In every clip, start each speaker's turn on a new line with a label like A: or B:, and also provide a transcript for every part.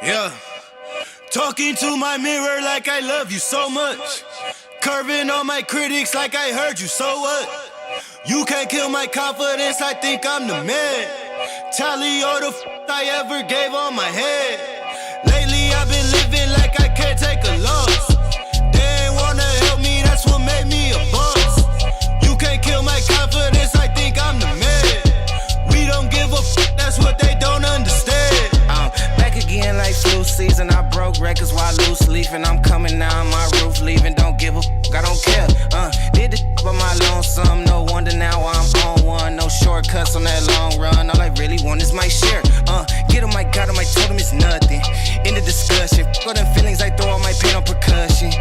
A: Yeah. Talking to my mirror like I love you so much. Curving on my critics like I heard you, so what? You can't kill my confidence, I think I'm the man. Tally all the I ever gave on my head. Lately I've been living like I can't take a loss. They ain't wanna help me, that's what made me a boss. You can't kill my confidence, I think I'm the man. We don't give a that's what they don't understand.
B: I'm back again like flu season. I broke records while loose leafing. I'm coming down my roof, leaving. Don't give a I don't care. Did the by my lonesome. No wonder now I'm on one. No shortcuts on that long run. All I really want is my share. Get him, I got him, I told him it's nothing. In the discussion, all them feelings I throw all my pain on percussion.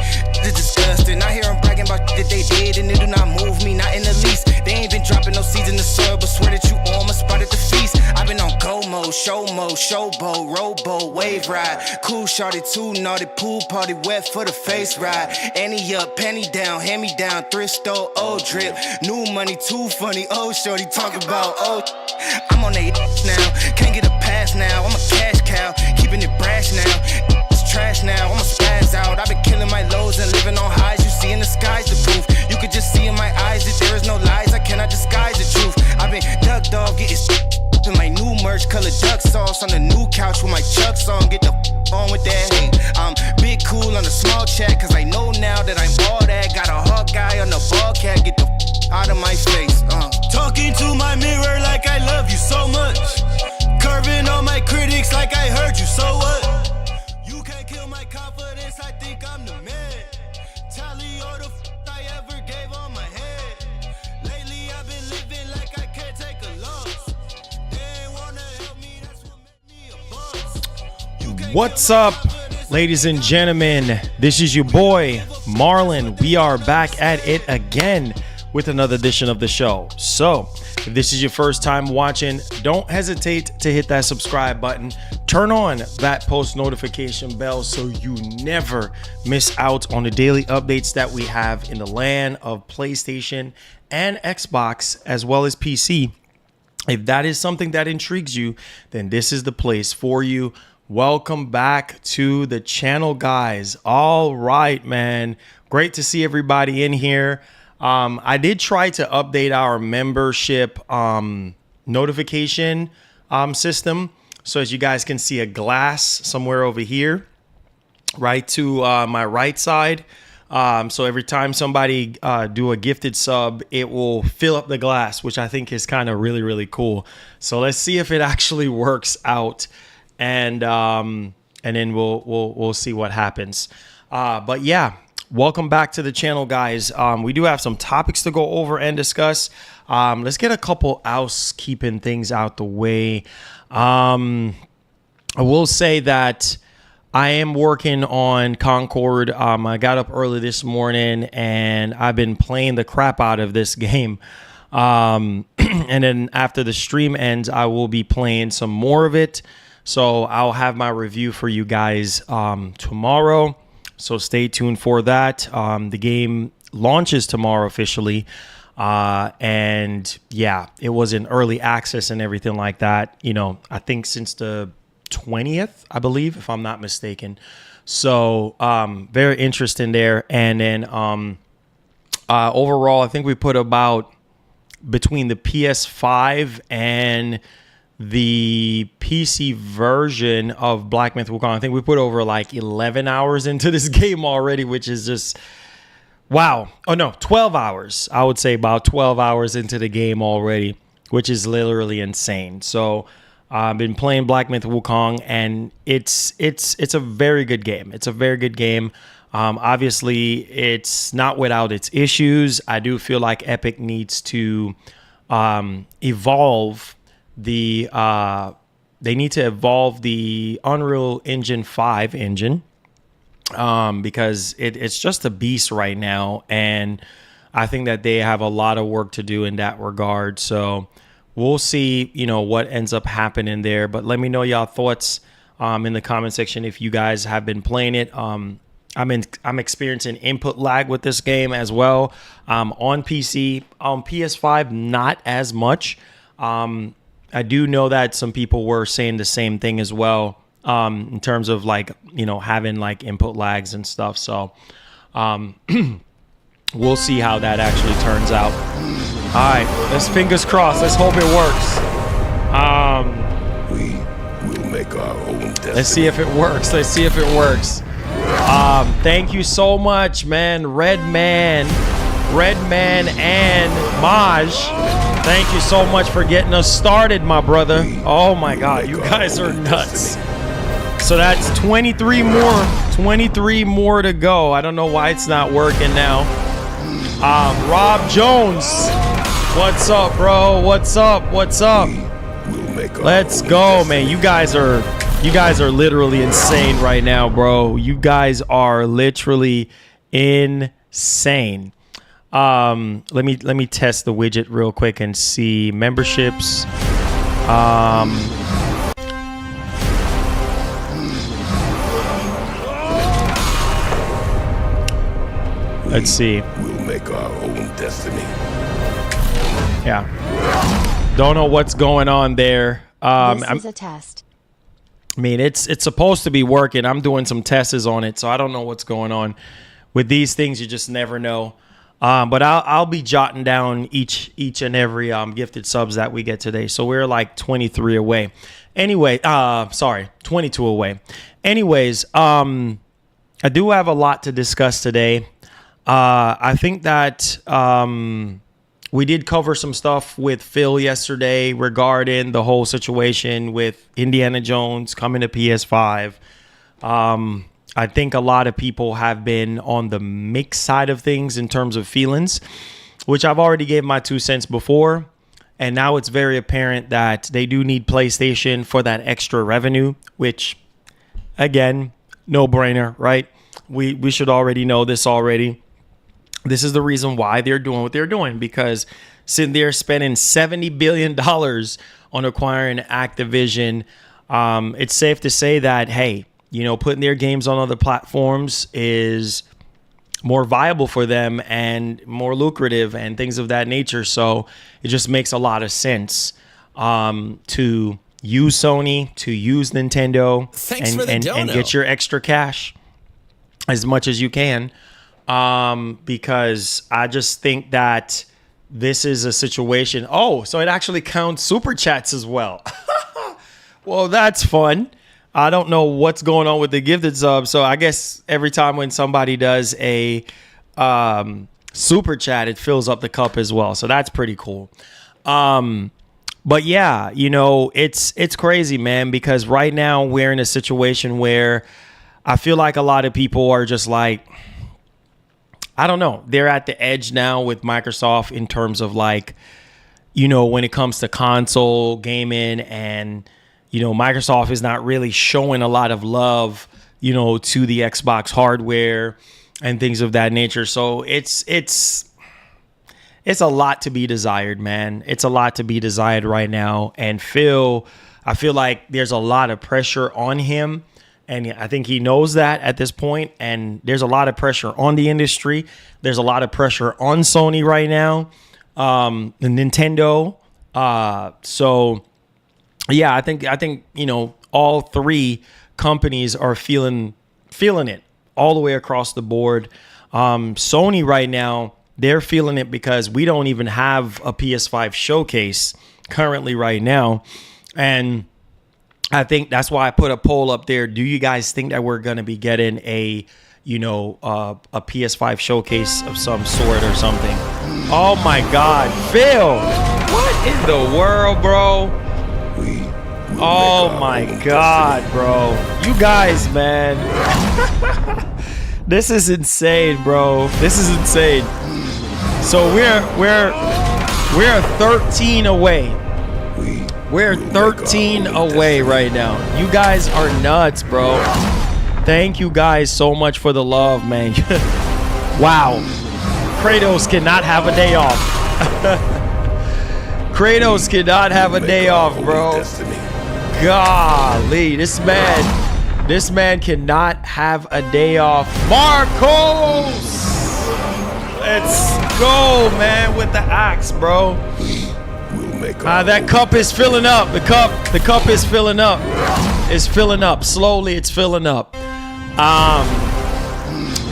B: It's disgusting. I hear them bragging about that they did, and it do not move me, not in the least. They ain't been dropping no seeds in the soil, but swear that you almost spotted the feast. I've been on go mode, showboat, rowboat, wave ride. Cool shorty, too naughty, pool party, wet for the face ride. Annie up, penny down, hand me down, thrift store, old drip. New money, too funny, old shorty, talk about old. I'm on they now, can't get a pass now. I'm a cash cow, keeping it brash now. It's trash now, I'ma spaz out. I've been killing my lows and living on highs. You see in the skies the proof. You could just see in my eyes that there is no lies. I cannot disguise the truth. I've been duck dog, getting in my new merch, colored duck sauce on the new couch with my Chucks on. Get the on with that hate. I'm big cool on the small chat, cause I know now that I'm all that. Got a hawk guy on the ball cat, get the out of my face.
A: Talking to my mirror like I love you so much. Curving on my critics like I heard you, so what? You can't kill my confidence, I think I'm the man. Tally all the I ever gave on my head. Lately I've been living like I can't take a loss. They ain't wanna help me, that's what made me a boss.
C: What's up, ladies and gentlemen? This is your boy, Marlon. We are back at it again with another edition of the show. So, if this is your first time watching, don't hesitate to hit that subscribe button. Turn on that post notification bell so you never miss out on the daily updates that we have in the land of PlayStation and Xbox, as well as PC. If that is something that intrigues you, then this is the place for you. Welcome back to the channel, guys. All right, man. Great to see everybody in here. I did try to update our membership notification system. So as you guys can see, a glass somewhere over here, right to my right side. So every time somebody do a gifted sub, it will fill up the glass, which I think is kind of really, really cool. So let's see if it actually works out, and then we'll see what happens. But yeah. Welcome back to the channel, guys. We do have some topics to go over and discuss. Let's get a couple housekeeping things out the way. I will say that I am working on Concord. I got up early this morning and I've been playing the crap out of this game. And then after the stream ends, I will be playing some more of it. So I'll have my review for you guys tomorrow. So stay tuned for that. The game launches tomorrow officially. And yeah, it was in early access and everything like that. You know, I think since the 20th, I believe, if I'm not mistaken. So very interesting there. And then overall, I think we put about between the PS5 and the PC version of Black Myth Wukong, I think we put over like 11 hours into this game already, which is just wow. Oh no, 12 hours. I would say about 12 hours into the game already, which is literally insane. So I've been playing Black Myth Wukong, and it's a very good game. It's a very good game. Obviously, it's not without its issues. I do feel like Epic needs to evolve they need to evolve the Unreal Engine 5 engine because it's just a beast right now, and I think that they have a lot of work to do in that regard. So we'll see, you know, what ends up happening there. But let me know y'all thoughts in the comment section if you guys have been playing it. I'm experiencing input lag with this game as well. On PC, on PS5, not as much. I do know that some people were saying the same thing as well. in terms of like, you know, having like input lags and stuff. So we'll see how that actually turns out. All right, let's fingers crossed. Let's hope it works.
A: We will make our own destiny.
C: Let's see if it works. Let's see if it works. Thank you so much, man. Redman and Maj. Thank you so much for getting us started, my brother. Oh my God, you guys are nuts. So that's 23 more to go. I don't know why it's not working now. Rob Jones, what's up, bro? What's up? Let's go, man. You guys are literally insane right now, bro. You guys are literally insane. Let me test the widget real quick and see memberships. Let's see.
A: We'll make our own destiny.
C: Yeah. Don't know what's going on there.
D: This is a test.
C: I mean, it's supposed to be working. I'm doing some tests on it, so I don't know what's going on. With these things, you just never know. But I'll be jotting down each and every gifted subs that we get today. So we're like 23 away. Anyway, 22 away. Anyways, I do have a lot to discuss today. I think that we did cover some stuff with Phil yesterday regarding the whole situation with Indiana Jones coming to PS5. I think a lot of people have been on the mixed side of things in terms of feelings, which I've already gave my 2 cents before. And now it's very apparent that they do need PlayStation for that extra revenue, which, again, no brainer, right? We should already know this already. This is the reason why they're doing what they're doing, because sitting there spending $70 billion on acquiring Activision, it's safe to say that, hey, you know, putting their games on other platforms is more viable for them and more lucrative and things of that nature. So it just makes a lot of sense to use Sony, to use Nintendo, and get your extra cash as much as you can. Because I just think that this is a situation. Oh, so it actually counts super chats as well. Well, that's fun. I don't know what's going on with the gifted sub. So I guess every time when somebody does a super chat, it fills up the cup as well. So that's pretty cool. But yeah, you know, it's crazy, man, because right now we're in a situation where I feel like a lot of people are just like, I don't know. They're at the edge now with Microsoft in terms of like, you know, when it comes to console gaming, and, you know, Microsoft is not really showing a lot of love, you know, to the Xbox hardware and things of that nature. So it's a lot to be desired, man. It's a lot to be desired right now. And Phil, I feel like there's a lot of pressure on him. And I think he knows that at this point. And there's a lot of pressure on the industry. There's a lot of pressure on Sony right now, the Nintendo. So, yeah, I think you know, all three companies are feeling it all the way across the board. Sony right now, they're feeling it because we don't even have a PS5 showcase currently right now. And I think that's why I put a poll up there. Do you guys think that we're going to be getting a PS5 showcase of some sort or something? Oh my God, Phil, what in the world, bro? Oh my God, bro. You guys, man. This is insane, bro. This is insane. So we're 13 away. We're 13 away right now. You guys are nuts, bro. Thank you guys so much for the love, man. Wow. Kratos cannot have a day off. Kratos cannot have a day off, bro. Golly, this man cannot have a day off. Marcos! Let's go, man, with the axe, bro. That cup is filling up. The cup is filling up. It's filling up. Slowly, it's filling up.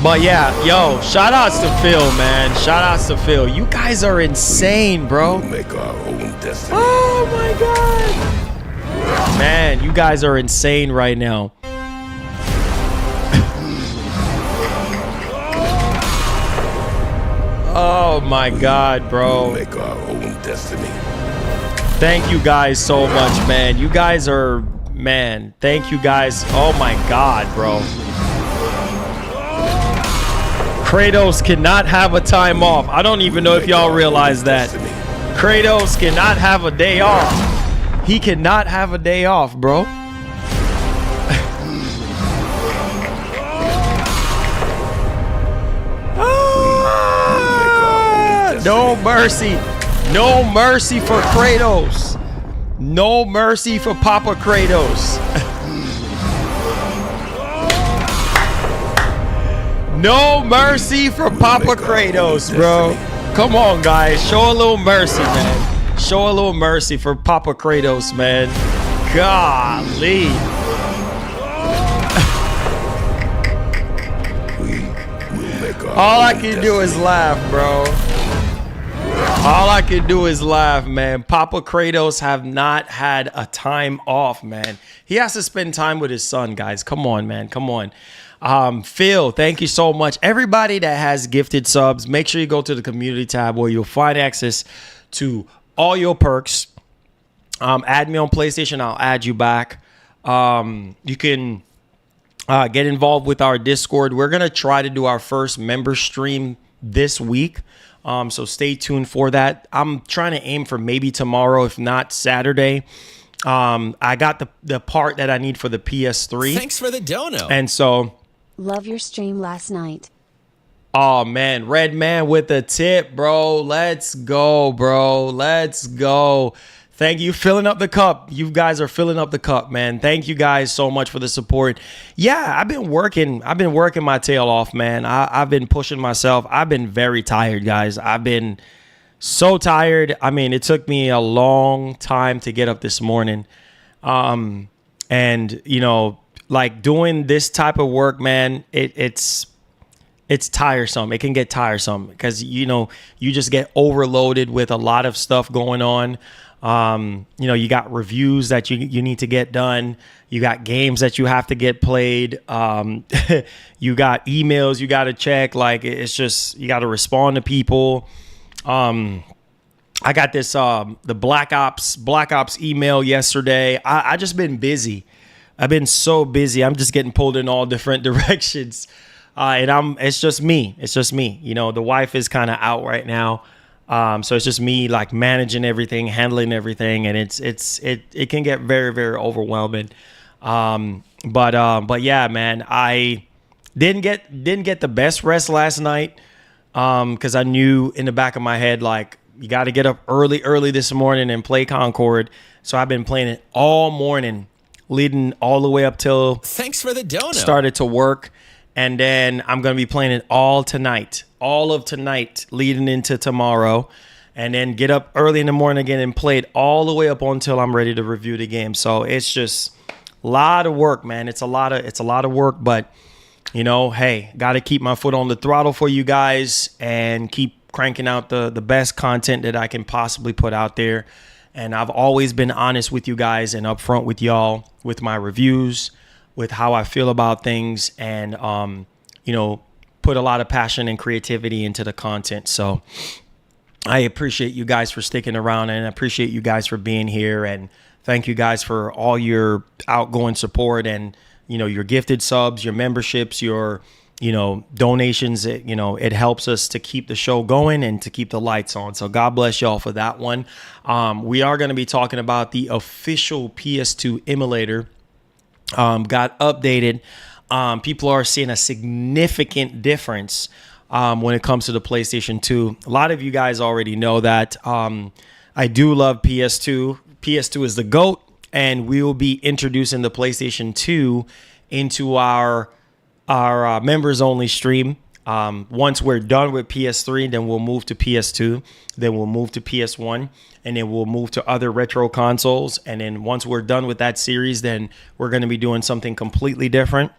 C: But yeah, yo, shout outs to Phil, man. Shout outs to Phil. You guys are insane, bro.
E: We'll make our own destiny.
C: Oh my God. Man, you guys are insane right now. Oh my God, bro.
E: We'll make our own destiny.
C: Thank you guys so much, man. You guys are, man, thank you guys. Oh my God, bro. Kratos cannot have a time off. I don't even know if y'all realize that. Kratos cannot have a day off. He cannot have a day off, bro. No mercy. No mercy for Kratos. No mercy for Papa Kratos. No mercy for Papa Kratos, bro. Come on, guys. Show a little mercy, man. Show a little mercy for Papa Kratos, man. Golly. All I can do is laugh, bro. All I can do is laugh, man. Papa Kratos have not had a time off, man. He has to spend time with his son, guys. Come on, man. Come on. Phil, thank you so much. Everybody that has gifted subs, make sure you go to the community tab where you'll find access to all your perks. Add me on PlayStation. I'll add you back. You can get involved with our Discord. We're going to try to do our first member stream this week. So stay tuned for that. I'm trying to aim for maybe tomorrow, if not Saturday. I got the part that I need for the PS3.
F: Thanks for the dono.
C: And so...
D: Love your stream last night.
C: Oh, man. Red Man with a tip, bro. Let's go, bro. Let's go. Thank you. Filling up the cup. You guys are filling up the cup, man. Thank you guys so much for the support. Yeah, I've been working my tail off, man. I've been pushing myself. I've been very tired, guys. I've been so tired. I mean, it took me a long time to get up this morning. And, you know, like doing this type of work, man, it's tiresome. It can get tiresome because, you know, you just get overloaded with a lot of stuff going on. You know, you got reviews that you need to get done. You got games that you have to get played. You got emails you got to check. Like, it's just, you got to respond to people. I got this, the Black Ops email yesterday. I just been busy. I've been so busy. I'm just getting pulled in all different directions. And it's just me. It's just me. You know, the wife is kind of out right now. So it's just me like managing everything, handling everything. And it can get very, very overwhelming. But yeah, man, I didn't get the best rest last night. Cause I knew in the back of my head, like, you got to get up early this morning and play Concord. So I've been playing it all morning, leading all the way up till
F: thanks for the dono.
C: Started to work. And then I'm going to be playing it all of tonight, leading into tomorrow. And then get up early in the morning again and play it all the way up until I'm ready to review the game. So it's just a lot of work, man. It's a lot of work, but you know, hey, got to keep my foot on the throttle for you guys and keep cranking out the best content that I can possibly put out there. And I've always been honest with you guys and upfront with y'all with my reviews, with how I feel about things, and you know, put a lot of passion and creativity into the content. So I appreciate you guys for sticking around, and I appreciate you guys for being here, and thank you guys for all your outgoing support and, you know, your gifted subs, your memberships, your, you know, donations. You know, it helps us to keep the show going and to keep the lights on. So God bless y'all for that one. We are going to be talking about the official PS2 emulator. Got updated. People are seeing a significant difference when it comes to the PlayStation 2. A lot of you guys already know that. I do love PS2. PS2 is the GOAT, and we will be introducing the PlayStation 2 into our members only stream Once we're done with PS3, then we'll move to PS2, then we'll move to PS1, and then we'll move to other retro consoles. And then once we're done with that series, then we're going to be doing something completely different.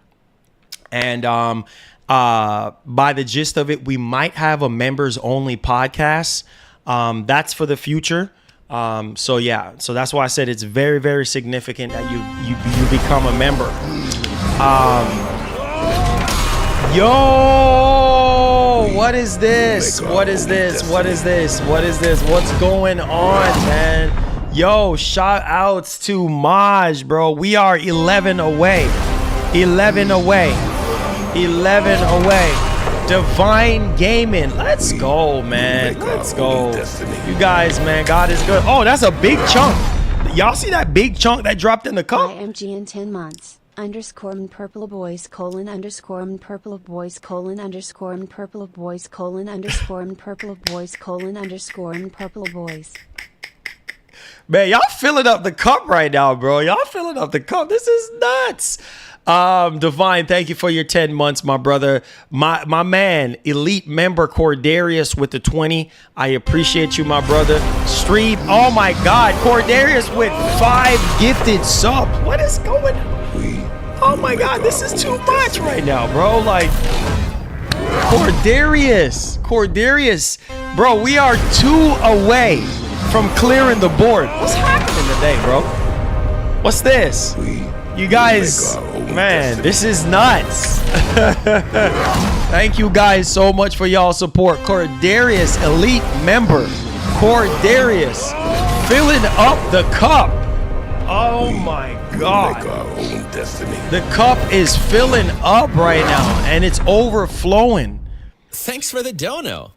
C: And by the gist of it, we might have a members only podcast. That's for the future. So yeah, so that's why I said it's very, very significant that you become a member. Yo, what is this? What is this? What is this? What is this? What's going on, man? Yo, shout outs to Maj, bro. We are 11 away. 11 away. 11 away. Divine Gaming. Let's go, man. Let's go. You guys, man, God is good. Oh, that's a big chunk. Y'all see that big chunk that dropped in the cup?
D: IMG in 10 months. _ purple boys _ purple boys _ purple boys _ purple boys _ purple boys.
C: Man, y'all filling up the cup right now, bro. Y'all filling up the cup. This is nuts. Divine, thank you for your 10 months, my brother. My man, elite member Cordarius with the 20. I appreciate you, my brother. Stream, oh my God, Cordarius with 5 gifted subs. What is going on? Oh my God, this is too much right now, bro. Like, Cordarius, bro, we are 2 away from clearing the board. What's happening today, bro? What's this? You guys, man, this is nuts. Thank you guys so much for y'all support. Cordarius, elite member. Cordarius, filling up the cup. Oh my God. The cup is filling up right now and it's overflowing.
F: Thanks for the dono.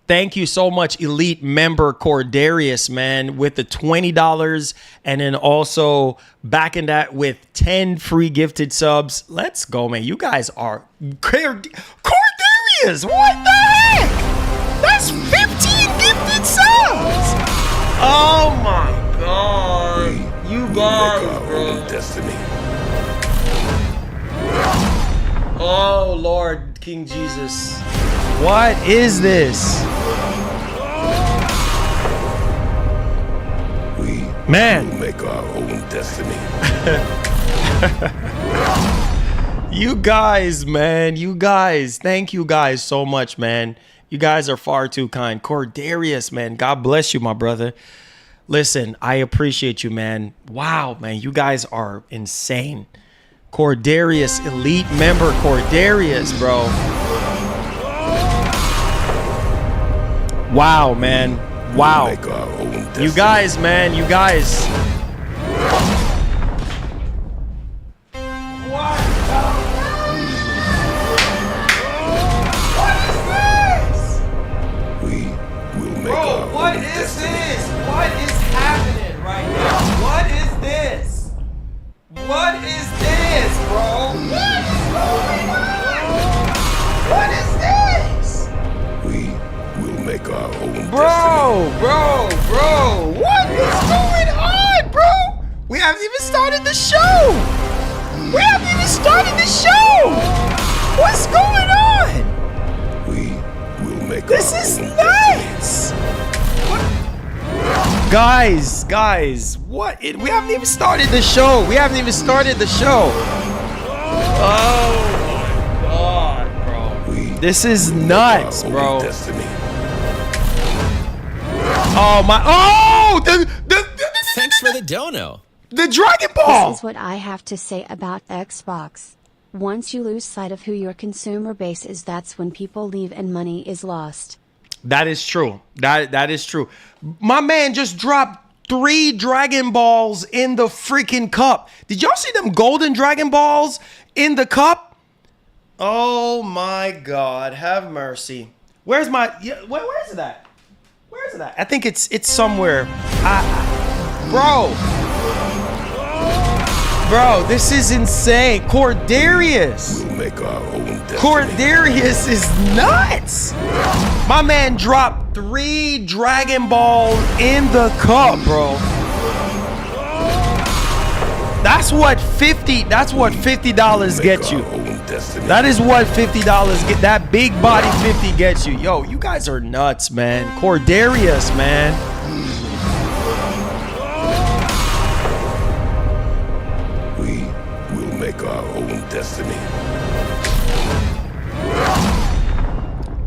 C: Thank you so much, elite member Cordarius, man, with the $20 and then also backing that with 10 free gifted subs. Let's go, man. You guys are Cordarius. What the heck? That's 15 gifted subs. Oh my God. You guys, bro. Oh Lord, King Jesus. What is this? Man,
E: we make our own destiny.
C: You guys, man, you guys, thank you guys so much, man. You guys are far too kind. Cordarius, man, God bless you, my brother. Listen, I appreciate you, man. Wow, man, you guys are insane. Cordarius, elite member Cordarius, bro. Wow, man. Wow. You guys, man. You guys. What is this?
E: We will make
C: Bro,
E: our
C: what
E: own
C: is
E: destiny.
C: this? What is happening right now? What is this? What is this, bro? What is going on? What is this?
E: We will make our own destiny.
C: Bro, what is going on, bro? We haven't even started the show. We haven't even started the show. What's going on?
E: We will make
C: This
E: our
C: is
E: own
C: nuts. Guys, what? We haven't even started the show. We haven't even started the show. Oh my God, bro. This is nuts, bro.
E: Destiny.
C: Oh my! Oh,
F: Thanks for the dono.
C: the Dragon Ball.
D: This is what I have to say about Xbox. Once you lose sight of who your consumer base is, that's when people leave and money is lost.
C: That is true. That is true. My man just dropped 3 Dragon Balls in the freaking cup. Did y'all see them golden Dragon Balls in the cup? Oh my God, have mercy. Where's my? Where's it at? Where is it at? I think it's somewhere. Bro, this is insane. Cordarius.
E: We'll make our own destiny.
C: Cordarius is nuts. My man dropped 3 Dragon Balls in the cup, bro. That's what $50 gets you.
E: destiny.
C: That is what $50 get. That big body 50 gets you. Yo, you guys are nuts, man. Cordarius, man.
E: We will make our own destiny.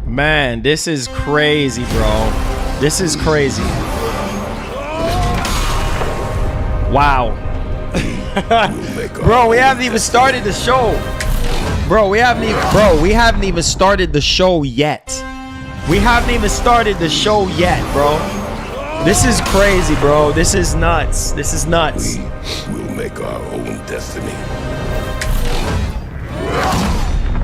C: Man, this is crazy, bro. This is crazy. Wow. Bro, we haven't even started the show. Bro, we haven't even started the show yet. We haven't even started the show yet, bro. This is crazy, bro. This is nuts. This is nuts.
E: We will make our own destiny.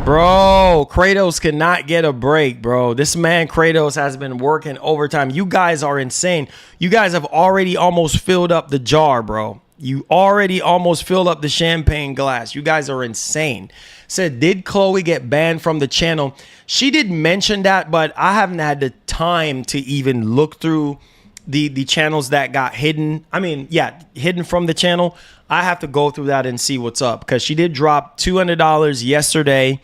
C: Bro, Kratos cannot get a break, bro. This man Kratos has been working overtime. You guys are insane. You guys have already almost filled up the jar, bro. You already almost filled up the champagne glass. You guys are insane. Said, did Chloe get banned from the channel? She did mention that, but I haven't had the time to even look through the channels that got hidden. I mean, yeah, hidden from the channel. I have to go through that and see what's up, because she did drop $200 yesterday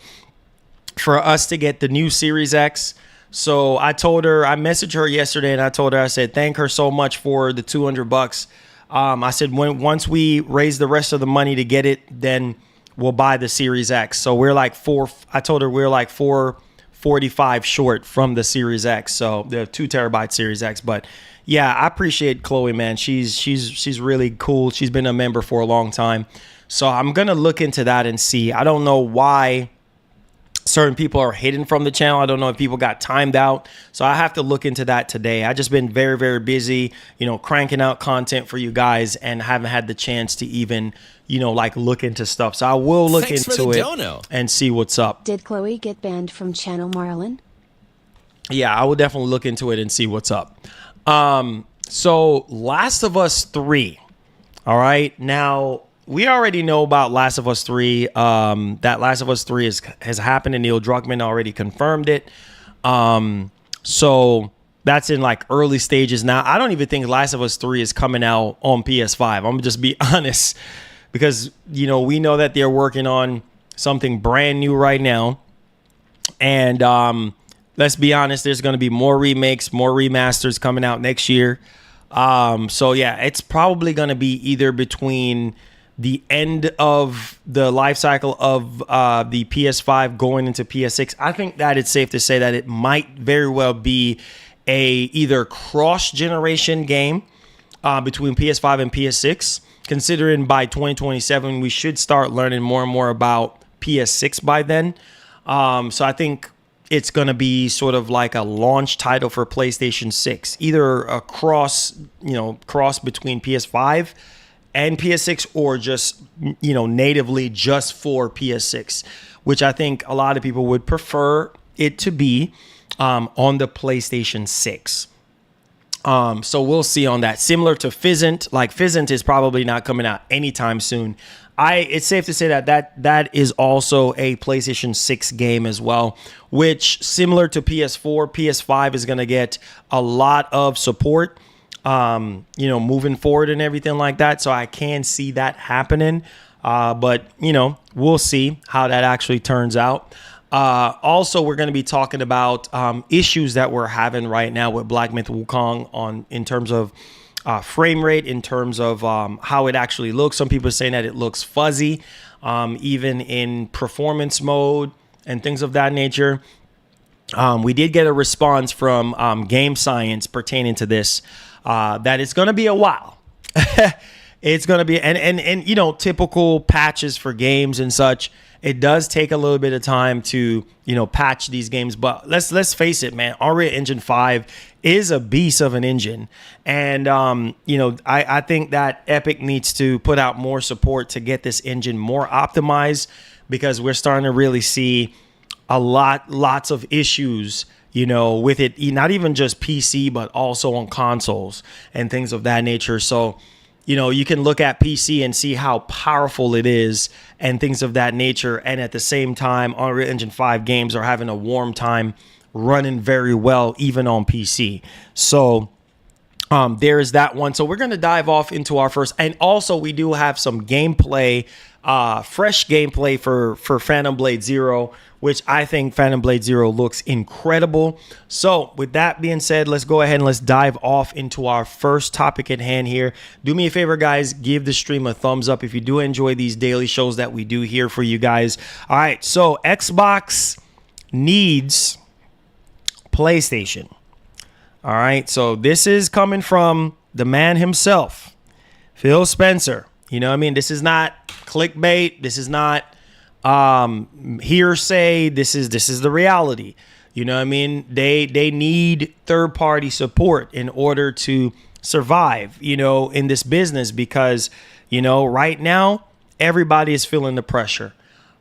C: for us to get the new Series X. So I told her, I messaged her yesterday and I told her, I said, thank her so much for the $200. I said, once we raise the rest of the money to get it, then we'll buy the Series X. So we're like I told her we're like 445 short from the Series X. So the 2 terabyte Series X. But yeah, I appreciate Chloe, man. She's really cool. She's been a member for a long time. So I'm going to look into that and see. I don't know why certain people are hidden from the channel. I don't know if people got timed out. So I have to look into that today. I just been very, very busy, cranking out content for you guys, and haven't had the chance to even, like look into stuff. So I will look into it and see what's up.
D: Did Chloe get banned from channel Marlon?
C: Yeah, I will definitely look into it and see what's up. So Last of Us 3. All right. Now, we already know about Last of Us 3. That Last of Us 3 has happened, and Neil Druckmann already confirmed it. So that's in like early stages now. I don't even think Last of Us 3 is coming out on PS5. I'm gonna just be honest, because we know that they're working on something brand new right now, and let's be honest, there's gonna be more remakes, more remasters coming out next year. So yeah, it's probably gonna be either between the end of the life cycle of the PS5 going into PS6. I think that it's safe to say that it might very well be a either cross-generation game between PS5 and PS6, considering by 2027 we should start learning more and more about PS6 by then. So I think it's going to be sort of like a launch title for PlayStation 6, either a cross between PS5 and PS6, or just, natively just for PS6, which I think a lot of people would prefer it to be on the PlayStation 6. So we'll see on that. Similar to Fizzant, like Fizzant is probably not coming out anytime soon. It's safe to say that is also a PlayStation 6 game as well, which, similar to PS4, PS5 is going to get a lot of support, moving forward and everything like that. So I can see that happening. But we'll see how that actually turns out. Also, we're going to be talking about issues that we're having right now with Black Myth Wukong in terms of frame rate, in terms of how it actually looks. Some people are saying that it looks fuzzy, even in performance mode and things of that nature. We did get a response from Game Science pertaining to this, that it's going to be a while. It's going to be, and typical patches for games and such. It does take a little bit of time to, patch these games. But let's face it, man. Unreal Engine 5 is a beast of an engine. And, I think that Epic needs to put out more support to get this engine more optimized, because we're starting to really see lots of issues, with it, not even just PC, but also on consoles and things of that nature. So, you can look at PC and see how powerful it is and things of that nature. And at the same time, Unreal Engine 5 games are having a warm time running very well, even on PC. So There is that one. So we're going to dive off into our first. And also, we do have some gameplay, fresh gameplay for Phantom Blade Zero, which I think Phantom Blade Zero looks incredible. So with that being said, let's go ahead and let's dive off into our first topic at hand here. Do me a favor, guys. Give the stream a thumbs up if you do enjoy these daily shows that we do here for you guys. All right. So Xbox needs PlayStation. All right, so this is coming from the man himself, Phil Spencer. You know what I mean? This is not clickbait. This is not hearsay. This is the reality. You know what I mean? They need third-party support in order to survive, you know, in this business because, you know, right now, everybody is feeling the pressure.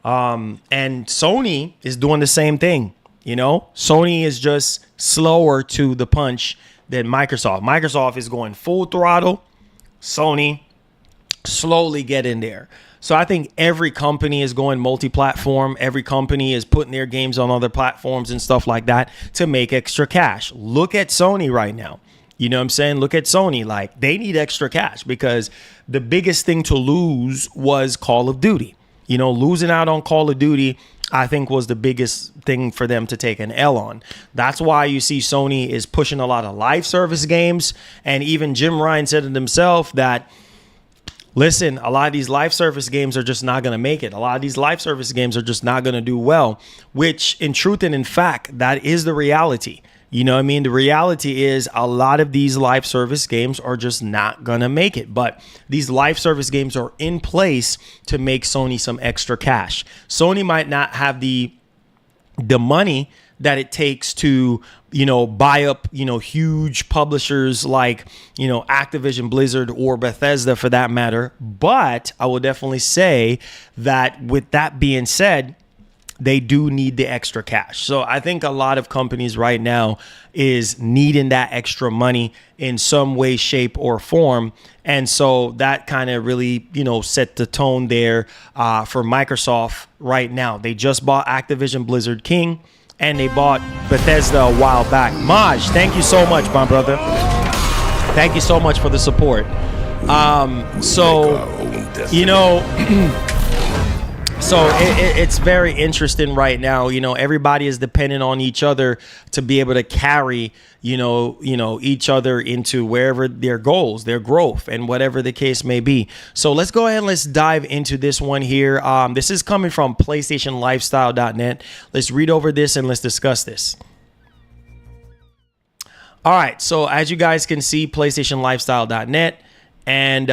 C: And Sony is doing the same thing. You know, Sony is just slower to the punch than Microsoft. Microsoft is going full throttle. Sony slowly get in there. So I think every company is going multi-platform. Every company is putting their games on other platforms and stuff like that to make extra cash. Look at Sony right now. You know what I'm saying? Look at Sony. Like, they need extra cash because the biggest thing to lose was Call of Duty. You know, losing out on Call of Duty, I think, was the biggest thing for them to take an L on. That's why you see Sony is pushing a lot of live service games. And even Jim Ryan said it himself that, listen, a lot of these live service games are just not going to make it. A lot of these live service games are just not going to do well, which in truth and in fact, that is the reality. You know what I mean? The reality is a lot of these live service games are just not going to make it. But these live service games are in place to make Sony some extra cash. Sony might not have the money that it takes to, you know, buy up, you know, huge publishers like, you know, Activision Blizzard or Bethesda for that matter. But I will definitely say that with that being said, they do need the extra cash. So I think a lot of companies right now is needing that extra money in some way, shape, or form. And so that kind of really, you know, set the tone there for Microsoft right now. They just bought Activision Blizzard King and they bought Bethesda a while back. Maj, thank you so much, my brother. Thank you so much for the support. You know, so it's very interesting right now. You know, everybody is dependent on each other to be able to carry, you know, each other into wherever their goals, their growth, and whatever the case may be. So let's go ahead and let's dive into this one here. This is coming from PlayStationLifestyle.net. Let's read over this and let's discuss this. All right. So as you guys can see, PlayStationLifestyle.net. And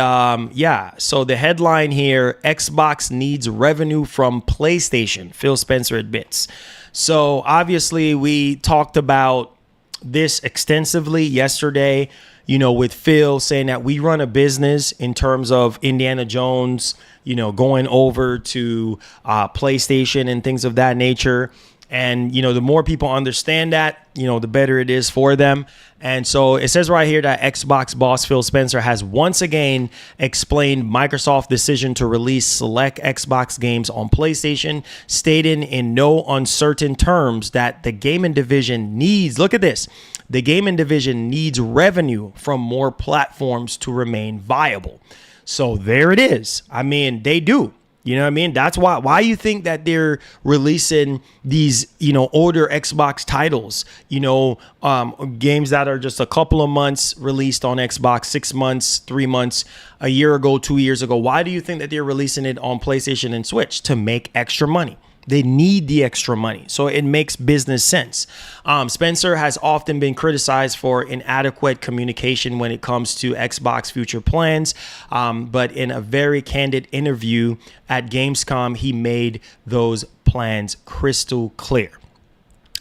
C: so the headline here, Xbox needs revenue from PlayStation, Phil Spencer admits. So obviously we talked about this extensively yesterday, you know, with Phil saying that we run a business in terms of Indiana Jones, you know, going over to PlayStation and things of that nature. And, you know, the more people understand that, you know, the better it is for them. And so it says right here that Xbox boss Phil Spencer has once again explained Microsoft's decision to release select Xbox games on PlayStation, stating in no uncertain terms that the gaming division needs, look at this, the gaming division needs revenue from more platforms to remain viable. So there it is. I mean, they do. You know what I mean? That's why you think that they're releasing these, you know, older Xbox titles, you know, games that are just a couple of months released on Xbox, 6 months, 3 months, a year ago, 2 years ago. Why do you think that they're releasing it on PlayStation and Switch? To make extra money. They need the extra money. So it makes business sense. Spencer has often been criticized for inadequate communication when it comes to Xbox future plans. But in a very candid interview at Gamescom, he made those plans crystal clear.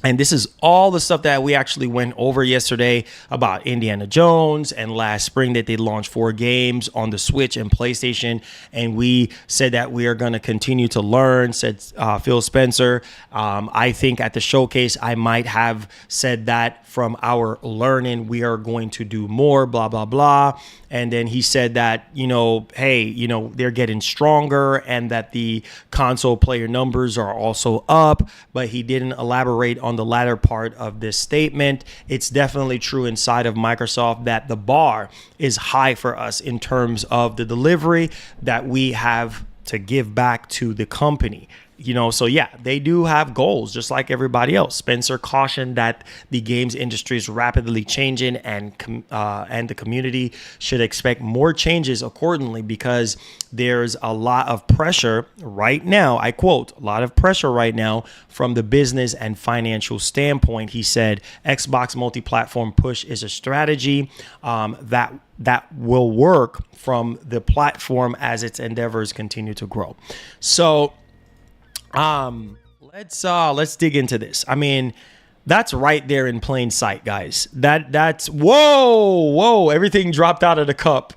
C: And this is all the stuff that we actually went over yesterday about Indiana Jones, and last spring that they launched 4 games on the Switch and PlayStation. And we said that we are going to continue to learn, said Phil Spencer. I think at the showcase, I might have said that from our learning, we are going to do more, blah, blah, blah. And then he said that, you know, hey, you know, they're getting stronger and that the console player numbers are also up, but he didn't elaborate on on the latter part of this statement. It's definitely true inside of Microsoft that the bar is high for us in terms of the delivery that we have to give back to the company. So yeah, they do have goals just like everybody else. Spencer cautioned that the games industry is rapidly changing and the community should expect more changes accordingly because there's a lot of pressure right now. I quote, a lot of pressure right now from the business and financial standpoint. He said, Xbox multi-platform push is a strategy that will work from the platform as its endeavors continue to grow. So let's dig into this. I mean, that's right there in plain sight, guys. That's whoa, everything dropped out of the cup.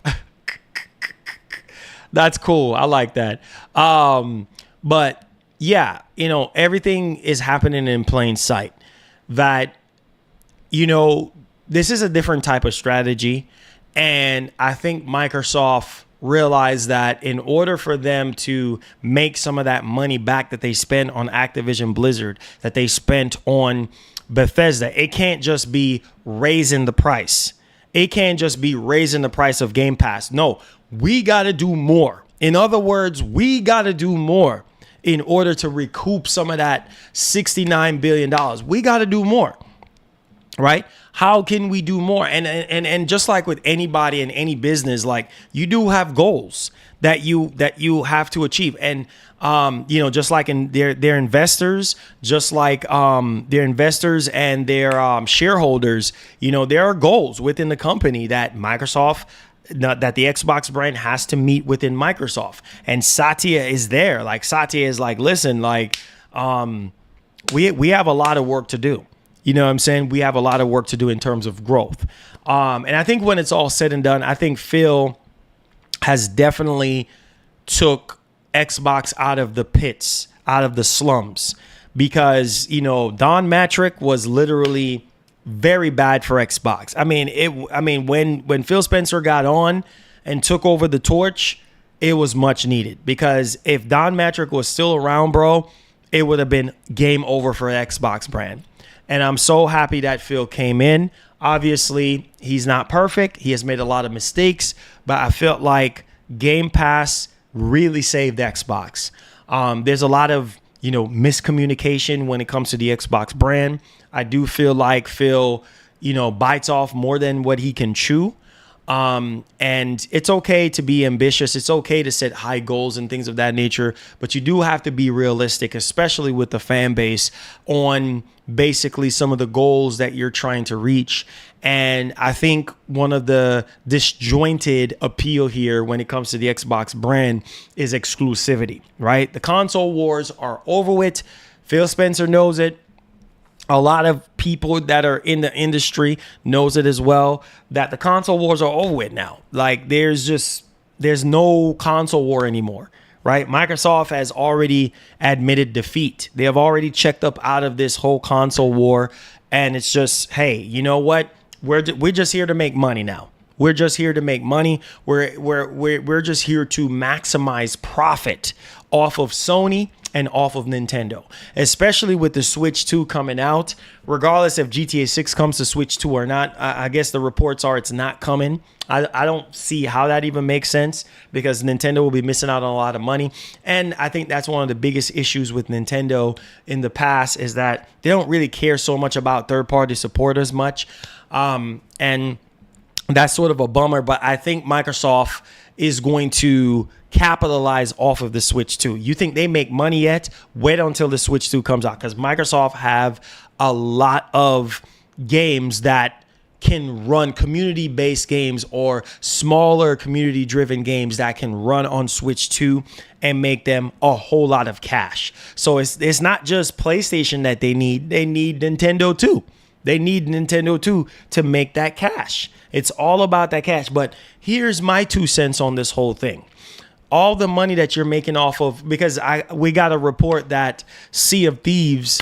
C: That's cool. I like that. But yeah, everything is happening in plain sight. That, this is a different type of strategy. And I think Microsoft realize that in order for them to make some of that money back that they spent on Activision Blizzard, that they spent on Bethesda, it can't just be raising the price. It can't just be raising the price of Game Pass. No, we got to do more. In other words, we got to do more in order to recoup some of that $69 billion. We got to do more. Right? How can we do more? And just like with anybody in any business, like you do have goals that you have to achieve. And just like in their investors, just like their investors and their shareholders, there are goals within the company that Microsoft, that the Xbox brand has to meet within Microsoft. And Satya is there. Like Satya is like, listen, like we have a lot of work to do. You know what I'm saying? We have a lot of work to do in terms of growth. And I think when it's all said and done, I think Phil has definitely took Xbox out of the pits, out of the slums, because, Don Matrick was literally very bad for Xbox. When Phil Spencer got on and took over the torch, it was much needed, because if Don Matrick was still around, bro, it would have been game over for Xbox brand. And I'm so happy that Phil came in. Obviously, he's not perfect. He has made a lot of mistakes, but I felt like Game Pass really saved Xbox. There's a lot of, miscommunication when it comes to the Xbox brand. I do feel like Phil, bites off more than what he can chew. And it's okay to be ambitious. It's okay to set high goals and things of that nature, but you do have to be realistic, especially with the fan base, on basically some of the goals that you're trying to reach. And I think one of the disjointed appeal here when it comes to the Xbox brand is exclusivity, right? The console wars are over with. Phil Spencer knows it. A lot of people that are in the industry knows it as well, that the console wars are over with now. Like there's no console war anymore, right? Microsoft has already admitted defeat. They have already checked up out of this whole console war. And it's just, hey, you know what? We're just here to make money now. We're just here to make money. We're just here to maximize profit off of Sony and off of Nintendo, especially with the Switch 2 coming out. Regardless if GTA 6 comes to Switch 2 or not, I guess the reports are it's not coming. I don't see how that even makes sense, because Nintendo will be missing out on a lot of money. And I think that's one of the biggest issues with Nintendo in the past, is that they don't really care so much about third-party support as much. And that's sort of a bummer, but I think Microsoft is going to capitalize off of the Switch 2. You think they make money yet? Wait until the Switch 2 comes out, because Microsoft have a lot of games that can run, community-based games or smaller community-driven games that can run on Switch 2 and make them a whole lot of cash. So it's not just PlayStation that they need Nintendo too. They need Nintendo too to make that cash. It's all about that cash. But here's my 2 cents on this whole thing. All the money that you're making off of, because we got a report that Sea of Thieves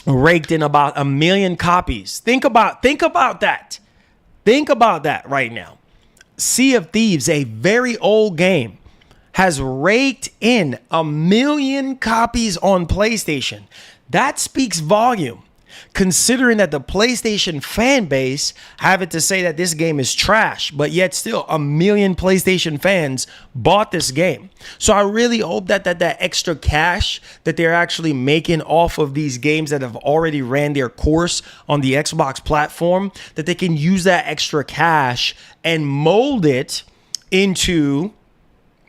C: raked in about 1 million copies. Think about that. Think about that right now. Sea of Thieves, a very old game, has raked in 1 million copies on PlayStation. That speaks volume. considering that the PlayStation fan base have it to say that this game is trash, but yet still 1 million PlayStation fans bought this game. So I really hope that that extra cash that they're actually making off of these games that have already ran their course on the Xbox platform, that they can use that extra cash and mold it into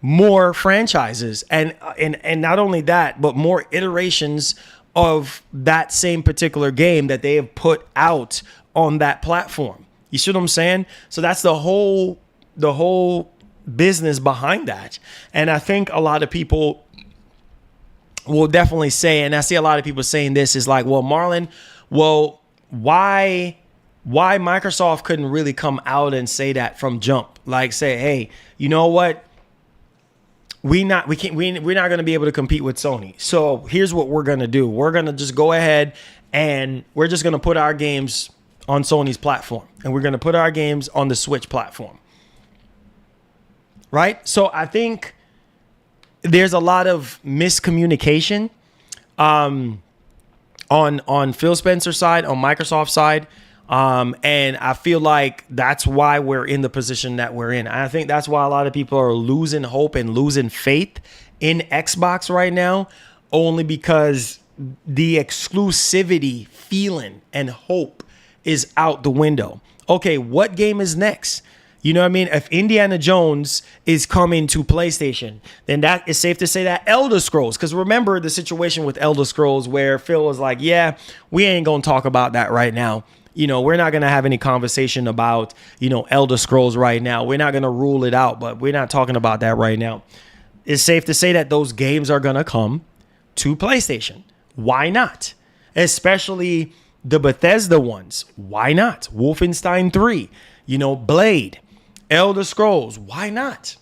C: more franchises, and not only that, but more iterations of that same particular game that they have put out on that platform. You see what I'm saying? So that's the whole business behind that. And I think a lot of people will definitely say, and I see a lot of people saying this, is like, well, Marlon, well, why Microsoft couldn't really come out and say that from jump? Like, say, hey, you know what? We're not going to be able to compete with Sony. So here's what we're going to do. We're going to just go ahead and we're just going to put our games on Sony's platform, and we're going to put our games on the Switch platform. Right? So I think there's a lot of miscommunication on Phil Spencer's side, on Microsoft's side. And I feel like that's why we're in the position that we're in. I think that's why a lot of people are losing hope and losing faith in Xbox right now, only because the exclusivity feeling and hope is out the window. Okay, what game is next? You know what I mean? If Indiana Jones is coming to PlayStation, then that is safe to say that Elder Scrolls, because remember the situation with Elder Scrolls where Phil was like, yeah, we ain't going to talk about that right now. You know, we're not going to have any conversation about, you know, Elder Scrolls right now. We're not going to rule it out, but we're not talking about that right now. It's safe to say that those games are going to come to PlayStation. Why not? Especially the Bethesda ones. Why not? Wolfenstein 3, you know, Blade, Elder Scrolls. Why not?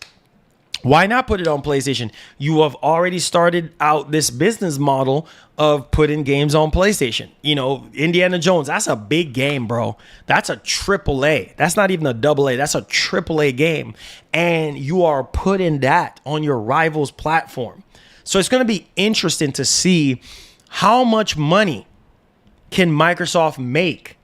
C: Why not put it on PlayStation? You have already started out this business model of putting games on PlayStation. You know, Indiana Jones, that's a big game, bro. That's a triple A. That's not even a double A. That's a triple A game. And you are putting that on your rival's platform. So it's going to be interesting to see how much money can Microsoft make,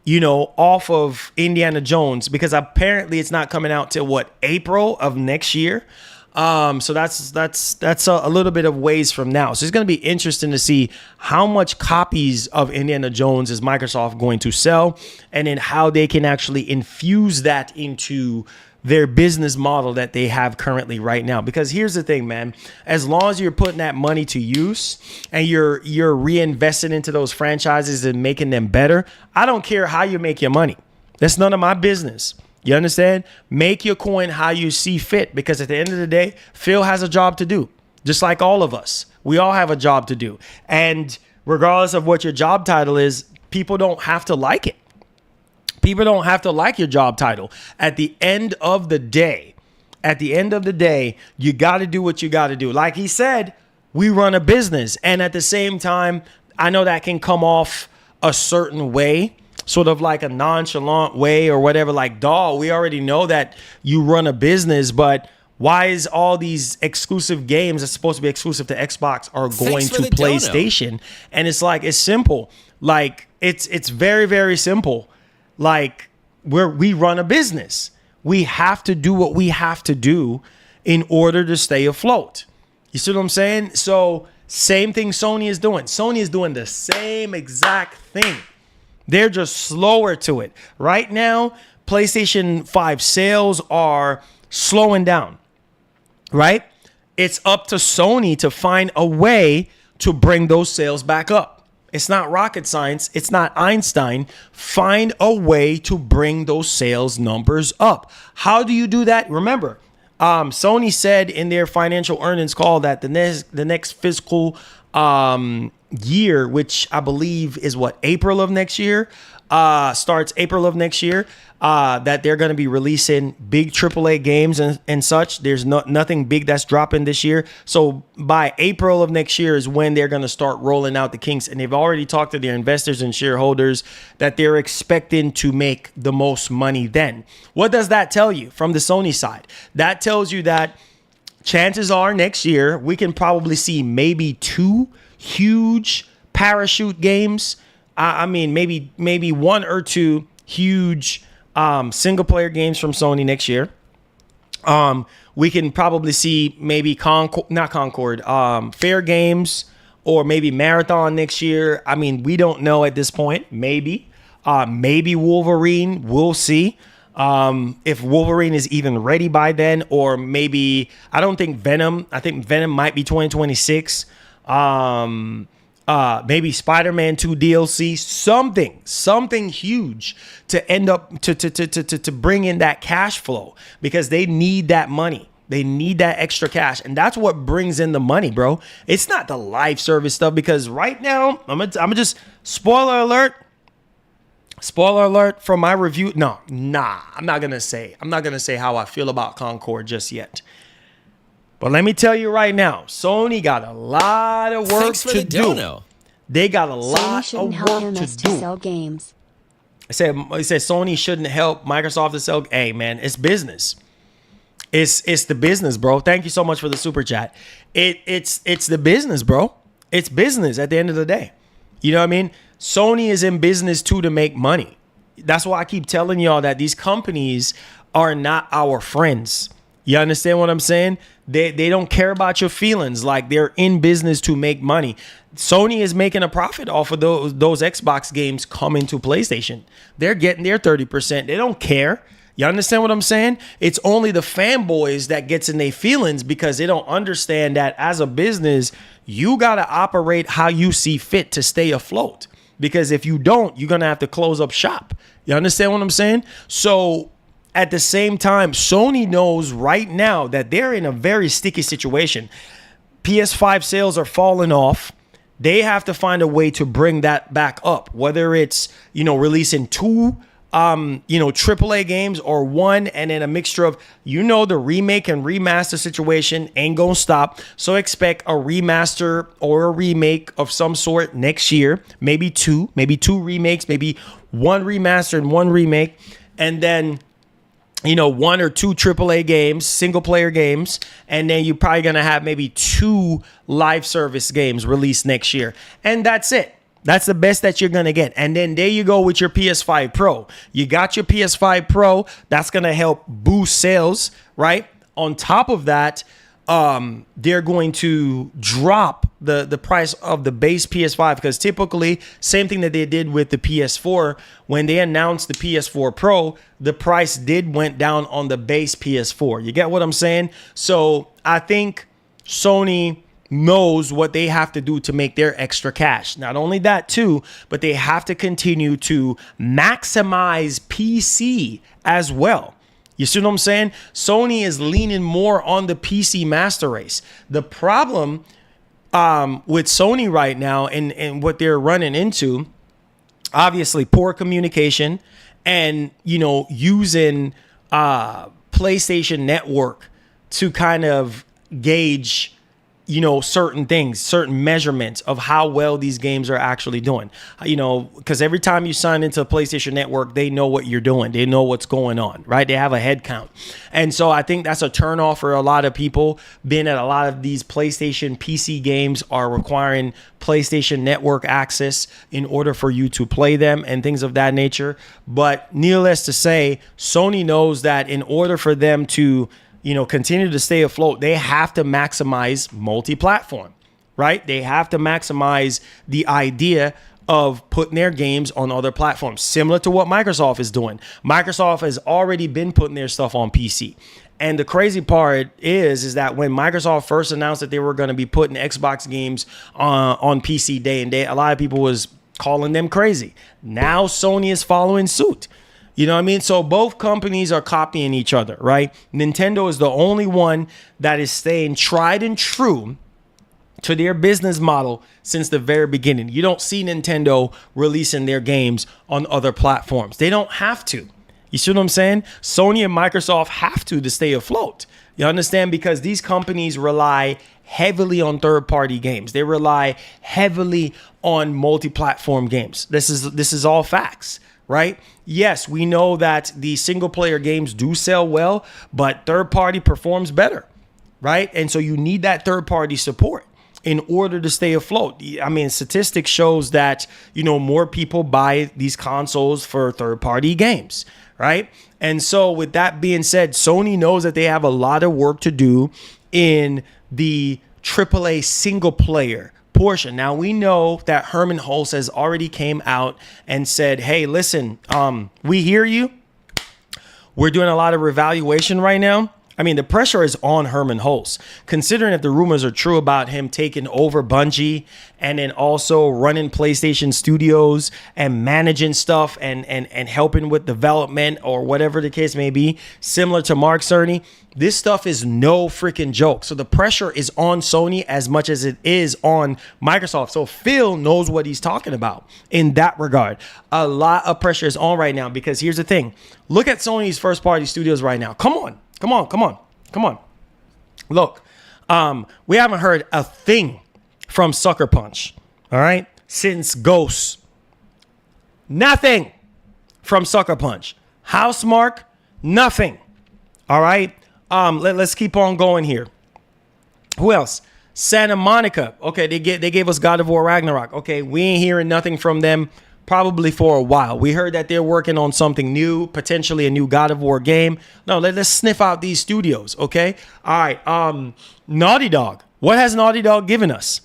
C: you know, off of Indiana Jones, because apparently it's not coming out till what, April of next year. So that's a little bit of ways from now. So it's going to be interesting to see how much copies of Indiana Jones is Microsoft going to sell, and then how they can actually infuse that into their business model that they have currently right now. Because here's the thing, man, as long as you're putting that money to use and you're reinvesting into those franchises and making them better, I don't care how you make your money. That's none of my business. You understand? Make your coin how you see fit, because at the end of the day, Phil has a job to do, just like all of us. We all have a job to do. And regardless of what your job title is, people don't have to like it. People don't have to like your job title. At the end of the day, you got to do what you got to do. Like he said, we run a business. And at the same time, I know that can come off a certain way, sort of like a nonchalant way or whatever. Like, dawg, we already know that you run a business, but why is all these exclusive games that's supposed to be exclusive to Xbox are going to PlayStation? Dono. And it's like, it's simple. Like, it's very, very simple. Like, we run a business. We have to do what we have to do in order to stay afloat. You see what I'm saying? So same thing Sony is doing. Sony is doing the same exact thing. They're just slower to it. Right now, PlayStation 5 sales are slowing down, right? It's up to Sony to find a way to bring those sales back up. It's not rocket science. It's not Einstein. Find a way to bring those sales numbers up. How do you do that? Remember, Sony said in their financial earnings call that the next fiscal year, which I believe is what, April of next year, starts April of next year, that they're going to be releasing big AAA games and such. There's nothing big that's dropping this year. So by April of next year is when they're going to start rolling out the kinks. And they've already talked to their investors and shareholders that they're expecting to make the most money then. What does that tell you from the Sony side? That tells you that chances are next year we can probably see maybe 2 huge parachute games I mean, maybe one or two huge single player games from Sony next year. We can probably see maybe Fair Games or maybe Marathon next year. I mean, we don't know at this point. Maybe Wolverine. We'll see. If Wolverine is even ready by then, or maybe I don't think Venom. I think Venom might be 2026. Maybe Spider-Man 2 DLC, something huge to end up to bring in that cash flow, because they need that money. They need that extra cash, and that's what brings in the money, bro. It's not the live service stuff, because right now I'm gonna just spoiler alert from my review. I'm not gonna say how I feel about Concord just yet. But let me tell you right now, Sony got a lot of work
F: Thanks for
C: to
F: the
C: do.
F: dono.
C: They got a
D: Sony
C: lot
D: shouldn't
C: of
D: help
C: work to
D: MS to
C: do.
D: sell games.
C: I said Sony shouldn't help Microsoft to sell. Hey man, it's business. It's the business, bro. Thank you so much for the super chat. It's the business, bro. It's business at the end of the day. You know what I mean? Sony is in business too to make money. That's why I keep telling y'all that these companies are not our friends. You understand what I'm saying? They don't care about your feelings. Like, they're in business to make money. Sony is making a profit off of those Xbox games coming to PlayStation. They're getting their 30%. They don't care. You understand what I'm saying? It's only the fanboys that gets in their feelings, because they don't understand that as a business, you got to operate how you see fit to stay afloat. Because if you don't, you're going to have to close up shop. You understand what I'm saying? So at the same time, Sony knows right now that they're in a very sticky situation. PS5 sales are falling off. They have to find a way to bring that back up, whether it's, releasing two AAA games, or one, and then a mixture of, the remake and remaster situation ain't gonna stop. So expect a remaster or a remake of some sort next year. Maybe two remakes, maybe one remaster and one remake. And then, one or two AAA games, single player games. And then you're probably gonna have maybe two live service games released next year. And that's it. That's the best that you're going to get. And then there you go with your PS5 Pro. You got your PS5 Pro. That's going to help boost sales, right? On top of that, they're going to drop the price of the base PS5, because typically, same thing that they did with the PS4, when they announced the PS4 Pro, the price went down on the base PS4. You get what I'm saying? So I think Sony knows what they have to do to make their extra cash. Not only that too, but they have to continue to maximize PC as well. You see what I'm saying? Sony is leaning more on the PC master race. The problem with Sony right now, and what they're running into, obviously poor communication, and using PlayStation Network to kind of gauge certain things, certain measurements of how well these games are actually doing. Because every time you sign into a PlayStation Network, they know what you're doing. They know what's going on, right? They have a head count. And so I think that's a turnoff for a lot of people, being that a lot of these PlayStation PC games are requiring PlayStation Network access in order for you to play them and things of that nature. But needless to say, Sony knows that in order for them to continue to stay afloat, they have to maximize multi-platform, right? They have to maximize the idea of putting their games on other platforms, similar to what Microsoft is doing. Microsoft has already been putting their stuff on PC. And the crazy part is that when Microsoft first announced that they were going to be putting Xbox games on PC day and day, a lot of people was calling them crazy. Now Sony is following suit. You know what I mean? So both companies are copying each other, right? Nintendo is the only one that is staying tried and true to their business model since the very beginning. You don't see Nintendo releasing their games on other platforms. They don't have to. You see what I'm saying? Sony and Microsoft have to stay afloat. You understand? Because these companies rely heavily on third-party games. They rely heavily on multi-platform games. This is all facts. Right? Yes, we know that the single player games do sell well, but third party performs better. Right? And so you need that third party support. in order to stay afloat. I mean, statistics shows that, more people buy these consoles for third-party games, right? And so with that being said, Sony knows that they have a lot of work to do in the AAA single player portion. Now, we know that Herman Hulst has already came out and said, hey, listen, we hear you. We're doing a lot of revaluation right now. I mean, the pressure is on Herman Hulst, considering if the rumors are true about him taking over Bungie and then also running PlayStation Studios and managing stuff and helping with development or whatever the case may be, similar to Mark Cerny. This stuff is no freaking joke. So the pressure is on Sony as much as it is on Microsoft. So Phil knows what he's talking about in that regard. A lot of pressure is on right now because here's the thing. Look at Sony's first party studios right now. Come on. Look, we haven't heard a thing from Sucker Punch, all right, since Ghost. Nothing from Sucker Punch. Housemarque, nothing. All right. Let's keep on going here. Who else? Santa Monica. Okay, they gave us God of War Ragnarok. Okay, we ain't hearing nothing from them probably for a while. We heard that they're working on something new, potentially a new God of War game. No, let's sniff out these studios, okay? All right, Naughty Dog. What has Naughty Dog given us?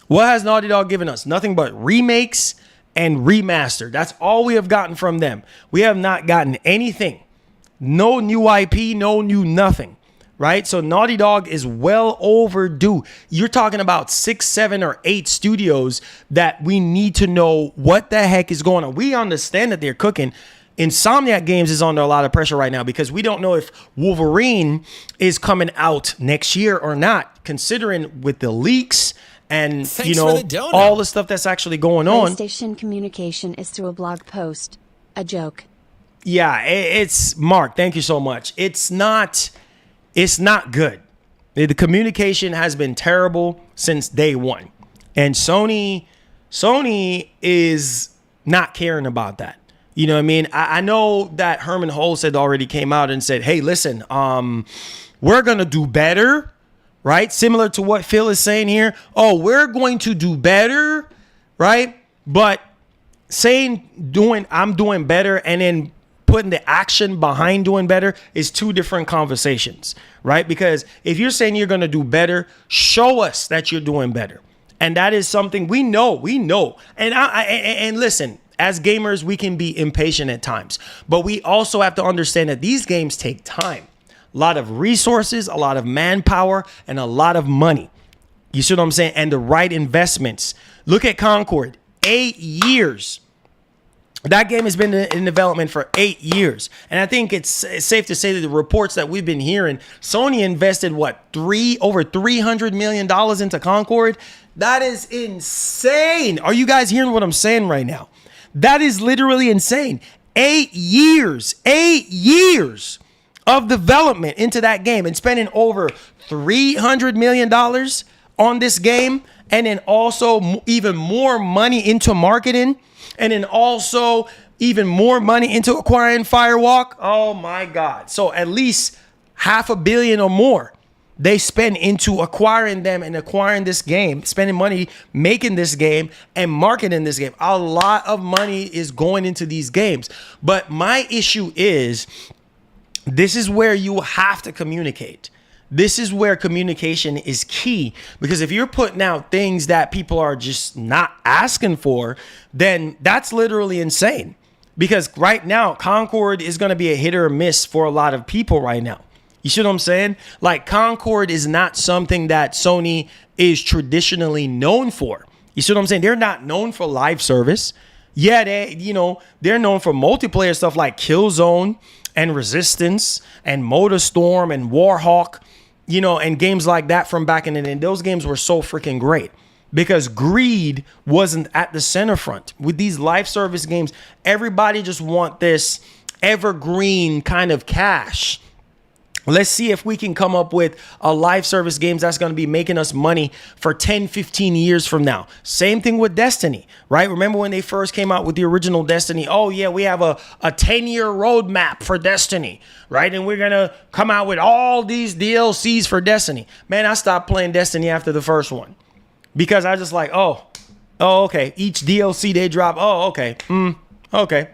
C: What has Naughty Dog given us? Nothing but remakes and remastered. That's all we have gotten from them. We have not gotten anything. No new IP, no new nothing. Right? So Naughty Dog is well overdue. You're talking about 6, 7, or 8 studios that we need to know what the heck is going on. We understand that they're cooking. Insomniac Games is under a lot of pressure right now because we don't know if Wolverine is coming out next year or not, considering with the leaks and, all the stuff that's actually going on.
D: PlayStation communication is through a blog post. A joke.
C: Yeah, it's Mark. Thank you so much. It's not good. The communication has been terrible since day one. And Sony is not caring about that. You know what I mean? I know that Herman Hulst had already came out and said, hey, listen, we're going to do better, right? Similar to what Phil is saying here. Oh, we're going to do better, right? But I'm doing better and then putting the action behind doing better is two different conversations, right? Because if you're saying you're going to do better, show us that you're doing better. And that is something we know. And listen, as gamers, we can be impatient at times, but we also have to understand that these games take time, a lot of resources, a lot of manpower, and a lot of money. You see what I'm saying? And the right investments. Look at Concord, 8 years. That game has been in development for 8 years. And I think it's safe to say that the reports that we've been hearing, Sony invested, over $300 million into Concord? That is insane. Are you guys hearing what I'm saying right now? That is literally insane. 8 years of development into that game and spending over $300 million on this game. And then also even more money into marketing. And then also even more money into acquiring Firewalk. Oh my God. So at least $500 million or more they spend into acquiring them and acquiring this game, spending money making this game and marketing this game. A lot of money is going into these games. But my issue is, this is where you have to communicate. This is where communication is key, because if you're putting out things that people are just not asking for, then that's literally insane. Because right now, Concord is going to be a hit or miss for a lot of people right now. You see what I'm saying? Like, Concord is not something that Sony is traditionally known for. You see what I'm saying? They're not known for live service. Yeah, they're known for multiplayer stuff like Killzone and Resistance and MotorStorm and Warhawk. And games like that from back in the day. Those games were so freaking great because greed wasn't at the center front. With these live service games, everybody just want this evergreen kind of cash. Let's see if we can come up with a live service games that's going to be making us money for 10, 15 years from now. Same thing with Destiny, right? Remember when they first came out with the original Destiny? Oh, yeah, we have a 10-year roadmap for Destiny, right? And we're going to come out with all these DLCs for Destiny. Man, I stopped playing Destiny after the first one because I just like, oh, okay. Each DLC they drop, okay, okay,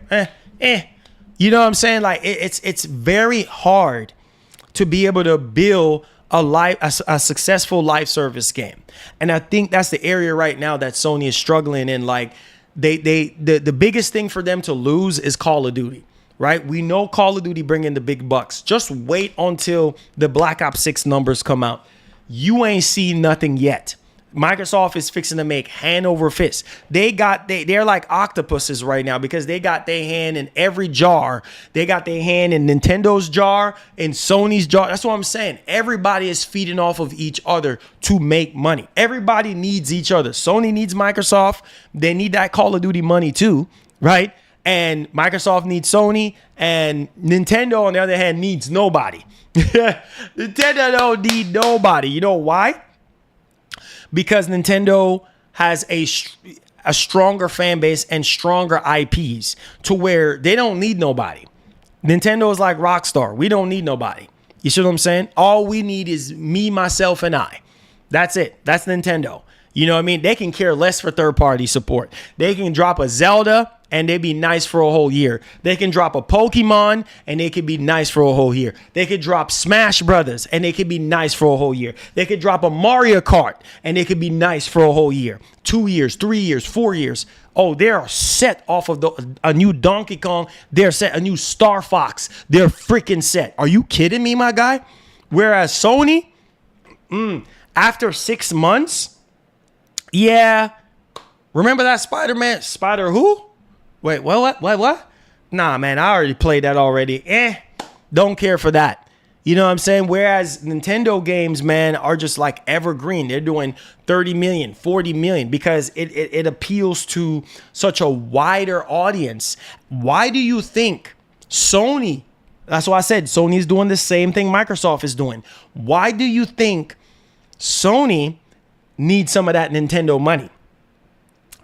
C: You know what I'm saying? Like, it's very hard to be able to build a successful live service game. And I think that's the area right now that Sony is struggling in. Like the biggest thing for them to lose is Call of Duty, right? We know Call of Duty bringing the big bucks. Just wait until the Black Ops 6 numbers come out. You ain't seen nothing yet. Microsoft is fixing to make hand over fist. They're like octopuses right now because they got their hand in every jar. They got their hand in Nintendo's jar, in Sony's jar. That's what I'm saying. Everybody is feeding off of each other to make money. Everybody needs each other. Sony needs Microsoft. They need that Call of Duty money too, right? And Microsoft needs Sony, and Nintendo, on the other hand, needs nobody. Nintendo don't need nobody. You know why? Because Nintendo has a stronger fan base and stronger IPs to where they don't need nobody. Nintendo is like Rockstar. We don't need nobody. You see what I'm saying? All we need is me, myself, and I. That's it. That's Nintendo. You know what I mean? They can care less for third-party support. They can drop a Zelda and they be nice for a whole year. They can drop a Pokemon and they could be nice for a whole year. They could drop Smash Brothers and they could be nice for a whole year. They could drop a Mario Kart and they could be nice for a whole year. 2 years, 3 years, 4 years. Oh, they're set off of a new Donkey Kong. They're set a new Star Fox. They're freaking set. Are you kidding me, my guy? Whereas Sony, after 6 months, yeah. Remember that Spider-Man? Spider who? Wait, what? Nah, man, I already played that already. Don't care for that. You know what I'm saying? Whereas Nintendo games, man, are just like evergreen. They're doing 30 million, 40 million because it appeals to such a wider audience. Why do you think Sony, that's why I said Sony is doing the same thing Microsoft is doing. Why do you think Sony needs some of that Nintendo money?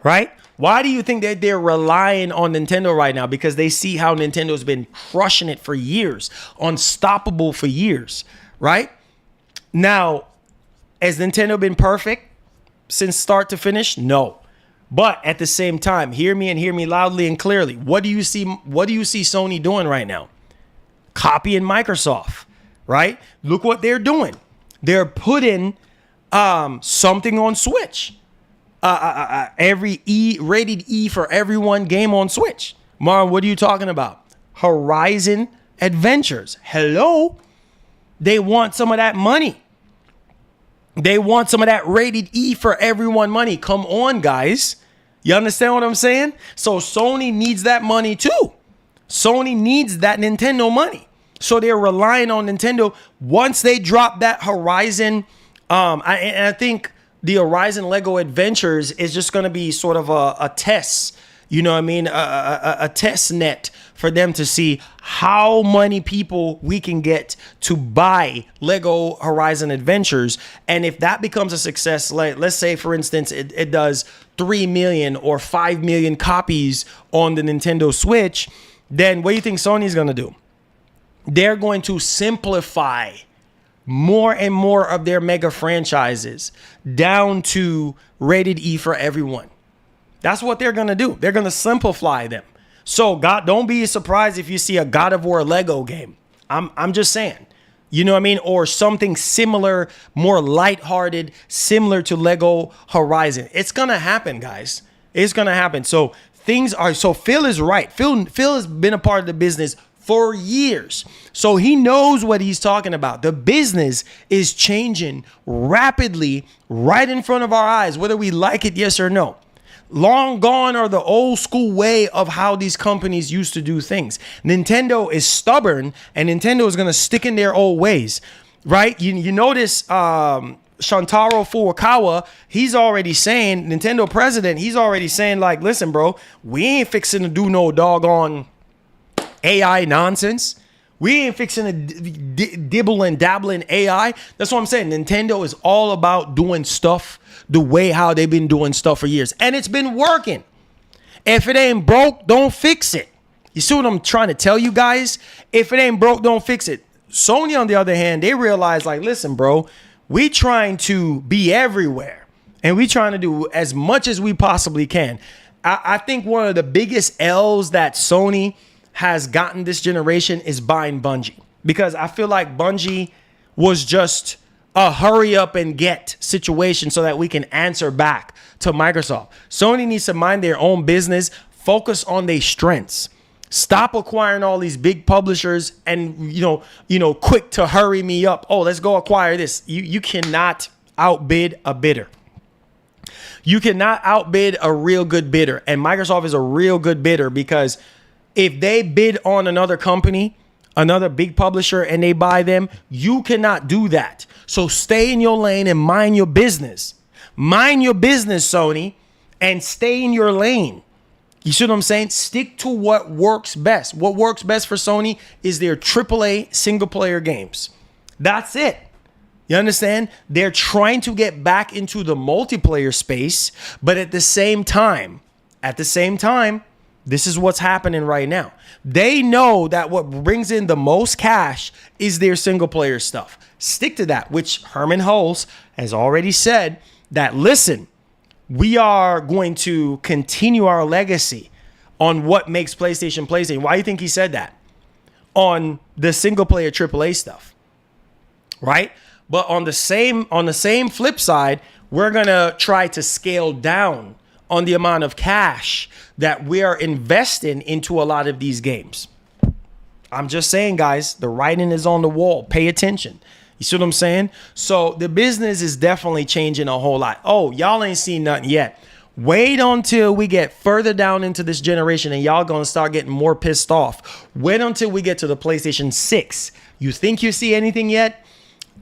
C: Right? Why do you think that they're relying on Nintendo right now? Because they see how Nintendo's been crushing it for years, unstoppable for years, right? Now, has Nintendo been perfect since start to finish? No. But at the same time, hear me and hear me loudly and clearly. What do you see Sony doing right now? Copying Microsoft, right? Look what they're doing. They're putting something on Switch. Every rated E for everyone game on Switch. Marlon, what are you talking about? Horizon Adventures. Hello? They want some of that money. They want some of that rated E for everyone money. Come on, guys. You understand what I'm saying? So Sony needs that money too. Sony needs that Nintendo money. So they're relying on Nintendo. Once they drop that Horizon, I think the Horizon Lego Adventures is just going to be sort of a test, you know what I mean? A test net for them to see how many people we can get to buy Lego Horizon Adventures. And if that becomes a success, like let's say, for instance, it does 3 million or 5 million copies on the Nintendo Switch, then what do you think Sony's going to do? They're going to simplify more and more of their mega franchises down to rated E for everyone. That's what they're going to do. They're going to simplify them. So God, don't be surprised if you see a God of War Lego game. I'm just saying, you know what I mean? Or something similar, more lighthearted, similar to Lego Horizon. It's going to happen, guys. It's going to happen. So Phil is right. Phil has been a part of the business for years. So he knows what he's talking about. The business is changing rapidly right in front of our eyes, whether we like it, yes or no. Long gone are the old school way of how these companies used to do things. Nintendo is stubborn and Nintendo is going to stick in their old ways, right? You notice Shantaro Furukawa, he's already saying, Nintendo president, he's already saying like, listen, bro, we ain't fixing to do no doggone AI nonsense. We ain't fixing to dibble and dabble in AI. That's what I'm saying. Nintendo is all about doing stuff the way how they've been doing stuff for years. And it's been working. If it ain't broke, don't fix it. You see what I'm trying to tell you guys? If it ain't broke, don't fix it. Sony, on the other hand, they realize, like, listen, bro, we trying to be everywhere. And we trying to do as much as we possibly can. I think one of the biggest L's that Sony has gotten this generation is buying Bungie. Because I feel like Bungie was just a hurry up and get situation so that we can answer back to Microsoft. Sony needs to mind their own business, focus on their strengths. Stop acquiring all these big publishers and, quick to hurry me up. Oh, let's go acquire this. You cannot outbid a bidder. You cannot outbid a real good bidder. And Microsoft is a real good bidder because if they bid on another company, another big publisher, and they buy them, you cannot do that. So stay in your lane and mind your business. Mind your business, Sony, and stay in your lane. You see what I'm saying? Stick to what works best. What works best for Sony is their AAA single player games. That's it. You understand? They're trying to get back into the multiplayer space, but at the same time, this is what's happening right now. They know that what brings in the most cash is their single player stuff. Stick to that, which Herman Hulse has already said that, listen, we are going to continue our legacy on what makes PlayStation PlayStation. Why do you think he said that? On the single player AAA stuff, right? But on the same flip side, we're going to try to scale down on the amount of cash that we are investing into a lot of these games. I'm just saying, guys, the writing is on the wall. Pay attention. You see what I'm saying? So the business is definitely changing a whole lot. Oh, y'all ain't seen nothing yet. Wait until we get further down into this generation and y'all gonna start getting more pissed off. Wait until we get to the PlayStation 6. You think you see anything yet?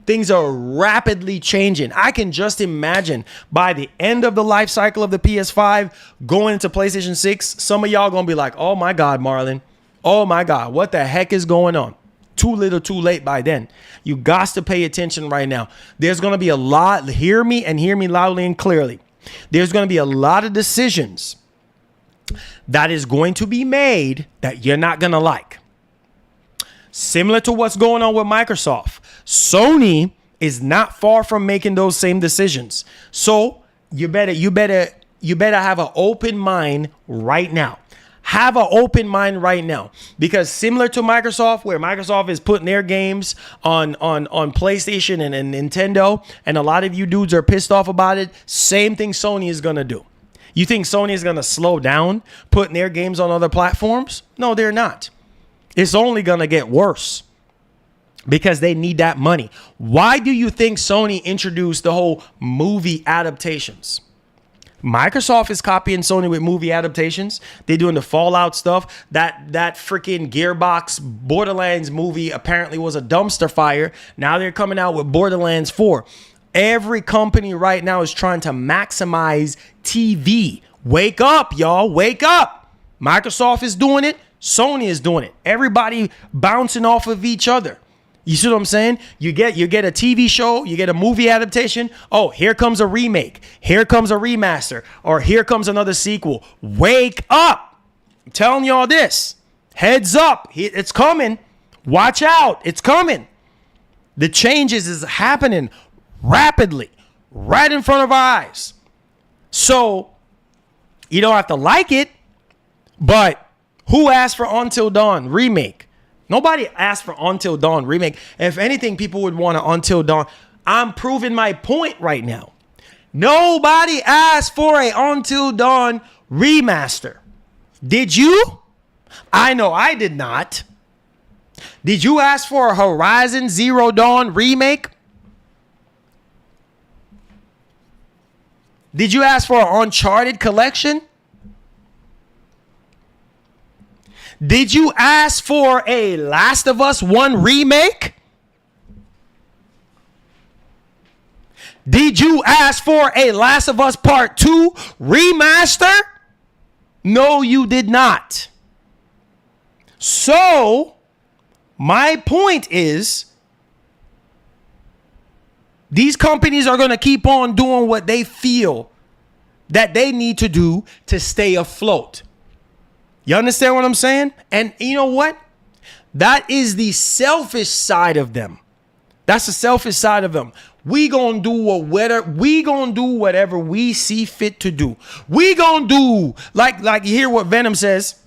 C: Things are rapidly changing. I can just imagine by the end of the life cycle of the PS5 going into PlayStation 6, some of y'all gonna be like, oh my God, Marlon. Oh my God, what the heck is going on? Too little, too late by then. You got to pay attention right now. There's going to be a lot. Hear me and hear me loudly and clearly. There's going to be a lot of decisions that is going to be made that you're not going to like. Similar to what's going on with Microsoft. Sony is not far from making those same decisions. So you better have an open mind right now. Have an open mind right now, because similar to Microsoft, where Microsoft is putting their games on PlayStation and Nintendo, and a lot of you dudes are pissed off about it, same thing Sony is going to do. You think Sony is going to slow down putting their games on other platforms? No, they're not. It's only going to get worse because they need that money. Why do you think Sony introduced the whole movie adaptations? Microsoft is copying Sony with movie adaptations. They're doing the Fallout stuff. That freaking Gearbox Borderlands movie apparently was a dumpster fire. Now they're coming out with Borderlands 4. Every company right now is trying to maximize TV. Wake up, y'all. Wake up. Microsoft is doing it. Sony is doing it. Everybody bouncing off of each other. You see what I'm saying? You get a TV show, you get a movie adaptation. Oh, here comes a remake. Here comes a remaster. Or here comes another sequel. Wake up. I'm telling y'all this. Heads up. It's coming. Watch out. It's coming. The changes is happening rapidly, right in front of our eyes. So you don't have to like it, but who asked for Until Dawn remake? Nobody asked for Until Dawn remake. If anything, people would want an Until Dawn. I'm proving my point right now. Nobody asked for a Until Dawn remaster. Did you? I know I did not. Did you ask for a Horizon Zero Dawn remake? Did you ask for an Uncharted collection? Did you ask for a Last of Us 1 remake? Did you ask for a Last of Us Part 2 remaster? No, you did not. So, My point is, these companies are going to keep on doing what they feel that they need to do to stay afloat. You understand what I'm saying? And you know what? That is the selfish side of them. That's the selfish side of them. We gonna do whatever we see fit to do. We gonna do like you hear what Venom says.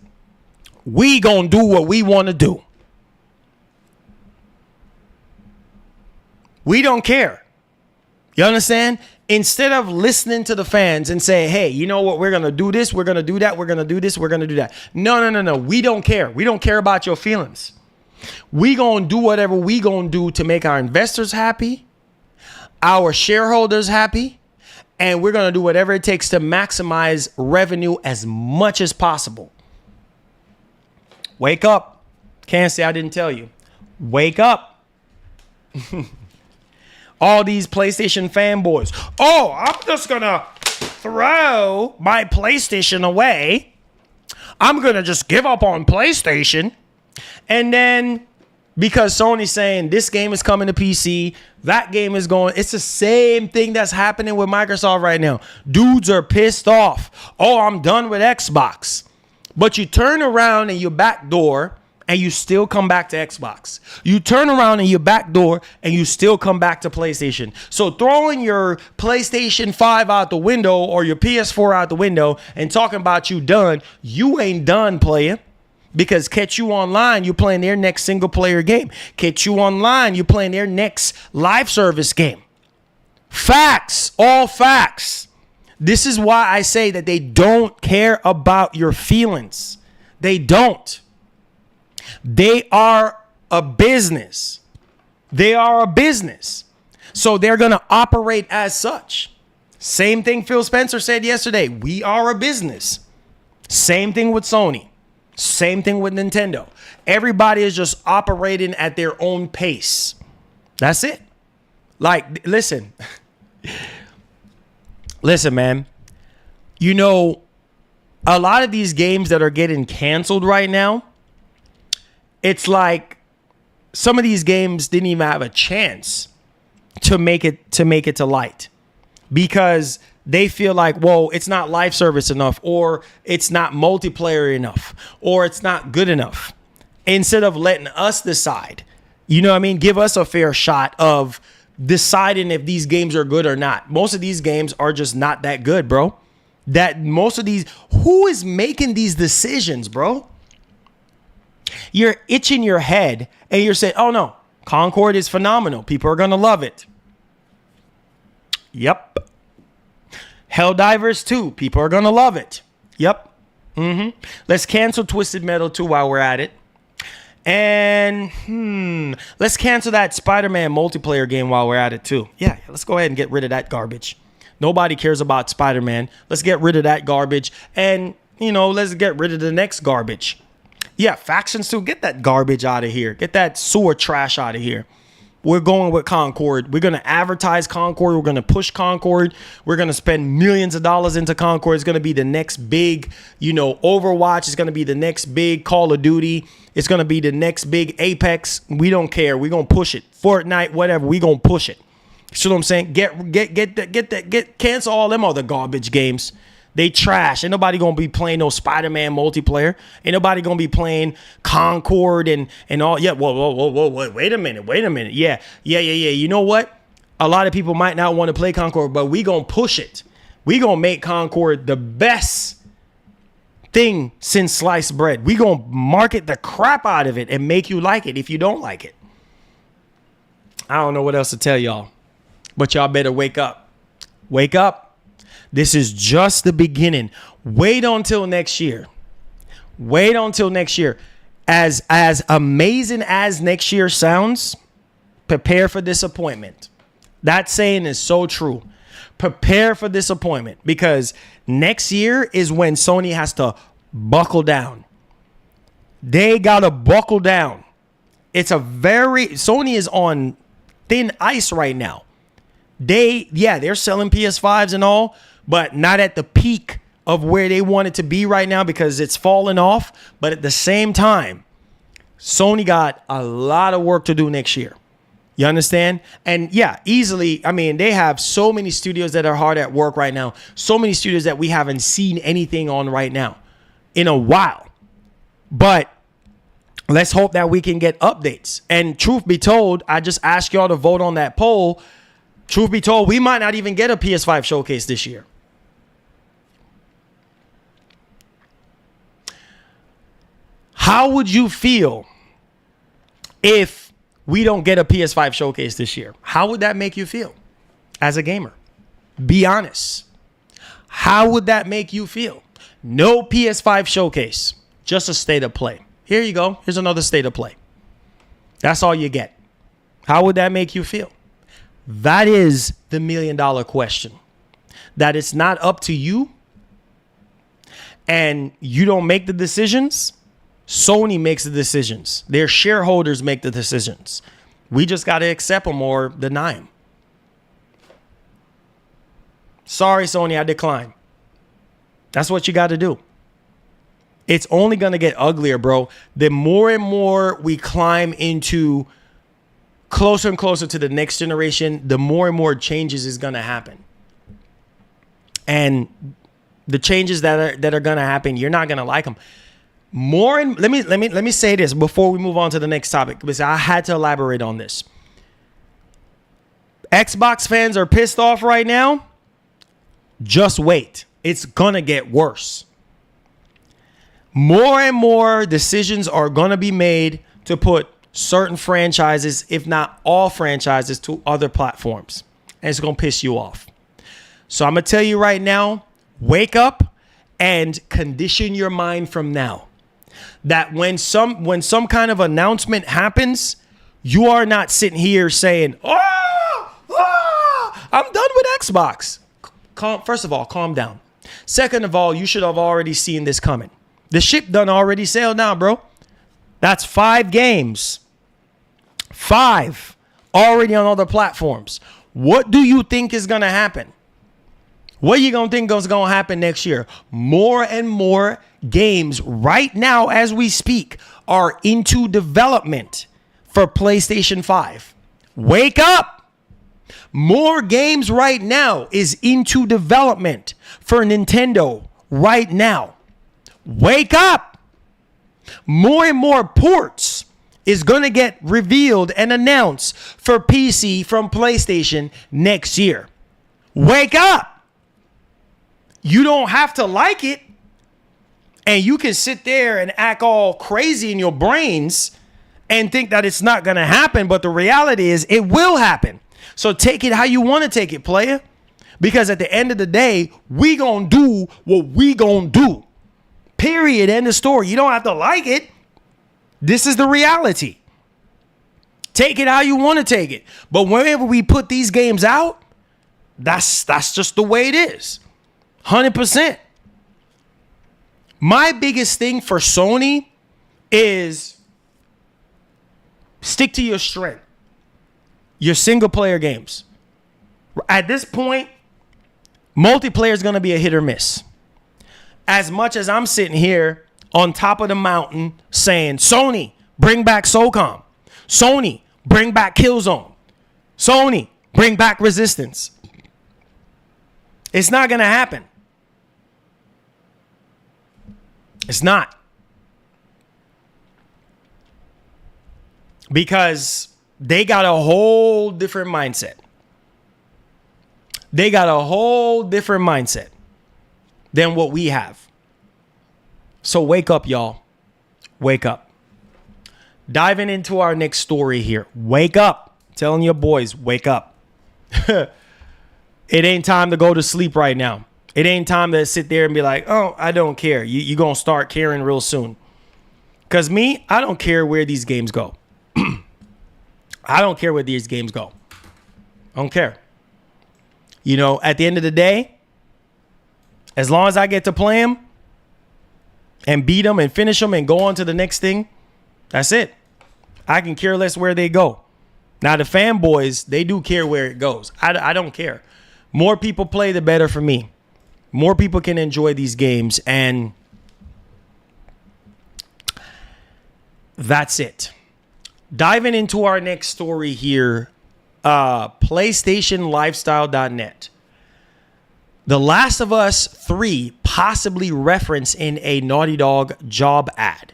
C: We gonna do what we want to do. We don't care. You understand? Instead of listening to the fans and saying, hey, you know what? We're going to do this. We're going to do that. We're going to do this. We're going to do that. No. We don't care. We don't care about your feelings. We going to do whatever we going to do to make our investors happy, our shareholders happy, and we're going to do whatever it takes to maximize revenue as much as possible. Wake up. Can't say I didn't tell you. Wake up. All these PlayStation fanboys. Oh, I'm just going to throw my PlayStation away. I'm going to just give up on PlayStation. And then because Sony's saying this game is coming to PC, that game is going. It's the same thing that's happening with Microsoft right now. Dudes are pissed off. Oh, I'm done with Xbox. But you turn around and you backdoor and you still come back to Xbox. You turn around and you backdoor and you still come back to PlayStation. So throwing your PlayStation 5 out the window or your PS4 out the window and talking about you done, you ain't done playing. Because Catch You Online, you're playing their next single player game. Catch You Online, you're playing their next live service game. Facts, all facts. This is why I say that they don't care about your feelings. They don't. They are a business. They are a business. So they're going to operate as such. Same thing Phil Spencer said yesterday. We are a business. Same thing with Sony. Same thing with Nintendo. Everybody is just operating at their own pace. That's it. Like, listen. Listen, man. You know, a lot of these games that are getting canceled right now, it's like some of these games didn't even have a chance to make it to light because they feel like, whoa, it's not live service enough, or it's not multiplayer enough, or it's not good enough. Instead of letting us decide, you know what I mean? Give us a fair shot of deciding if these games are good or not. Most of these games are just not that good, bro. Who is making these decisions, bro? You're itching your head and you're saying, oh no, Concord is phenomenal. People are going to love it. Yep. Helldivers 2. People are going to love it. Yep. Let's cancel Twisted Metal 2 while we're at it. And let's cancel that Spider-Man multiplayer game while we're at it too. Yeah, let's go ahead and get rid of that garbage. Nobody cares about Spider-Man. Let's get rid of that garbage. And, you know, let's get rid of the next garbage. Yeah, Factions 2, get that garbage out of here. Get that sewer trash out of here. We're going with Concord. We're going to advertise Concord. We're going to push Concord. We're going to spend millions of dollars into Concord. It's going to be the next big, you know, Overwatch. It's going to be the next big Call of Duty. It's going to be the next big Apex. We don't care. We're going to push it. Fortnite, whatever. We're going to push it. See what I'm saying? Cancel all them other garbage games. They trash. Ain't nobody gonna be playing no Spider-Man multiplayer. Ain't nobody gonna be playing Concord and all. Yeah, whoa. Wait a minute. Yeah. You know what? A lot of people might not want to play Concord, but we gonna push it. We gonna make Concord the best thing since sliced bread. We gonna market the crap out of it and make you like it if you don't like it. I don't know what else to tell y'all, but y'all better wake up. Wake up. This is just the beginning. Wait until next year. Wait until next year. As amazing as next year sounds, prepare for disappointment. That saying is so true. Prepare for disappointment because next year is when Sony has to buckle They got to buckle down. Sony is on thin ice right now. They're selling PS5s and all, but not at the peak of where they want it to be right now because it's falling off. But at the same time, Sony got a lot of work to do next year. You understand? And yeah, easily, I mean, they have so many studios that are hard at work right now. So many studios that we haven't seen anything on right now in a while. But let's hope that we can get updates. And truth be told, I just asked y'all to vote on that poll. Truth be told, we might not even get a PS5 showcase this year. How would you feel if we don't get a PS5 showcase this year? How would that make you feel as a gamer? Be honest. How would that make you feel? No PS5 showcase, just a state of play. Here you go. Here's another state of play. That's all you get. How would that make you feel? That is the $1 million question. That it's not up to you and you don't make the decisions. Sony makes the decisions. Their shareholders make the decisions. We just got to accept them or deny them. Sorry, Sony, I decline. That's what you got to do. It's only going to get uglier, bro. The more and more we climb into closer and closer to the next generation, the more and more changes is going to happen. And the changes that are going to happen, you're not going to like them. More and let me say this before we move on to the next topic, because I had to elaborate on this. Xbox fans are pissed off right now. Just wait. It's gonna get worse. More and more decisions are gonna be made to put certain franchises, if not all franchises, to other platforms. And it's gonna piss you off. So I'm gonna tell you right now, wake up and condition your mind from now. That when some kind of announcement happens, you are not sitting here saying, I'm done with Xbox. First of all, calm down. Second of all, you should have already seen this coming. The ship done already sailed now, bro. That's 5 games. 5 already on other platforms. What do you think is going to happen? What are you going to think is going to happen next year? More and more games right now as we speak are into development for PlayStation 5. Wake up! More games right now is into development for Nintendo right now. Wake up! More and more ports is going to get revealed and announced for PC from PlayStation next year. Wake up! You don't have to like it. And you can sit there and act all crazy in your brains and think that it's not going to happen. But the reality is it will happen. So take it how you want to take it, player. Because at the end of the day, we going to do what we going to do. Period. End of story. You don't have to like it. This is the reality. Take it how you want to take it. But whenever we put these games out, that's just the way it is. 100%. My biggest thing for Sony is stick to your strength. Your single player games. At this point, multiplayer is going to be a hit or miss. As much as I'm sitting here on top of the mountain saying, Sony, bring back SOCOM. Sony, bring back Killzone. Sony, bring back Resistance. It's not going to happen. It's not. Because they got a whole different mindset. They got a whole different mindset than what we have. So wake up, y'all. Wake up. Diving into our next story here. Wake up. Telling your boys, wake up. It ain't time to go to sleep right now. It ain't time to sit there and be like, oh, I don't care. You're going to start caring real soon. Because me, I don't care where these games go. I don't care where these games go. I don't care. You know, at the end of the day, as long as I get to play them and beat them and finish them and go on to the next thing, that's it. I can care less where they go. Now, the fanboys, they do care where it goes. I don't care. More people play, the better for me. More people can enjoy these games. And that's it. Diving into our next story here, PlayStationLifestyle.net. The Last of Us 3 possibly referenced in a Naughty Dog job ad.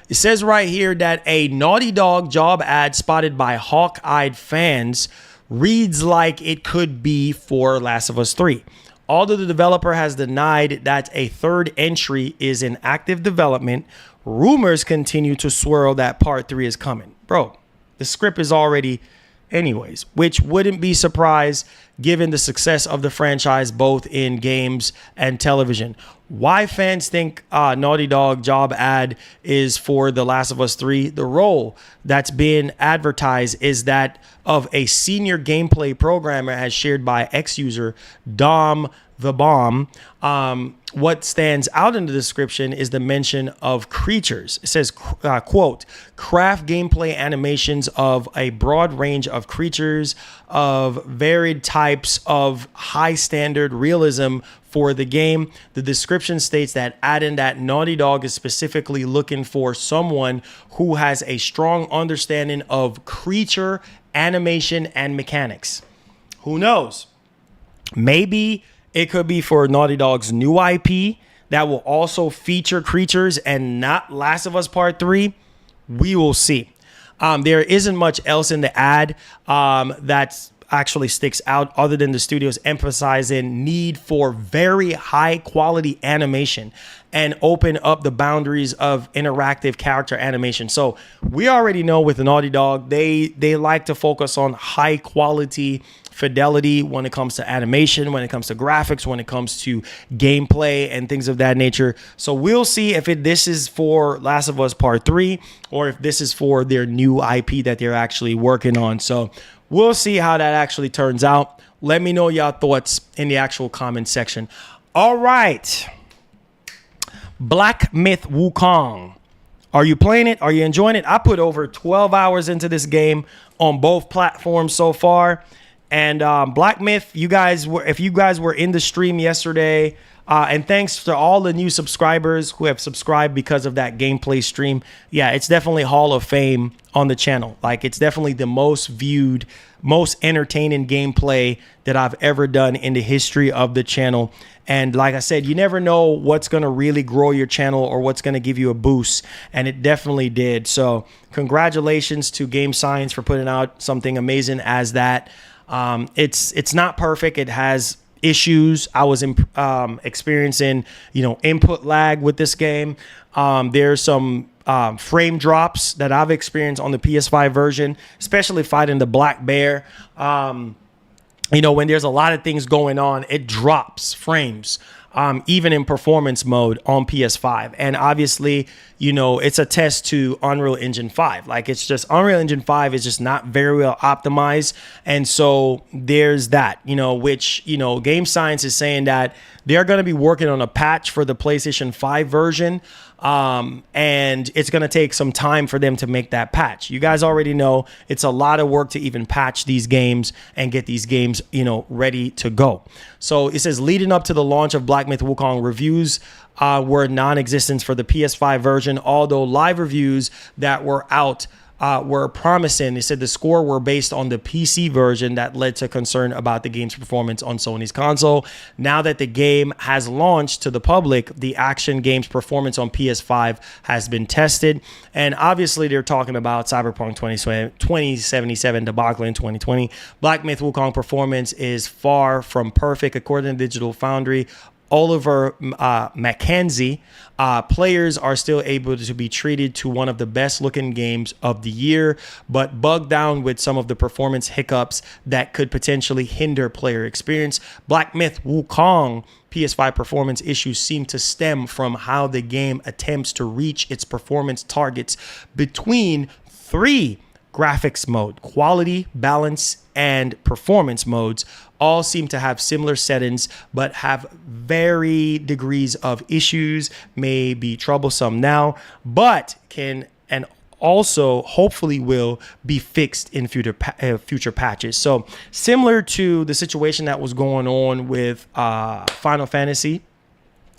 C: It says right here that a Naughty Dog job ad spotted by hawk-eyed fans reads like it could be for Last of Us 3. Although the developer has denied that a third entry is in active development, rumors continue to swirl that part 3 is coming. Bro, the script is already anyways, which wouldn't be surprised given the success of the franchise both in games and television. Why fans think Naughty Dog job ad is for The Last of Us 3? The role that's been advertised is that of a senior gameplay programmer, as shared by ex-user Dom the Bomb. What stands out in the description is the mention of creatures. It says, quote, craft gameplay animations of a broad range of creatures of varied types of high standard realism for the game. The description states that adding that Naughty Dog is specifically looking for someone who has a strong understanding of creature animation and mechanics. Who knows? Maybe it could be for Naughty Dog's new IP that will also feature creatures and not Last of Us Part 3. We will see. There isn't much else in the ad that's actually sticks out other than the studio's emphasizing need for very high quality animation and open up the boundaries of interactive character animation. So we already know with the Naughty Dog, they like to focus on high quality fidelity when it comes to animation, when it comes to graphics, when it comes to gameplay and things of that nature. So we'll see if this is for Last of Us Part 3 or if this is for their new IP that they're actually working on. So we'll see how that actually turns out. Let me know your thoughts in the actual comment section. All right. Black Myth Wukong. Are you playing it? Are you enjoying it? I put over 12 hours into this game on both platforms so far. And Black Myth, if you guys were in the stream yesterday, and thanks to all the new subscribers who have subscribed because of that gameplay stream. Yeah, it's definitely Hall of Fame on the channel. Like, it's definitely the most viewed, most entertaining gameplay that I've ever done in the history of the channel. And like I said, you never know what's going to really grow your channel or what's going to give you a boost. And it definitely did. So congratulations to Game Science for putting out something amazing as that. It's not perfect. It has issues. I was experiencing, input lag with this game. There's some frame drops that I've experienced on the PS5 version, especially fighting the black bear. When there's a lot of things going on, it drops frames. Even in performance mode on PS5. And obviously, it's a test to Unreal Engine 5. Like, it's just Unreal Engine 5 is just not very well optimized. And so there's that, which, Game Science is saying that they're going to be working on a patch for the PlayStation 5 version. And it's going to take some time for them to make that patch. You guys already know it's a lot of work to even patch these games and get these games, ready to go. So it says leading up to the launch of Black Myth Wukong, reviews were non-existent for the PS5 version, although live reviews that were out were promising. They said the score were based on the PC version that led to concern about the game's performance on Sony's console. Now that the game has launched to the public, the action game's performance on PS5 has been tested. And obviously they're talking about Cyberpunk 2077 debacle in 2020. Black Myth Wukong performance is far from perfect, according to Digital Foundry. Oliver Mackenzie, players are still able to be treated to one of the best looking games of the year, but bogged down with some of the performance hiccups that could potentially hinder player experience. Black Myth Wukong PS5 performance issues seem to stem from how the game attempts to reach its performance targets between three graphics mode, quality, balance, and performance modes. All seem to have similar settings, but have varying degrees of issues, may be troublesome now, but can and also hopefully will be fixed in future patches. So similar to the situation that was going on with Final Fantasy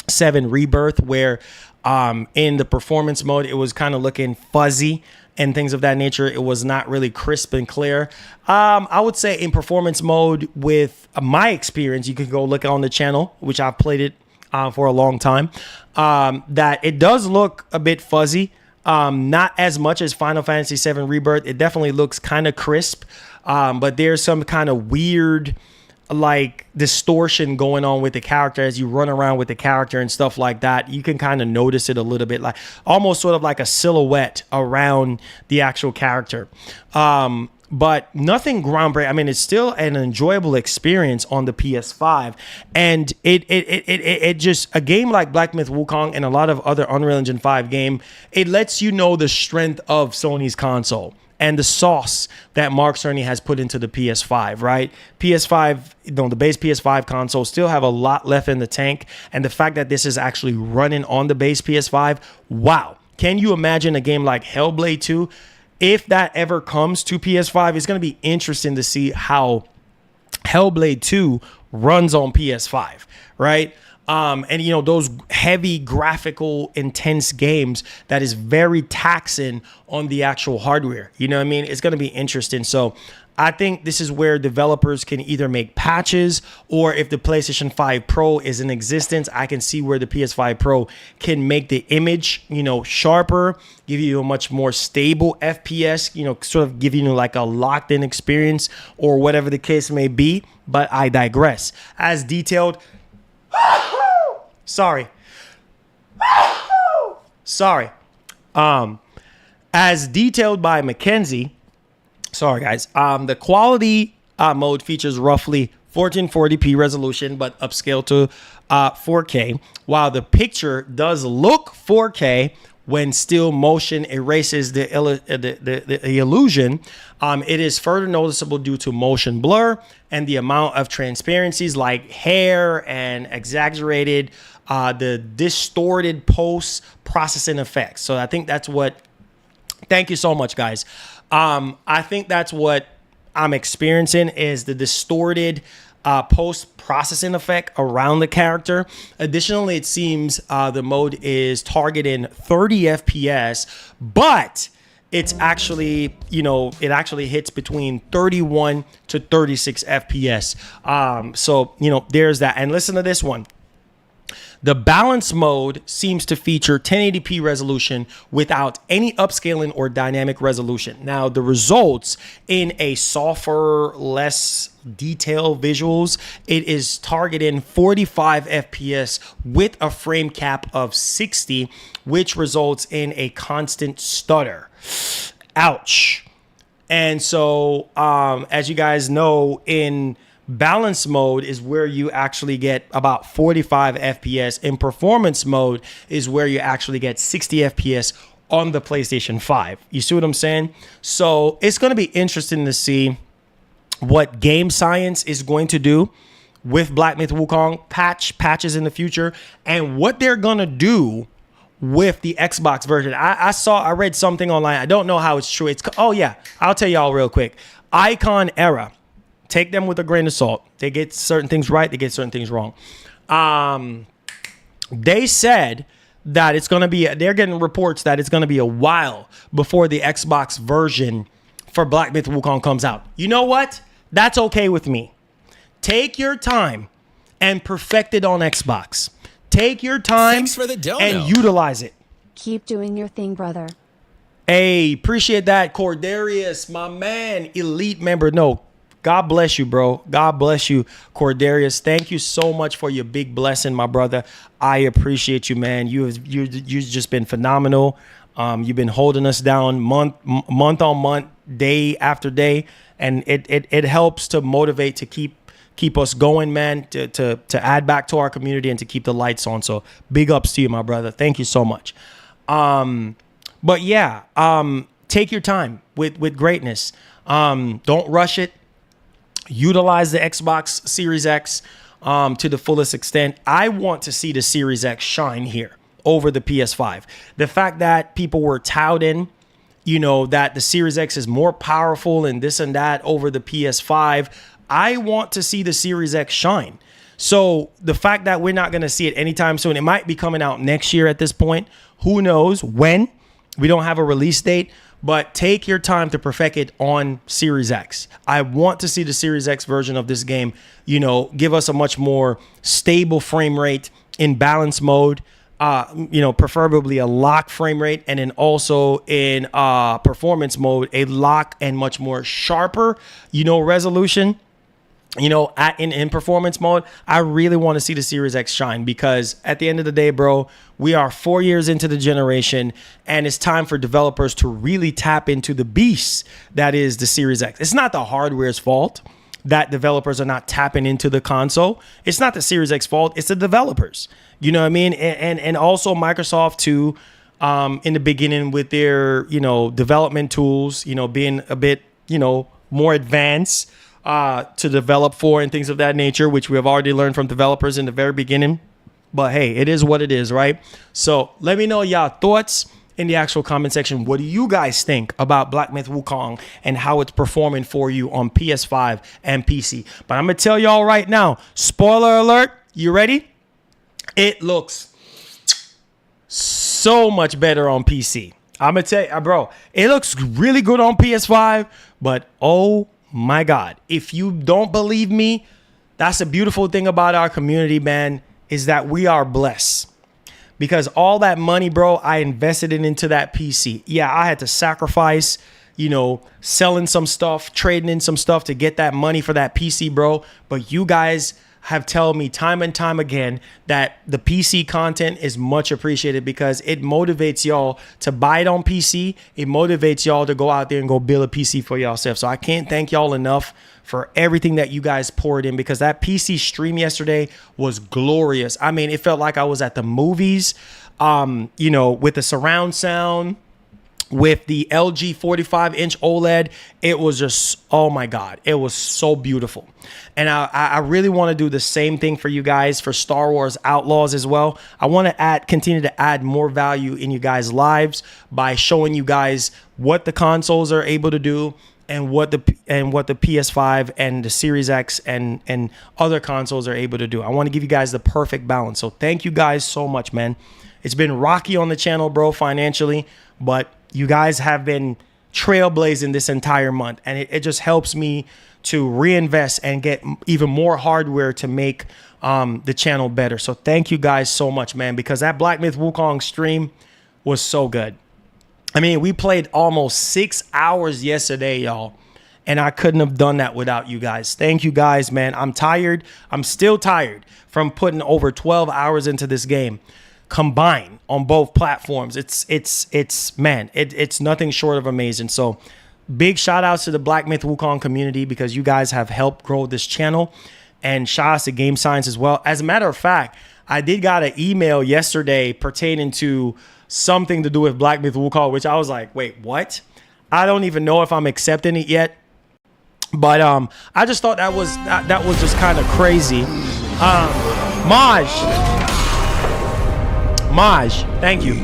C: 7 Rebirth, where In the performance mode, it was kind of looking fuzzy and things of that nature. It was not really crisp and clear. I would say in performance mode, with my experience, you can go look on the channel, which I've played it for a long time, that it does look a bit fuzzy. Not as much as Final Fantasy VII Rebirth. It definitely looks kind of crisp, but there's some kind of weird like distortion going on with the character as you run around with the character and stuff like that. You can kind of notice it a little bit, like almost sort of like a silhouette around the actual character. But nothing groundbreaking. I mean, it's still an enjoyable experience on the PS5, and it just, a game like Black Myth Wukong and a lot of other Unreal Engine 5 game, it lets you know the strength of Sony's console and the sauce that Mark Cerny has put into the PS5, right? PS5, the base PS5 console still have a lot left in the tank, and the fact that this is actually running on the base PS5, wow. Can you imagine a game like Hellblade 2? If that ever comes to PS5, it's going to be interesting to see how Hellblade 2 runs on PS5, right? And, you know, those heavy graphical intense games that is very taxing on the actual hardware. You know what I mean? It's going to be interesting. So I think this is where developers can either make patches, or if the PlayStation 5 Pro is in existence, I can see where the PS5 Pro can make the image, you know, sharper, give you a much more stable FPS, you know, sort of give you like a locked in experience or whatever the case may be. But I digress. As detailed. Sorry. As detailed by Mackenzie. Sorry, guys. The quality mode features roughly 1440p resolution, but upscale to 4K. While the picture does look 4K when still motion erases the illusion, it is further noticeable due to motion blur and the amount of transparencies like hair and exaggerated, the distorted post-processing effects. So I think that's what... Thank you so much, guys. I think that's what I'm experiencing is the distorted post-processing effect around the character. Additionally, it seems the mode is targeting 30 FPS, but it's actually, you know, it actually hits between 31 to 36 FPS. So, you know, there's that. And listen to this one. The balance mode seems to feature 1080p resolution without any upscaling or dynamic resolution. Now, the results in a softer, less detailed visuals, it is targeting 45 FPS with a frame cap of 60, which results in a constant stutter. Ouch. And so, as you guys know, in balance mode is where you actually get about 45 FPS. In performance mode is where you actually get 60 FPS on the PlayStation 5. You see what I'm saying? So it's going to be interesting to see what game science is going to do with Black Myth Wukong patches in the future, and what they're going to do with the Xbox version. I read something online. I don't know how it's true. Oh yeah, I'll tell y'all real quick. Icon Era. Take them with a grain of salt. They get certain things right. They get certain things wrong. They said that it's going to be, they're getting reports that it's going to be a while before the Xbox version for Black Myth Wukong comes out. You know what? That's okay with me. Take your time and perfect it on Xbox. Take your time
F: Thanks for the dono.
C: And utilize it.
D: Keep doing your thing, brother.
C: Hey, appreciate that, Cordarius, my man, elite member. No, God bless you, bro. God bless you, Cordarius. Thank you so much for your big blessing, my brother. I appreciate you, man. You've just been phenomenal. You've been holding us down month on month, day after day, and it helps to motivate to keep us going, man. To add back to our community and to keep the lights on. So big ups to you, my brother. Thank you so much. But yeah, take your time with greatness. Don't rush it. Utilize the Xbox Series X to the fullest extent. I want to see the Series X shine here over the PS5. The fact that people were touting, you know, that the Series X is more powerful and this and that over the PS5, I want to see the Series X shine. So the fact that we're not going to see it anytime soon, it might be coming out next year at this point. Who knows when? We don't have a release date, but take your time to perfect it on Series X. I want to see the Series X version of this game, give us a much more stable frame rate in balance mode, preferably a lock frame rate, and then also in performance mode, a lock and much more sharper, resolution. In performance mode, I really want to see the Series X shine, because at the end of the day, bro, we are 4 years into the generation, and it's time for developers to really tap into the beast that is the Series X. It's not the hardware's fault that developers are not tapping into the console. It's not the Series X fault. It's the developers. You know what I mean? And also Microsoft too, in the beginning with their, development tools, being a bit, more advanced to develop for and things of that nature, which we have already learned from developers in the very beginning. But hey, it is what it is, right? So let me know y'all thoughts in the actual comment section. What do you guys think about Black Myth Wukong and how it's performing for you on PS5 and PC? But I'm gonna tell y'all right now, spoiler alert, you ready? It looks so much better on PC. I'm gonna tell you, bro, it looks really good on PS5, but oh my God, if you don't believe me, that's a beautiful thing about our community, man, is that we are blessed. Because all that money, bro, I invested it into that PC. Yeah, I had to sacrifice, selling some stuff, trading in some stuff to get that money for that PC, bro. But you guys have told me time and time again that the PC content is much appreciated, because it motivates y'all to buy it on PC. It motivates y'all to go out there and go build a PC for yourself. So I can't thank y'all enough for everything that you guys poured in, because that PC stream yesterday was glorious. I mean, it felt like I was at the movies, with the surround sound, with the LG 45-inch OLED. It was just, oh my God, it was so beautiful. And I really want to do the same thing for you guys for Star Wars Outlaws as well. I want to continue to add more value in you guys' lives by showing you guys what the consoles are able to do, and what the PS5 and the Series X and other consoles are able to do. I want to give you guys the perfect balance. So thank you guys so much, man. It's been rocky on the channel, bro, financially, but you guys have been trailblazing this entire month, and it just helps me to reinvest and get even more hardware to make the channel better. So thank you guys so much, man, because that Black Myth Wukong stream was so good. I mean, we played almost 6 hours yesterday, y'all, and I couldn't have done that without you guys. Thank you guys, man. I'm tired. I'm still tired from putting over 12 hours into this game combined on both platforms. It's nothing short of amazing. So big shout outs to the Black Myth Wukong community, because you guys have helped grow this channel, and shout outs to Game Science as well. As a matter of fact, I did got an email yesterday pertaining to something to do with Black Myth Wukong, which I was like, wait, what? I don't even know if I'm accepting it yet. But I just thought that was just kind of crazy. Maj, thank you.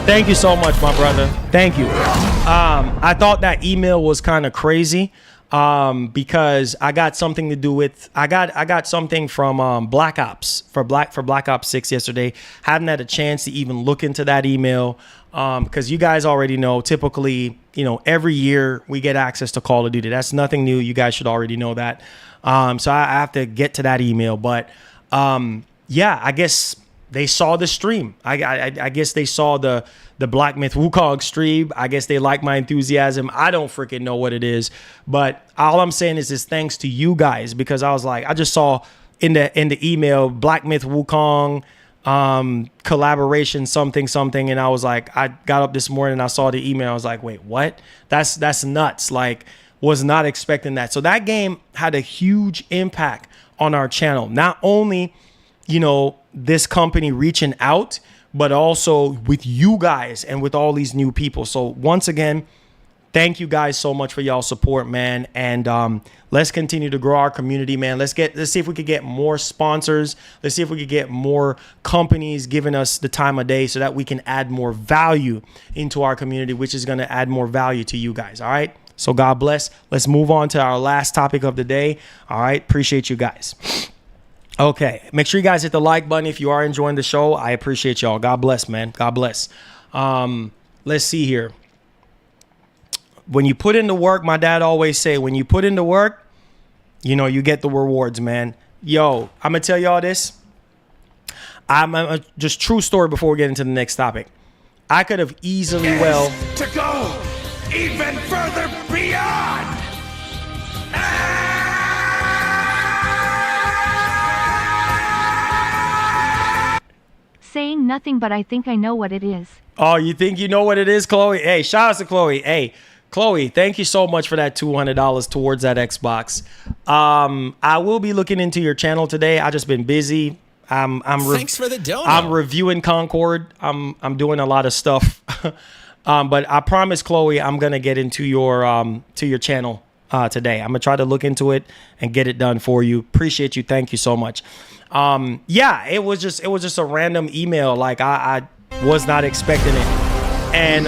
C: Thank you so much, my brother. Thank you. I thought that email was kind of crazy, because I got something to do with, I got something from Black Ops for Black Ops 6 yesterday. Hadn't had a chance to even look into that email, because you guys already know, typically, every year we get access to Call of Duty. That's nothing new. You guys should already know that. So I have to get to that email, but yeah, I guess they saw the stream. I guess they saw the Black Myth Wukong stream. I guess they like my enthusiasm. I don't freaking know what it is, but all I'm saying is thanks to you guys, because I was like, I just saw in the email Black Myth Wukong collaboration something, and I was like, I got up this morning and I saw the email. I was like, wait, what? That's nuts. Like, was not expecting that. So that game had a huge impact on our channel. Not only this company reaching out, but also with you guys and with all these new people. So once again, thank you guys so much for y'all support, man. And let's continue to grow our community, man. Let's see if we could get more sponsors. Let's see if we could get more companies giving us the time of day, so that we can add more value into our community, which is going to add more value to you guys. All right. So God bless. Let's move on to our last topic of the day. All right. Appreciate you guys. Okay. Make sure you guys hit the like button if you are enjoying the show. I appreciate y'all. God bless, man. God bless. Let's see here. When you put in the work, my dad always say, when you put in the work, you know, you get the rewards, man. Yo, I'm going to tell y'all this. Just true story before we get into the next topic. I could have easily
E: to go even further beyond.
G: Saying nothing, but I think I know what it is.
C: Oh, you think you know what it is, Chloe? Hey, shout out to Chloe. Hey, Chloe, thank you so much for that $200 towards that Xbox. I will be looking into your channel today. I just been busy.
F: Thanks for the dono.
C: I'm reviewing Concord. I'm doing a lot of stuff. But I promise, Chloe, I'm gonna get into your channel today. I'm gonna try to look into it and get it done for you. Appreciate you. Thank you so much. Yeah, it was just a random email. Like I was not expecting it, and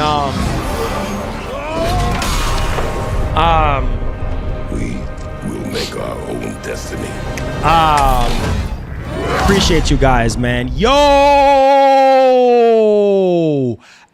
E: We will make our own destiny.
C: appreciate you guys, man. Yo,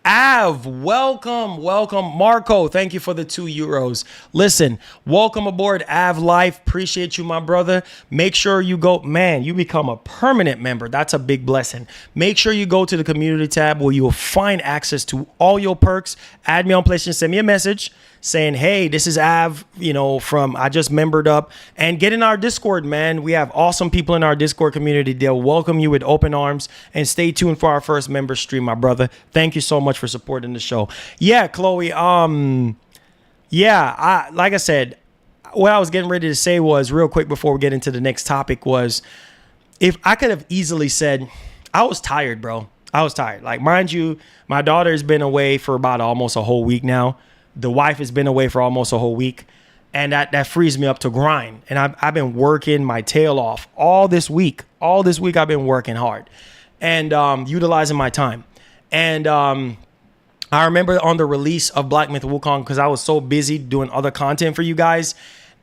C: Av, welcome. Marco, thank you for the €2. Listen, welcome aboard Av Life. Appreciate you, my brother. Make sure you go, man, you become a permanent member. That's a big blessing. Make sure you go to the community tab where you'll find access to all your perks. Add me on PlayStation, send me a message saying, hey, this is Av, from I just membered up, and get in our Discord, man. We have awesome people in our Discord community. They'll welcome you with open arms, and stay tuned for our first member stream, my brother. Thank you so much for supporting the show. Yeah, Chloe. Like I said, what I was getting ready to say was real quick before we get into the next topic was, if I could have easily said, I was tired, bro. I was tired. Like, mind you, my daughter's been away for about almost a whole week now. The wife has been away for almost a whole week, and that frees me up to grind. And I've been working my tail off all this week. All this week I've been working hard and utilizing my time. And I remember on the release of Black Myth Wukong, because I was so busy doing other content for you guys,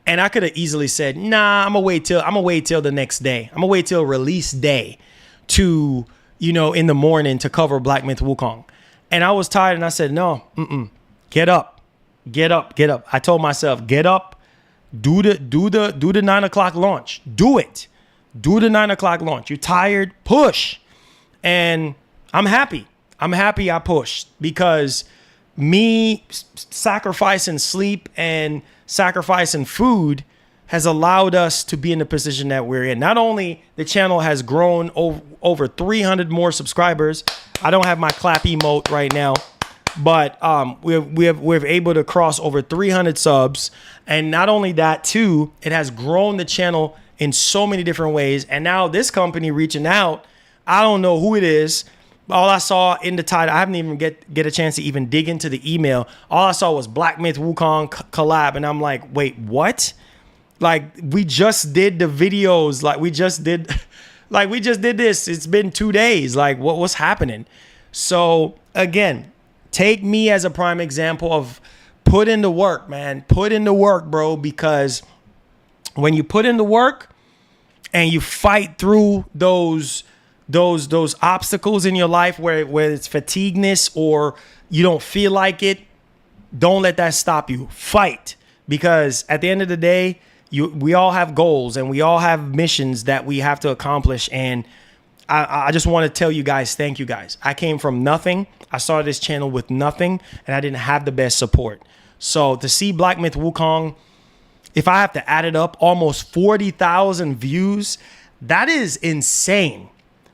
C: and I could have easily said, nah, I'm gonna wait till the next day. I'm gonna wait till release day to, in the morning to cover Black Myth Wukong. And I was tired, and I said, no, get up. I told myself, get up, do the 9 o'clock launch. Do it. Do the 9 o'clock launch. You're tired, push. And I'm happy. I pushed, because me sacrificing sleep and sacrificing food has allowed us to be in the position that we're in. Not only the channel has grown over 300 more subscribers. I don't have my clap emote right now. But we're able to cross over 300 subs. And not only that, too, it has grown the channel in so many different ways. And now this company reaching out, I don't know who it is. All I saw in the title, I haven't even get a chance to even dig into the email. All I saw was Black Myth Wukong collab. And I'm like, wait, what? Like, we just did the videos. We just did this. It's been 2 days. Like, what's happening? So, again, take me as a prime example of put in the work, man. Put in the work, bro, because when you put in the work and you fight through those obstacles in your life where it's fatigueness or you don't feel like it, don't let that stop you. Fight, because at the end of the day, we all have goals and we all have missions that we have to accomplish. And I just want to tell you guys, thank you guys. I came from nothing. I started this channel with nothing, and I didn't have the best support. So to see Black Myth Wukong, if I have to add it up, almost 40,000 views, that is insane.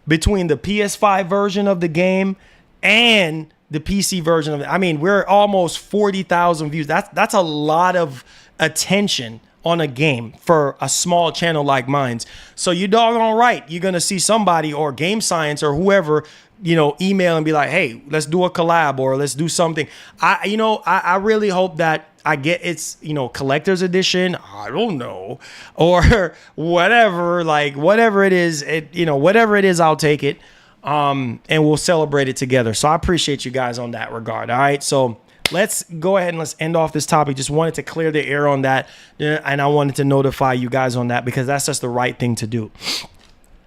C: Between the PS5 version of the game and the PC version of it. I mean, we're almost 40,000 views. That's a lot of attention on a game for a small channel like mine's. So you doggone right, you're gonna see somebody or Game Science or whoever, email and be like, hey, let's do a collab or let's do something. I really hope that I get it's collector's edition. I don't know, or whatever. Like whatever it is, whatever it is, I'll take it. And we'll celebrate it together. So I appreciate you guys on that regard. All right, so let's go ahead and let's end off this topic. Just wanted to clear the air on that, and I wanted to notify you guys on that because that's just the right thing to do.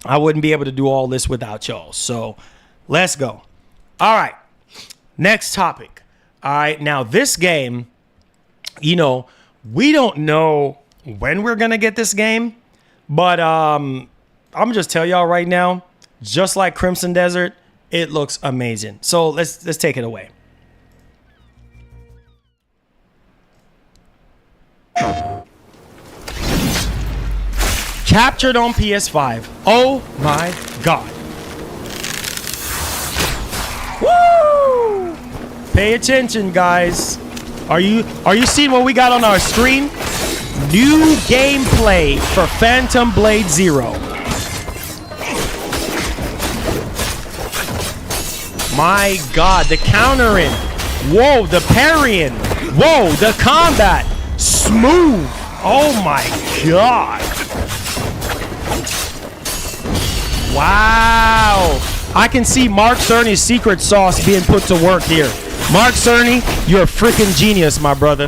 C: I wouldn't be able to do all this without y'all. So let's go. All right, next topic. All right, now this game, you know, we don't know when we're gonna get this game, but I'm gonna just tell y'all right now, just like Crimson Desert, it looks amazing. So let's take it away. Captured on PS5. Oh my God. Woo! Pay attention, guys. Are you seeing what we got on our screen? New gameplay for Phantom Blade Zero. My God, the countering. Whoa, the parrying. Whoa, the combat. Smooth. Oh my God. Wow. I can see Mark Cerny's secret sauce being put to work here. Mark Cerny, you're a freaking genius, my brother.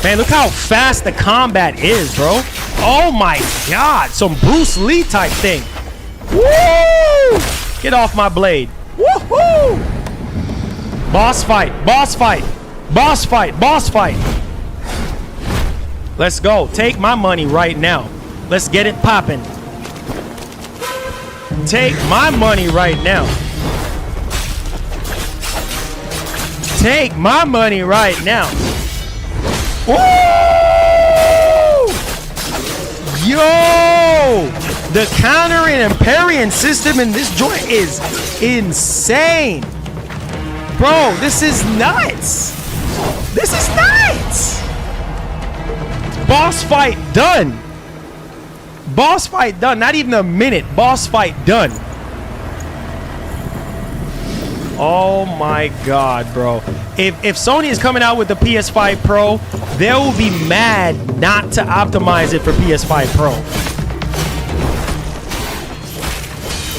C: Man, look how fast the combat is, bro. Oh my God. Some Bruce Lee type thing. Woo! Get off my blade. Woohoo! Boss fight, boss fight, boss fight, boss fight. Let's go. Take my money right now. Let's get it popping. Take my money right now. Take my money right now. Woo! Yo! The countering and parrying system in this joint is insane. Bro, this is nuts. This is nuts. Boss fight done. Boss fight done. Not even a minute. Boss fight done. Oh my God, bro. If Sony is coming out with the PS5 Pro, they will be mad not to optimize it for PS5 Pro.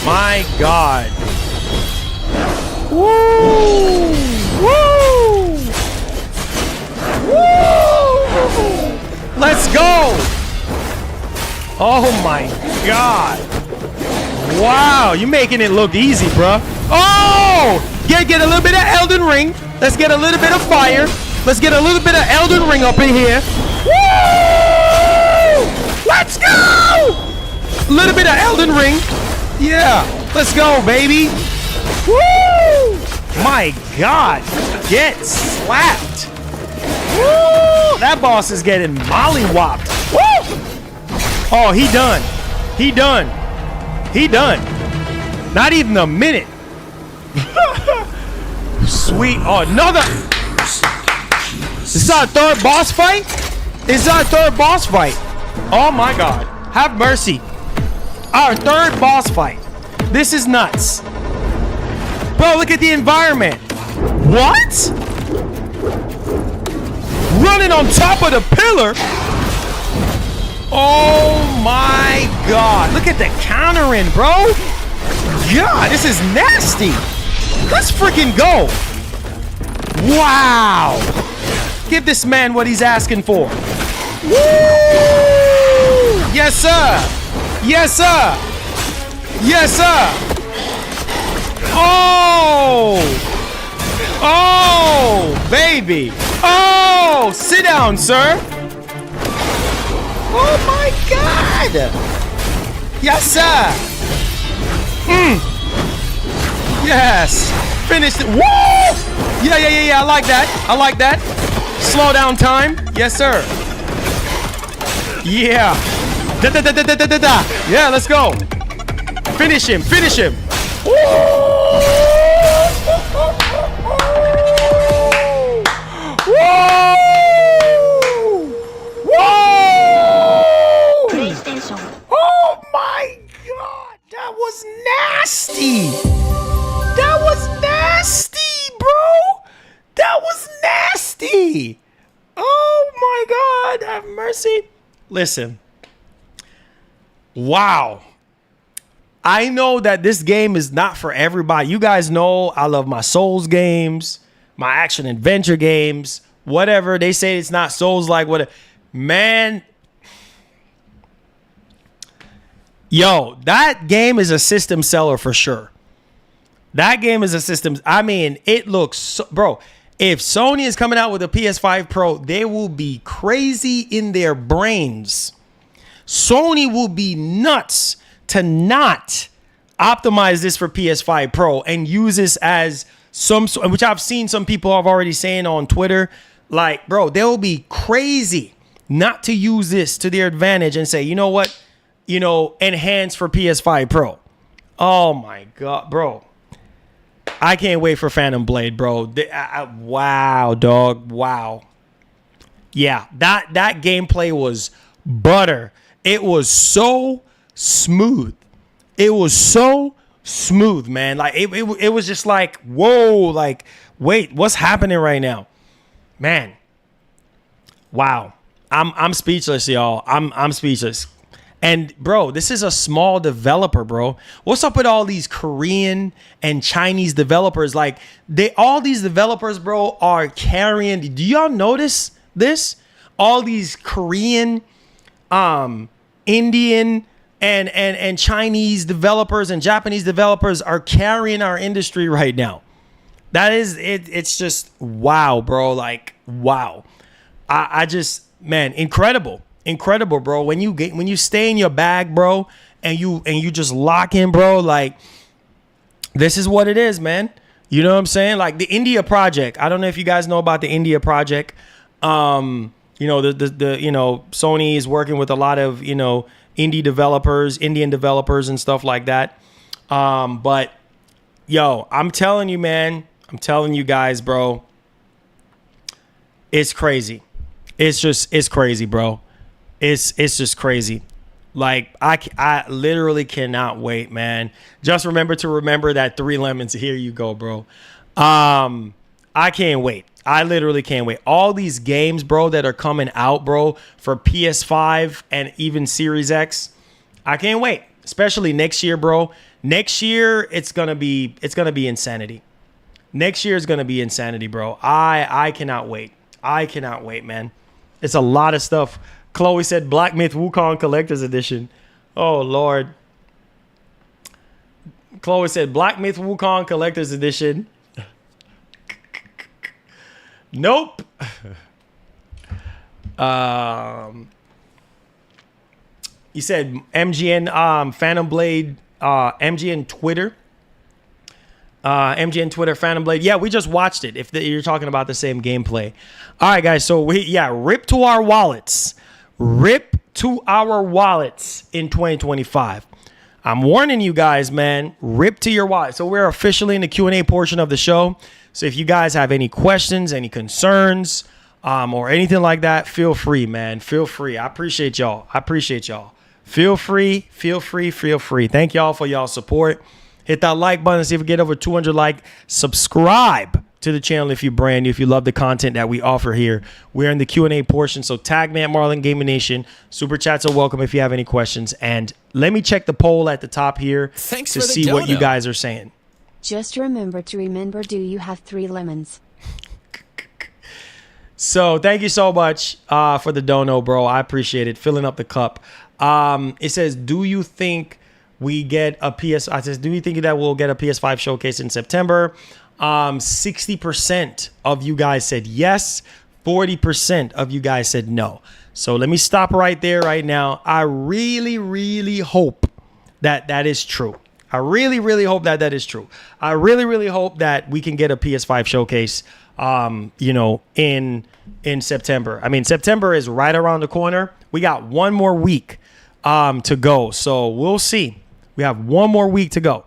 C: My God. Woo! Woo! Woo! Let's go! Oh my God. Wow, you're making it look easy, bro. Oh! Get a little bit of Elden Ring. Let's get a little bit of fire. Let's get a little bit of Elden Ring up in here. Woo! Let's go! A little bit of Elden Ring. Yeah, let's go, baby. Woo! My God, get slapped. Woo! That boss is getting mollywopped. Woo! Oh, he done. He done. He done. Not even a minute. Sweet. Oh, another. This is our third boss fight? This is our third boss fight. Oh my God. Have mercy. Our third boss fight. This is nuts. Bro, look at the environment. What? Running on top of the pillar? Oh my God. Look at the countering, bro. God, this is nasty. Let's freaking go. Wow. Give this man what he's asking for. Woo! Yes, sir. Yes, sir. Yes, sir. Oh. Oh, baby. Oh, sit down, sir. Oh, my God. Yes, sir. Yes. Finished it. Woo! Yeah. I like that. I like that. Slow down time. Yes, sir. Yeah. Da. Yeah, let's go. Finish him. Finish him. Woo!
G: PlayStation.
C: Oh my God, that was nasty. That was nasty, bro. That was nasty. Oh my God, have mercy. Listen. Wow. I know that this game is not for everybody. You guys know I love my Souls games. my action adventure games, whatever. They say it's not Souls-like, whatever. Man, yo, that game is a system seller for sure. That game is a system. I mean, it looks so, bro. If Sony is coming out with a PS5 Pro, they will be crazy in their brains. Sony will be nuts to not optimize this for PS5 Pro and use this as some, which I've seen some people have already saying on Twitter, like, bro, they'll be crazy not to use this to their advantage and say, you know what, enhance for PS5 Pro. Oh my God, bro. I can't wait for Phantom Blade, bro. Wow, dog. Wow. Yeah, that gameplay was butter. It was so smooth. It was so smooth, man. Like it was just like, whoa, like, wait, what's happening right now? Man. Wow. I'm speechless, y'all. I'm speechless. And bro, this is a small developer, bro. What's up with all these Korean and Chinese developers? Like all these developers, bro, are carrying. Do y'all notice this? All these Korean, Indian and Chinese developers and Japanese developers are carrying our industry right now. That is it. It's just wow, bro. Like wow. I just, man, incredible, bro. When you stay in your bag, bro, and you just lock in, bro. Like this is what it is, man. You know what I'm saying? Like the India project. I don't know if you guys know about the India project. The Sony is working with a lot of Indian developers and stuff like that. But yo, I'm telling you, man. I'm telling you guys, bro. It's crazy. It's crazy, bro. It's just crazy. Like I literally cannot wait, man. Just remember that 3 lemons. Here you go, bro. I can't wait. I literally can't wait. All these games, bro, that are coming out, bro, for PS5 and even Series X. I can't wait. Especially next year, bro. Next year, it's gonna be insanity. Next year is gonna be insanity, bro. I cannot wait. I cannot wait, man. It's a lot of stuff. Chloe said Black Myth Wukong Collector's Edition. Oh, Lord. Chloe said Black Myth Wukong Collector's Edition. Nope. You said MGN Phantom Blade, MGN Twitter. MGN Twitter Phantom Blade. Yeah, we just watched it. If you're talking about the same gameplay. All right, guys. So rip to our wallets. Rip to our wallets in 2025. I'm warning you guys, man. Rip to your wallet. So we're officially in the Q&A portion of the show. So if you guys have any questions, any concerns, or anything like that, feel free, man. Feel free. I appreciate y'all. Feel free. Thank y'all for y'all support. Hit that like button. See if we get over 200 likes. Subscribe to the channel if you're brand new. If you love the content that we offer here, we're in the Q&A portion. So tag me at Marlon Gaming Nation. Super chats are welcome if you have any questions. And let me check the poll at the top here to see what you guys are saying.
D: Just remember, do you have 3 lemons?
C: So thank you so much for the dono, bro. I appreciate it. Filling up the cup. It says, do you think we get a I says, do you think that we'll get a PS5 showcase in September? 60% of you guys said yes. 40% of you guys said no. So let me stop right there right now. I really, really hope that is true. I really, really hope that is true. I really, really hope that we can get a PS5 showcase, in September. I mean, September is right around the corner. We got one more week to go. So we'll see. We have one more week to go.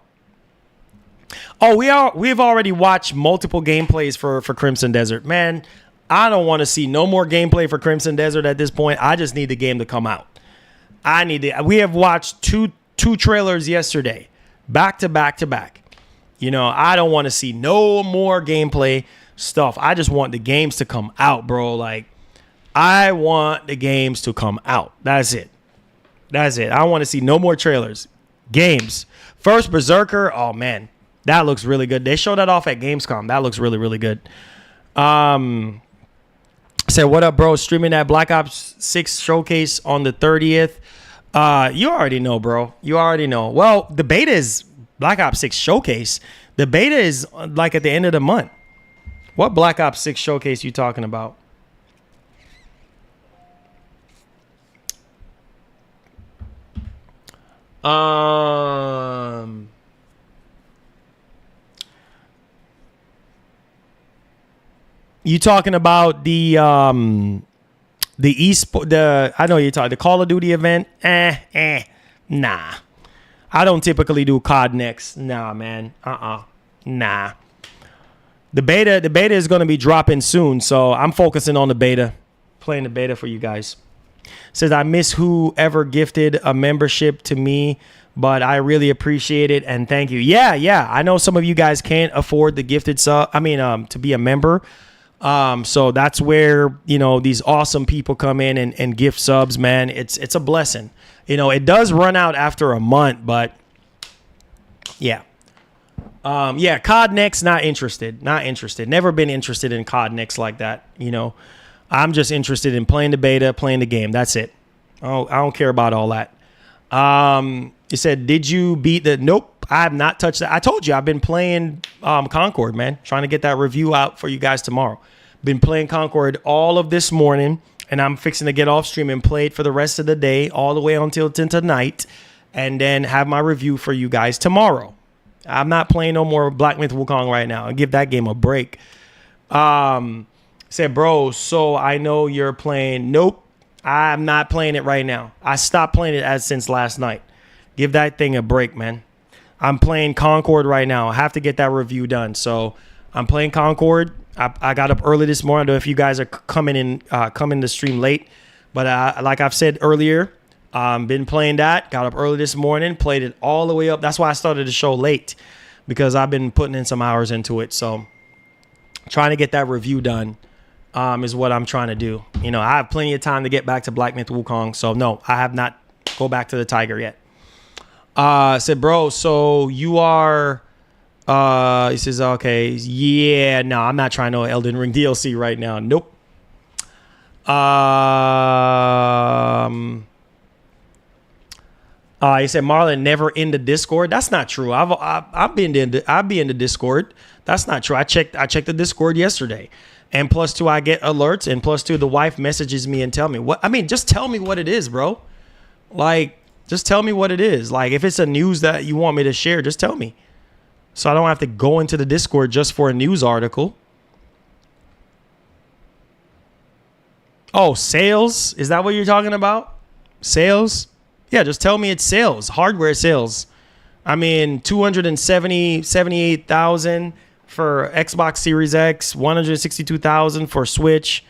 C: Oh, we've already watched multiple gameplays for Crimson Desert. Man, I don't want to see no more gameplay for Crimson Desert at this point. I just need the game to come out. We have watched two trailers yesterday, back to back. I don't want to see no more gameplay stuff. I just want the games to come out, bro. Like, I want the games to come out. That's it. I want to see no more trailers. Games. First, Berserker. Oh, man. That looks really good. They showed that off at Gamescom. That looks really, really good. Said, what up, bro? Streaming that Black Ops 6 showcase on the 30th. You already know, bro. You already know. Well, the beta is Black Ops 6 showcase. The beta is like at the end of the month. What Black Ops 6 showcase you talking about? You talking about the esport, I know you're talking the Call of Duty event? Nah. I don't typically do COD next. Nah, man. Nah. The beta is going to be dropping soon, so I'm focusing on the beta, playing the beta for you guys. Says, I miss whoever gifted a membership to me, but I really appreciate it and thank you. Yeah. I know some of you guys can't afford the gifted sub. To be a member. So that's where, these awesome people come in and gift subs, man. It's a blessing. It does run out after a month, but yeah. COD next, not interested. Never been interested in COD next like that. I'm just interested in playing the beta, playing the game. That's it. I don't care about all that. You said, did you beat the? Nope, I have not touched that. I told you I've been playing Concord, man. Trying to get that review out for you guys tomorrow. Been playing Concord all of this morning, and I'm fixing to get off stream and play it for the rest of the day, all the way until tonight, and then have my review for you guys tomorrow. I'm not playing no more Black Myth Wukong right now. I'll give that game a break. Said, bro, so I know you're playing. Nope, I'm not playing it right now. I stopped playing it since last night. Give that thing a break, man. I'm playing Concord right now. I have to get that review done. So I'm playing Concord. I got up early this morning. I don't know if you guys are coming to stream late, but like I've said earlier, been playing that. Got up early this morning, played it all the way up. That's why I started the show late, because I've been putting in some hours into it. So trying to get that review done is what I'm trying to do. I have plenty of time to get back to Black Myth Wukong. So no, I have not go back to the Tiger yet. Said, bro, so you are, he says, okay, yeah, no, I'm not trying no Elden Ring DLC right now. Nope. He said, Marlon never in the Discord. That's not true. I've been in the Discord. That's not true. I checked the Discord yesterday. And +2, I get alerts, and +2, the wife messages me and tell me what. Just tell me what it is, bro. Just tell me what it is. If it's a news that you want me to share, just tell me, so I don't have to go into the Discord just for a news article. Oh, sales? Is that what you're talking about? Sales? Yeah, just tell me it's sales. Hardware sales. 278,000 for Xbox Series X, 162,000 for Switch,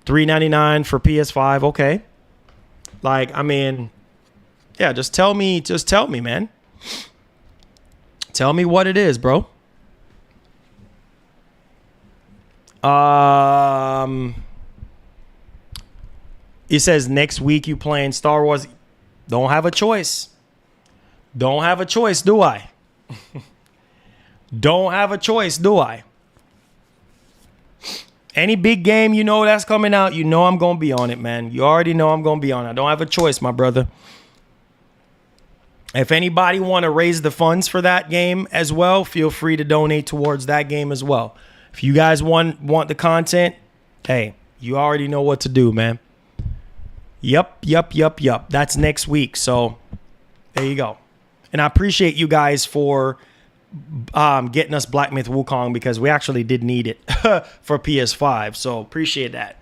C: $399 for PS5. Okay. Yeah, just tell me, man. Tell me what it is, bro. It says next week you playing Star Wars. Don't have a choice. Don't have a choice, do I? Don't have a choice, do I? Any big game that's coming out, I'm going to be on it, man. You already know I'm going to be on it. I don't have a choice, my brother. If anybody want to raise the funds for that game as well, feel free to donate towards that game as well. If you guys want the content, hey, you already know what to do, man. Yup. That's next week. So there you go. And I appreciate you guys for getting us Black Myth Wukong, because we actually did need it for PS5. So appreciate that.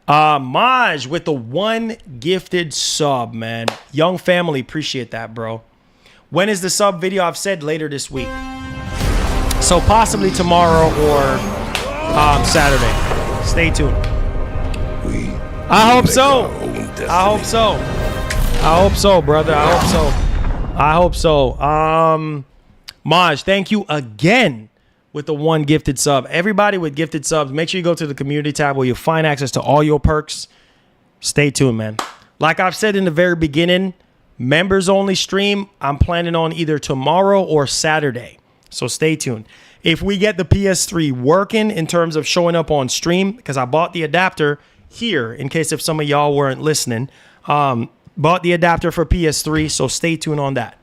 C: Maj with the 1 gifted sub, man. Young family, appreciate that, bro. When is the sub video? I've said later this week. So possibly tomorrow or Saturday. Stay tuned. I hope so. I hope so. I hope so, brother. I hope so. I hope so. Maj, thank you again with the 1 gifted sub. Everybody with gifted subs, make sure you go to the community tab where you'll find access to all your perks. Stay tuned, man. Like I've said in the very beginning, members only stream. I'm planning on either tomorrow or Saturday. So stay tuned. if we get the PS3 working in terms of showing up on stream, because I bought the adapter here in case if some of y'all weren't listening. Bought the adapter for PS3, so stay tuned on that.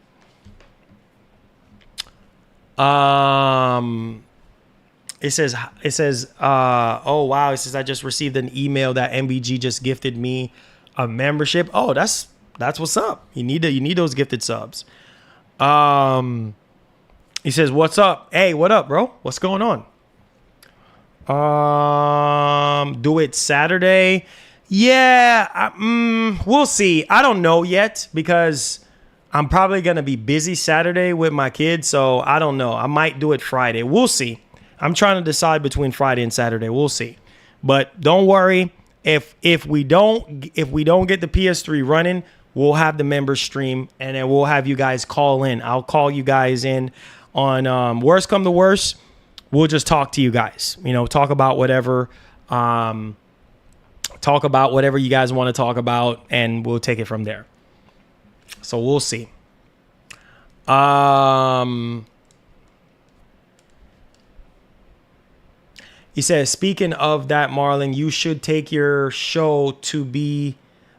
C: It says, oh wow, it says I just received an email that MBG just gifted me a membership. Oh, that's what's up. You need those gifted subs. He says, what's up? Hey, what up, bro? What's going on? Do it Saturday. Yeah, we'll see. I don't know yet because I'm probably going to be busy Saturday with my kids. So I don't know. I might do it Friday. We'll see. I'm trying to decide between Friday and Saturday. We'll see. But don't worry. If we don't get the PS3 running, we'll have the members stream and then we'll have you guys call in. I'll call you guys in on worst come to worst. We'll just talk to you guys. Talk about whatever. Talk about whatever you guys want to talk about, and we'll take it from there. So we'll see. He says, speaking of that, Marlon, you should take your show to be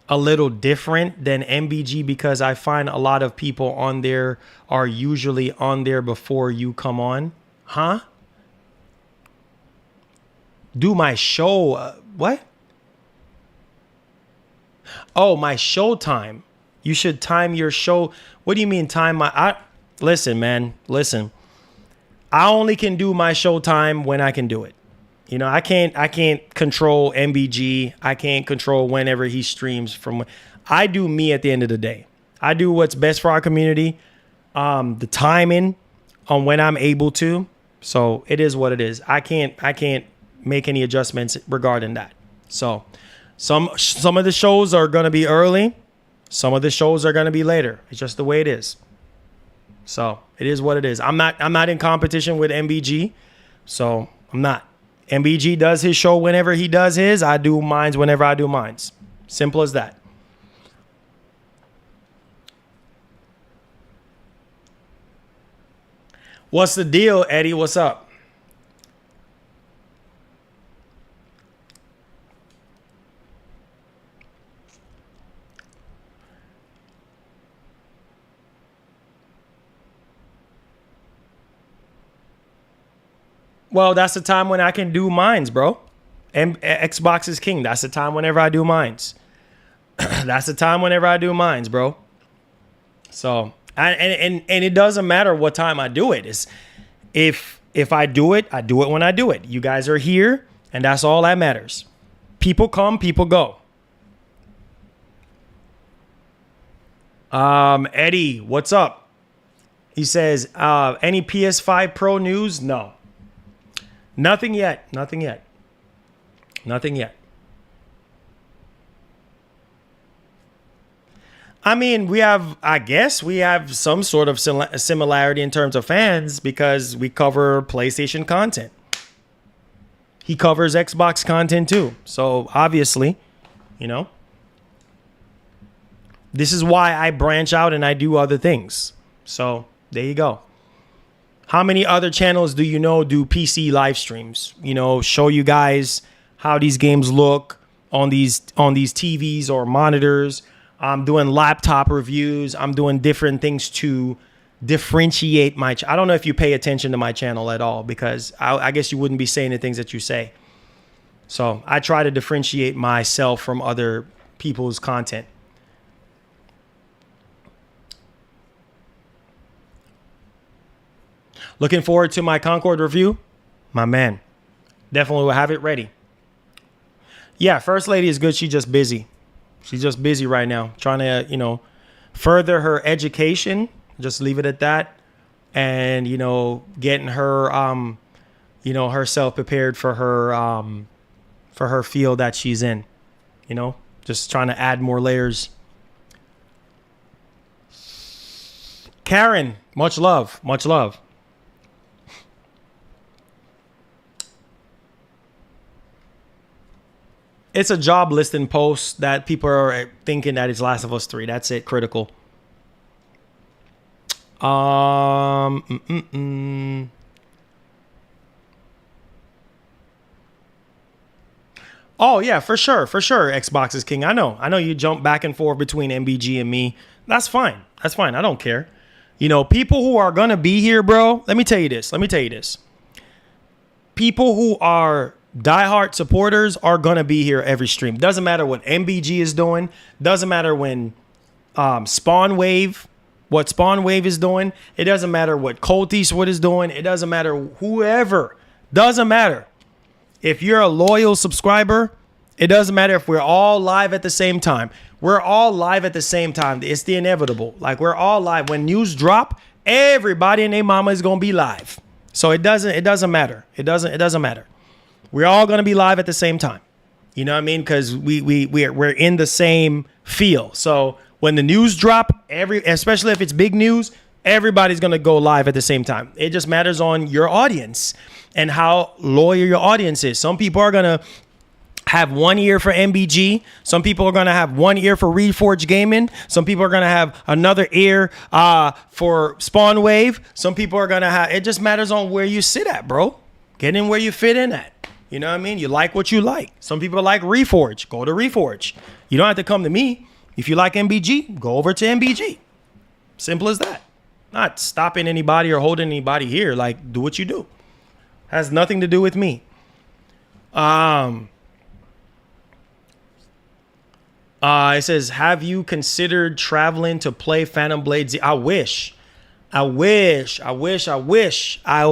C: a little different than MBG because I find a lot of people on there are usually on there before you come on. Huh? Do my show. What? Oh, my show time. You should time your show. What do you mean time my... Listen, man. Listen. I only can do my show time when I can do it. I can't control MBG. I can't control whenever he streams from. I do me at the end of the day. I do what's best for our community. The timing on when I'm able to. So it is what it is. I can't make any adjustments regarding that. So some of the shows are going to be early. Some of the shows are going to be later. It's just the way it is. So it is what it is. I'm not in competition with MBG. So I'm not. MBG does his show whenever he does his. I do mines whenever I do mines. Simple as that. What's the deal, Eddie? What's up? Well, that's the time when I can do mines, bro. Xbox is king. That's the time whenever I do mines. That's the time whenever I do mines, bro. So, and it doesn't matter what time I do it. It's if I do it when I do it. You guys are here, and that's all that matters. People come, people go. Eddie, what's up? He says, any PS5 Pro news? No. Nothing yet. I mean, I guess we have some sort of similarity in terms of fans because we cover PlayStation content. He covers Xbox content too. So obviously, this is why I branch out and I do other things. So there you go. How many other channels do do PC live streams? Show you guys how these games look on these TVs or monitors. I'm doing laptop reviews. I'm doing different things to differentiate my... I don't know if you pay attention to my channel at all because I guess you wouldn't be saying the things that you say. So I try to differentiate myself from other people's content. Looking forward to my Concord review. My man. Definitely will have it ready. Yeah, First Lady is good. She's just busy. She's just busy right now. Trying to, further her education. Just leave it at that. And, getting her, herself prepared for her field that she's in. Just trying to add more layers. Karen, much love. Much love. It's a job listing post that people are thinking that it's Last of Us 3. That's it. Critical. Oh yeah, for sure, Xbox is king. I know you jump back and forth between MBG and me. That's fine. I don't care. You know, people who are gonna be here, bro. Let me tell you this. People who are diehard supporters are gonna be here every stream. Doesn't matter what MBG is doing. Doesn't matter when what Spawn Wave is doing. It doesn't matter what Colt Eastwood is doing. It doesn't matter whoever. Doesn't matter. If you're a loyal subscriber, it doesn't matter if we're all live at the same time. We're all live at the same time. It's the inevitable. Like, we're all live. When news drop, everybody and their mama is gonna be live. So it doesn't matter. It doesn't matter. We're all gonna be live at the same time. You know what I mean? Because we're in the same field. So when the news drop, especially if it's big news, everybody's gonna go live at the same time. It just matters on your audience and how loyal your audience is. Some people are gonna have 1 ear for MBG. Some people are gonna have 1 ear for Reforge Gaming. Some people are gonna have another ear for Spawn Wave. Some people are gonna have. It just matters on where you sit at, bro. Get in where you fit in at. You know what I mean? You like what you like. Some people like Reforge. Go to Reforge. You don't have to come to me. If you like MBG, go over to MBG. Simple as that. Not stopping anybody or holding anybody here. Like, do what you do. Has nothing to do with me. It says, have you considered traveling to play Phantom Blade Z? I wish. I'll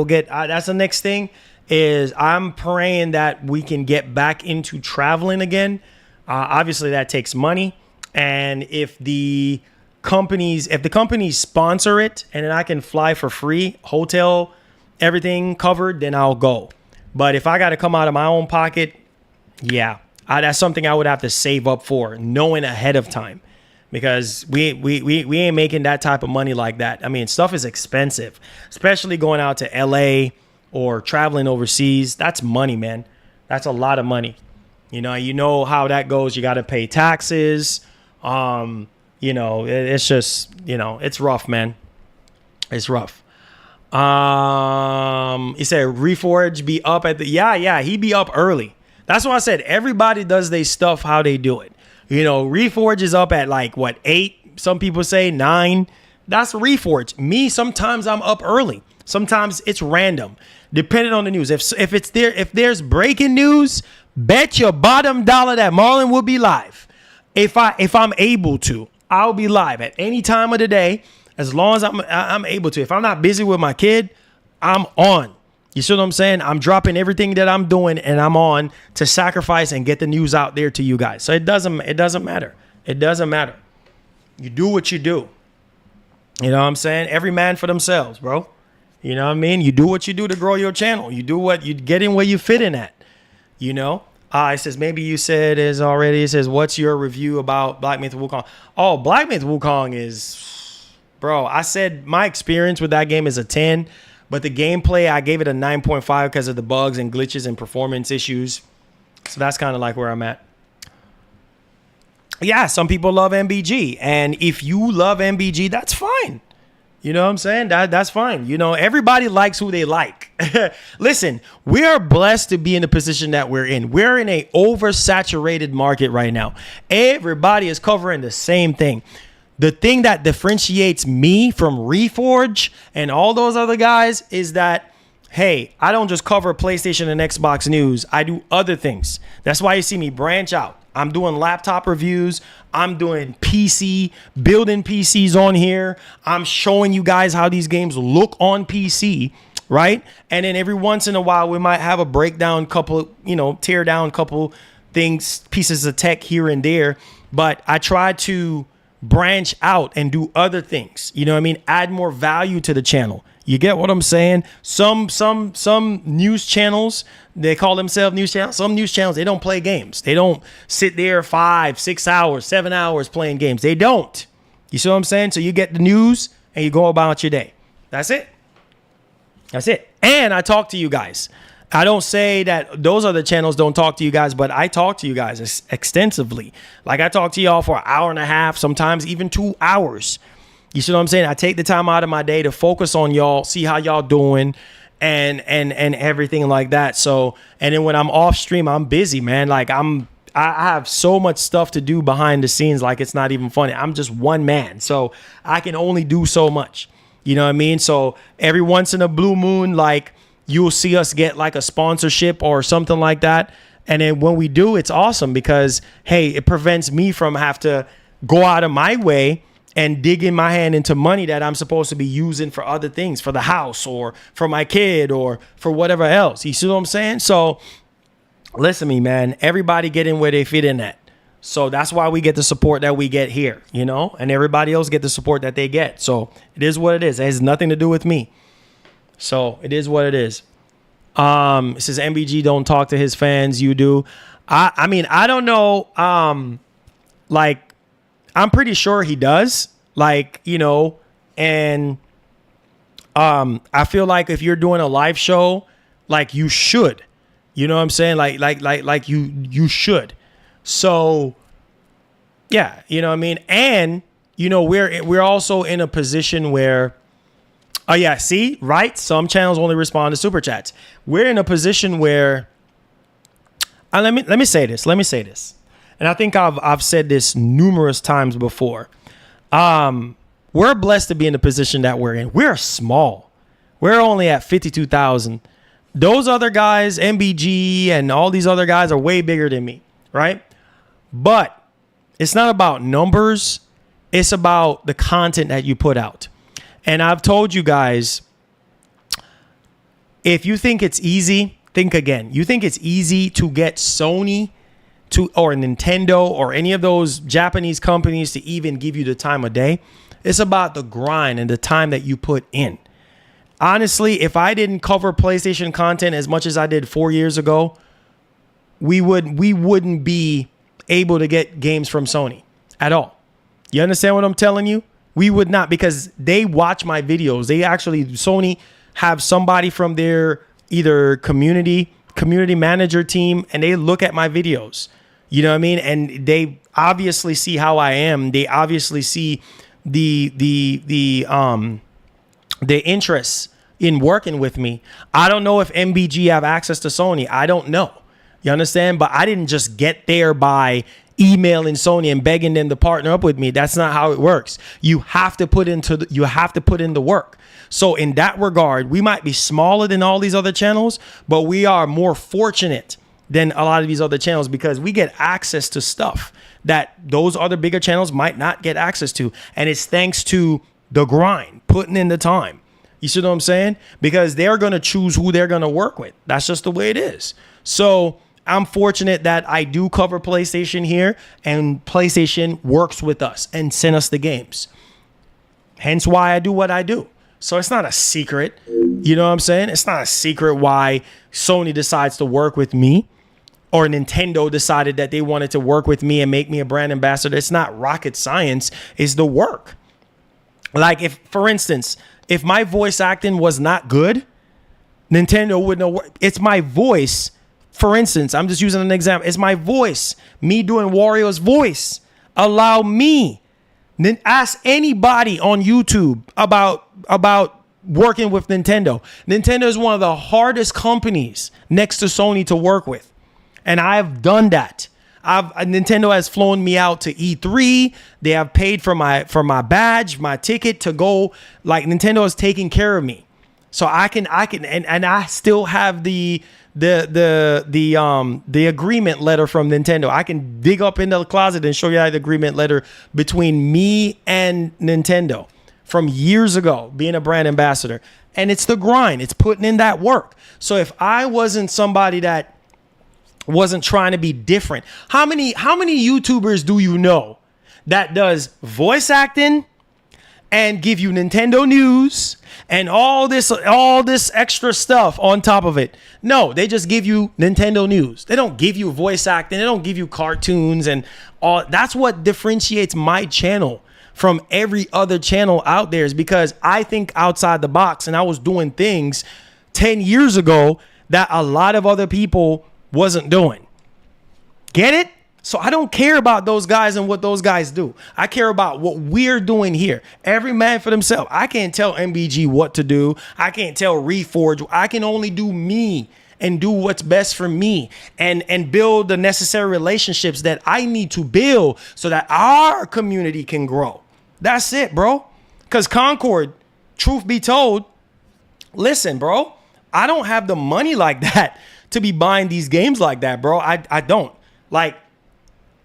C: get. That's the next thing. Is I'm praying that we can get back into traveling again. Obviously, that takes money, and if the companies sponsor it, and then I can fly for free, hotel, everything covered, then I'll go. But if I got to come out of my own pocket, yeah, that's something I would have to save up for, knowing ahead of time, because we ain't making that type of money like that. I mean, stuff is expensive, especially going out to LA or traveling overseas. That's money, man. That's a lot of money. You know how that goes. You got to pay taxes. It's just, it's rough, man. It's rough. He said Reforge be up at the, yeah, he be up early. That's why I said everybody does their stuff how they do it. Reforge is up at like 8. Some people say 9. That's Reforge. Me, sometimes I'm up early. Sometimes it's random, depending on the news. If there's breaking news, bet your bottom dollar that Marlon will be live. If I'm able to, I'll be live at any time of the day, as long as I'm able to. If I'm not busy with my kid, I'm on. You see what I'm saying? I'm dropping everything that I'm doing, and I'm on to sacrifice and get the news out there to you guys. So it doesn't matter. It doesn't matter. You do what you do. You know what I'm saying? Every man for themselves, bro. You know what I mean? You do what you do to grow your channel. You do what you get in where you fit in at. It says, maybe you said is already. It says, what's your review about Black Myth Wukong? Oh, Black Myth Wukong is, bro, I said my experience with that game is a 10, but the gameplay, I gave it a 9.5 because of the bugs and glitches and performance issues. So that's kind of like where I'm at. Yeah, some people love MBG. And if you love MBG, that's fine. You know what I'm saying? That's fine. Everybody likes who they like. Listen, we are blessed to be in the position that we're in. We're in a oversaturated market right now. Everybody is covering the same thing. The thing that differentiates me from Reforge and all those other guys is that, hey, I don't just cover PlayStation and Xbox news. I do other things. That's why you see me branch out. I'm doing laptop reviews. I'm doing building PCs on here. I'm showing you guys how these games look on PC, right? And then every once in a while, we might have a breakdown couple, tear down couple things, pieces of tech here and there. But I try to branch out and do other things. You know what I mean? Add more value to the channel. You get what I'm saying? Some news channels, they call themselves news channels. Some news channels, they don't play games. They don't sit there 5, 6 hours, 7 hours playing games. They don't. You see what I'm saying? So you get the news and you go about your day. That's it. And I talk to you guys. I don't say that those other channels don't talk to you guys, but I talk to you guys extensively. Like I talk to y'all for an hour and a half, sometimes even 2 hours. You see what I'm saying? I take the time out of my day to focus on y'all, see how y'all doing, and everything like that. So, and then when I'm off stream, I'm busy, man. Like I have so much stuff to do behind the scenes. Like it's not even funny. I'm just one man. So I can only do so much, you know what I mean? So every once in a blue moon, like you'll see us get like a sponsorship or something like that. And then when we do, it's awesome because, hey, it prevents me from have to go out of my way and digging my hand into money that I'm supposed to be using for other things, for the house or for my kid or for whatever else. You see what I'm saying? So listen to me, man. Everybody get in where they fit in at. So that's why we get the support that we get here, you know, and everybody else get the support that they get. So it is what it is. It has nothing to do with me. So it is what it is. It says MBG don't talk to his fans. You do. I mean, I don't know. Like, I'm pretty sure he does, like, you know, and I feel like if you're doing a live show, like you should, you know what I'm saying? Like you should. So, yeah, you know what I mean? And, you know, we're also in a position where, oh yeah, see, right? Some channels only respond to super chats. We're in a position where, let me say this. And I think I've said this numerous times before. We're blessed to be in the position that we're in. We're small. We're only at 52,000. Those other guys, MBG and all these other guys are way bigger than me, right? But it's not about numbers. It's about the content that you put out. And I've told you guys, if you think it's easy, think again. You think it's easy to get Sony or Nintendo or any of those Japanese companies to even give you the time of day? It's about the grind and the time that you put in. Honestly, if I didn't cover PlayStation content as much as I did 4 years ago, we wouldn't be able to get games from Sony at all. You understand what I'm telling you? We would not, because they watch my videos. Sony have somebody from their either community manager team, and they look at my videos. You know what I mean? And they obviously see how I am. They obviously see the interest in working with me. I don't know if MBG have access to Sony. I don't know. You understand? But I didn't just get there by emailing Sony and begging them to partner up with me. That's not how it works. You have to put in the work. So in that regard, we might be smaller than all these other channels, but we are more fortunate than a lot of these other channels because we get access to stuff that those other bigger channels might not get access to. And it's thanks to the grind, putting in the time. You see what I'm saying? Because they're going to choose who they're going to work with. That's just the way it is. So I'm fortunate that I do cover PlayStation here, and PlayStation works with us and send us the games. Hence why I do what I do. So it's not a secret. You know what I'm saying? It's not a secret why Sony decides to work with me, or Nintendo decided that they wanted to work with me and make me a brand ambassador. It's not rocket science. It's the work. Like, if, for instance, if my voice acting was not good, Nintendo wouldn't know. It's my voice. For instance, I'm just using an example. It's my voice. Me doing Wario's voice. Allow me. Then ask anybody on YouTube about working with Nintendo. Nintendo is one of the hardest companies next to Sony to work with. And I've done that. Nintendo has flown me out to E3. They have paid for my badge, my ticket to go. Like, Nintendo is taking care of me. So I can and I still have the agreement letter from Nintendo. I can dig up into the closet and show you the agreement letter between me and Nintendo from years ago, being a brand ambassador. And it's the grind. It's putting in that work. So if I wasn't somebody that wasn't trying to be different, how many YouTubers do you know that does voice acting and give you Nintendo news and all this extra stuff on top of it? No, they just give you Nintendo news. They don't give you voice acting. They don't give you cartoons and all. That's what differentiates my channel from every other channel out there, is because I think outside the box, and I was doing things 10 years ago that a lot of other people wasn't doing. Get it? So I don't care about those guys and what those guys do. I care about what we're doing here. Every man for themselves. I can't tell MBG what to do. I can't tell Reforge. I can only do me and do what's best for me and build the necessary relationships that I need to build so that our community can grow. That's it, bro. Because Concord, truth be told, listen, bro, I don't have the money like that to be buying these games like that, bro. I don't. Like,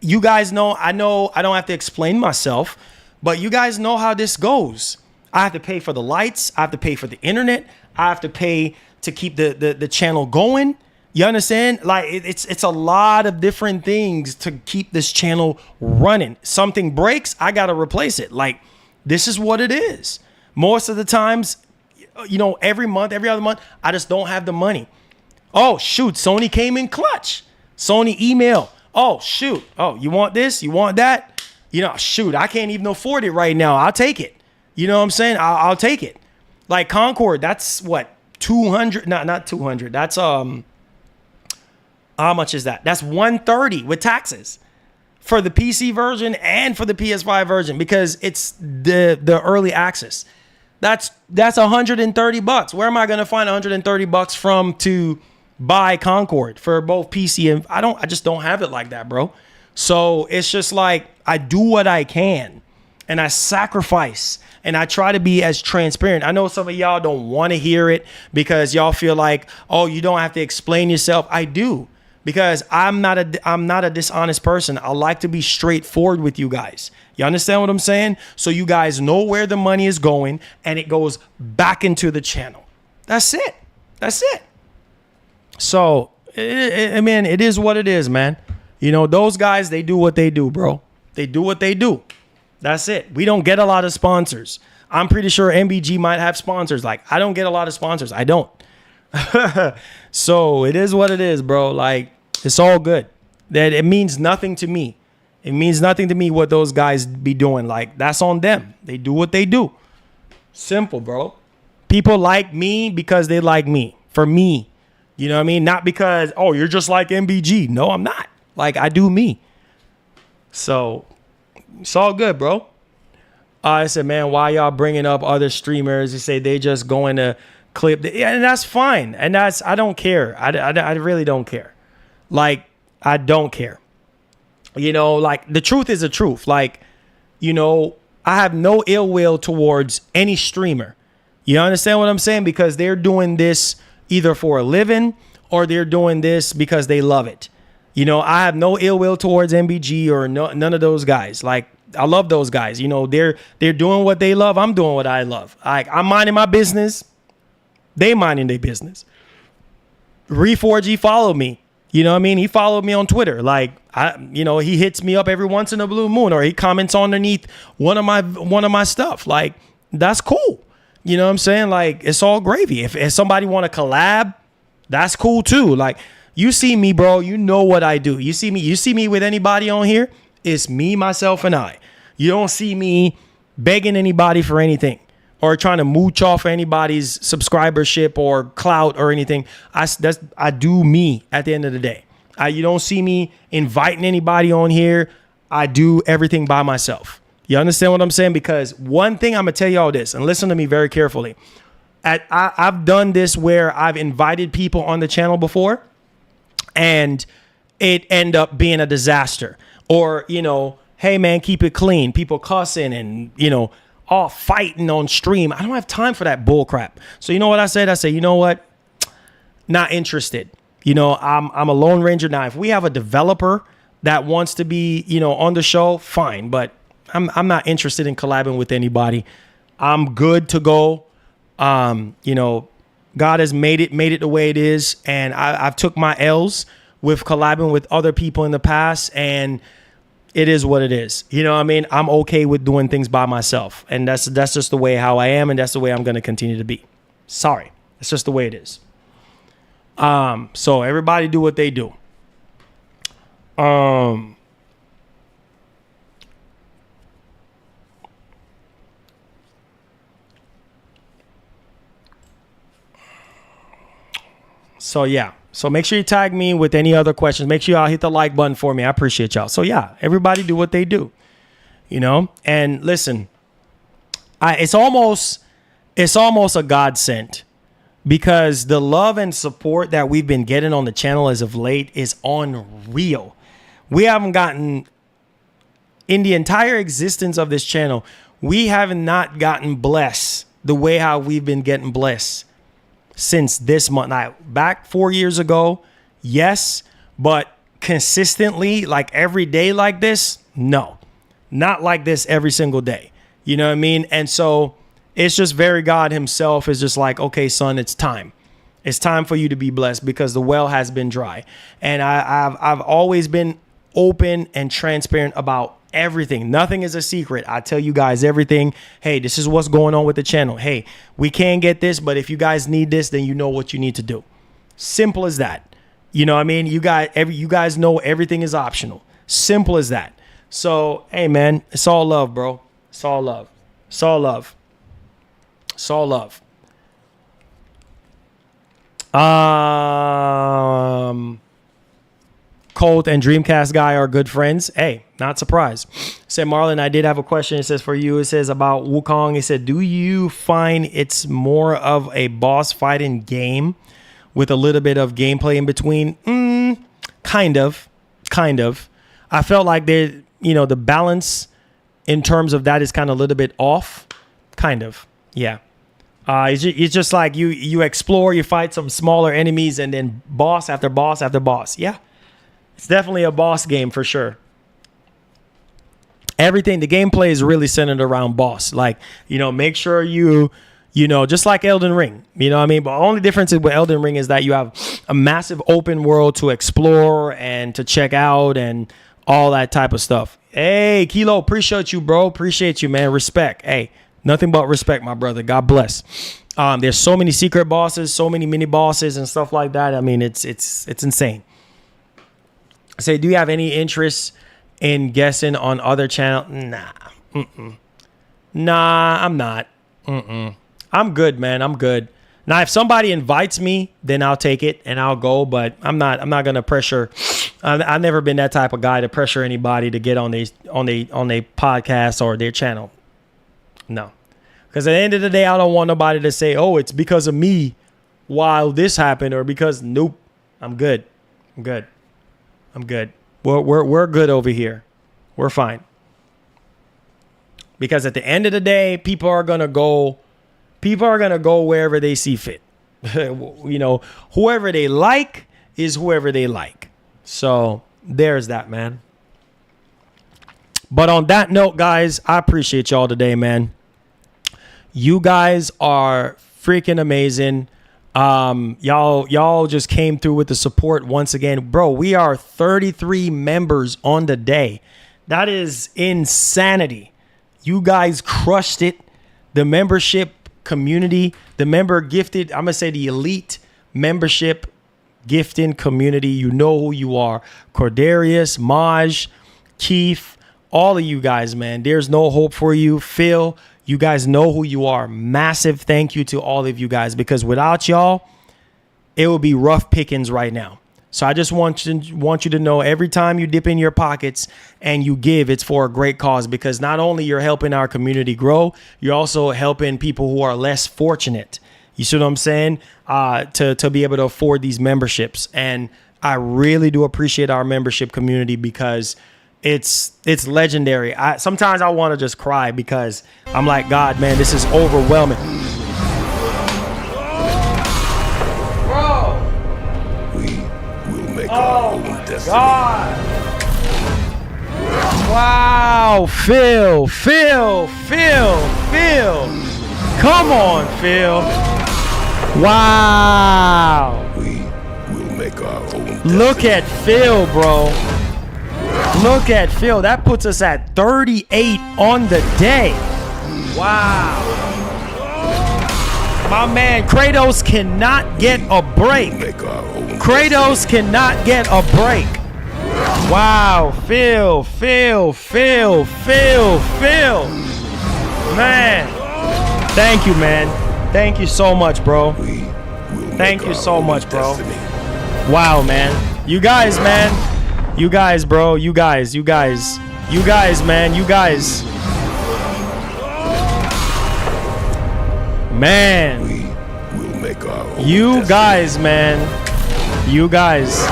C: you guys know I don't have to explain myself, but you guys know how this goes. I have to pay for the lights. I have to pay for the internet. I have to pay to keep the channel going. You understand? Like, it's a lot of different things to keep this channel running. Something breaks, I got to replace it. Like, this is what it is. Most of the times, you know, every other month, I just don't have the money. Oh, shoot, Sony came in clutch. Sony email. Oh, shoot. Oh, you want this? You want that? You know, shoot, I can't even afford it right now. I'll take it. You know what I'm saying? I'll take it. Like Concord, that's what? 200? Not 200. That's, how much is that? That's 130 with taxes for the PC version and for the PS5 version because it's the early access. That's $130. Where am I going to find $130 from to buy Concord for both PC and I just don't have it like that, bro. So it's just like I do what I can and I sacrifice and I try to be as transparent. I know some of y'all don't want to hear it because y'all feel like, oh, you don't have to explain yourself. I do because I'm not a dishonest person. I like to be straightforward with you guys. You understand what I'm saying? So you guys know where the money is going and it goes back into the channel. That's it. That's it. So, I mean, it is what it is, man. You know, those guys, they do what they do, bro. They do what they do. That's it. We don't get a lot of sponsors. I'm pretty sure MBG might have sponsors. Like, I don't get a lot of sponsors. I don't. So, it is what it is, bro. Like, it's all good. That it means nothing to me. It means nothing to me what those guys be doing. Like, that's on them. They do what they do. Simple, bro. People like me because they like me. For me. You know what I mean? Not because, oh, you're just like MBG. No, I'm not. Like, I do me. So, it's all good, bro. I said, man, why y'all bringing up other streamers? You say they just going to clip. And that's fine. And I don't care. I really don't care. Like, I don't care. You know, like, the truth is the truth. Like, you know, I have no ill will towards any streamer. You understand what I'm saying? Because they're doing this either for a living or they're doing this because they love it. You know, I have no ill will towards MBG or none of those guys. Like, I love those guys. You know, they're doing what they love. I'm doing what I love. I'm minding my business. They minding their business. Reforge, he followed me. You know what I mean? He followed me on Twitter. Like, he hits me up every once in a blue moon or he comments underneath one of my stuff. Like, that's cool. You know what I'm saying? Like, it's all gravy. If somebody want to collab, that's cool too. Like, you see me, bro. You know what I do. You see me with anybody on here. It's me, myself, and I. You don't see me begging anybody for anything or trying to mooch off anybody's subscribership or clout or anything. I do me at the end of the day. You don't see me inviting anybody on here. I do everything by myself. You understand what I'm saying? Because one thing I'm going to tell y'all this, and listen to me very carefully. I've done this where I've invited people on the channel before and it end up being a disaster. Or, you know, hey, man, keep it clean. People cussing and, you know, all fighting on stream. I don't have time for that bull crap. So you know what I said? I said, you know what? Not interested. You know, I'm a Lone Ranger now. If we have a developer that wants to be, you know, on the show, fine. But I'm not interested in collabing with anybody. I'm good to go. You know, God has made it the way it is. And I've took my L's with collabing with other people in the past. And it is what it is. You know what I mean? I'm okay with doing things by myself. And that's just the way how I am. And that's the way I'm going to continue to be. Sorry. It's just the way it is. So everybody do what they do. So yeah, So make sure you tag me with any other questions. Make sure y'all hit the like button for me. I appreciate y'all. So yeah, everybody do what they do, you know? And listen, it's almost a godsend because the love and support that we've been getting on the channel as of late is unreal. We haven't gotten, in the entire existence of this channel, we have not gotten blessed the way how we've been getting blessed since this month. Now, back 4 years ago, yes, but consistently, like every day like this, no. Not like this every single day. You know what I mean? And so it's just very God himself is just like, okay, son, it's time. It's time for you to be blessed because the well has been dry. And I've always been open and transparent about everything. Nothing is a secret. I tell you guys everything. Hey, this is what's going on with the channel. Hey, we can't get this, but if you guys need this, then you know what you need to do. Simple as that. You know what I mean? You guys know everything is optional. Simple as that. So, hey, man, it's all love, bro. It's all love. It's all love. It's all love. Colt and Dreamcast guy are good friends. Hey, not surprised. Said Marlon, I did have a question. It says for you, it says about Wukong. It said, do you find it's more of a boss fighting game with a little bit of gameplay in between? Kind of. I felt like the balance in terms of that is kind of a little bit off. Kind of. Yeah. It's just like you explore, you fight some smaller enemies and then boss after boss after boss. Yeah. It's definitely a boss game for sure. Everything, the gameplay is really centered around boss. Like, make sure you just like Elden Ring, you know what I mean? But the only difference with Elden Ring is that you have a massive open world to explore and to check out and all that type of stuff. Hey, Kilo, appreciate you, bro. Appreciate you, man. Respect. Hey, nothing but respect, my brother. God bless. There's so many secret bosses, so many mini bosses and stuff like that. I mean, it's insane. Say, do you have any interest in guessing on other channel? Nah. Nah, I'm not. I'm good, man. I'm good. Now, if somebody invites me, then I'll take it and I'll go. But I'm not gonna pressure. I've never been that type of guy to pressure anybody to get on a podcast or their channel. No, because at the end of the day, I don't want nobody to say, "Oh, it's because of me while this happened," or because nope. I'm good. I'm good. We're good over here. We're fine. Because at the end of the day, people are gonna go wherever they see fit. Whoever they like is whoever they like. So there's that, man. But on that note, guys, I appreciate y'all today, man. You guys are freaking amazing. Y'all just came through with the support once again. Bro, we are 33 members on the day. That is insanity. You guys crushed it. The membership community, the member gifted, I'm going to say the elite membership gifting community. You know who you are. Cordarius, Maj, Keith, all of you guys, man. There's no hope for you. Phil, you guys know who you are. Massive thank you to all of you guys, because without y'all, it would be rough pickings right now. So I just want you to know, every time you dip in your pockets and you give, it's for a great cause, because not only you're helping our community grow, you're also helping people who are less fortunate. You see what I'm saying? To be able to afford these memberships. And I really do appreciate our membership community, because it's legendary. Sometimes I want to just cry, because I'm like, God, man, this is overwhelming. Bro.
E: We will make our own destiny.
C: God. Wow, Phil. Come on, Phil. Wow.
E: We will make our own destiny.
C: Look at Phil, bro. Look at Phil. That puts us at 38 on the day. Wow. My man Kratos cannot get a break. Kratos cannot get a break. Wow. Phil. Man. Thank you, man. Thank you so much, bro. Thank you so much, bro. Wow, man. You guys, man. You guys, bro. You guys, man. You guys. Man.
E: We will make our own
C: You
E: destiny.
C: guys, man. You guys.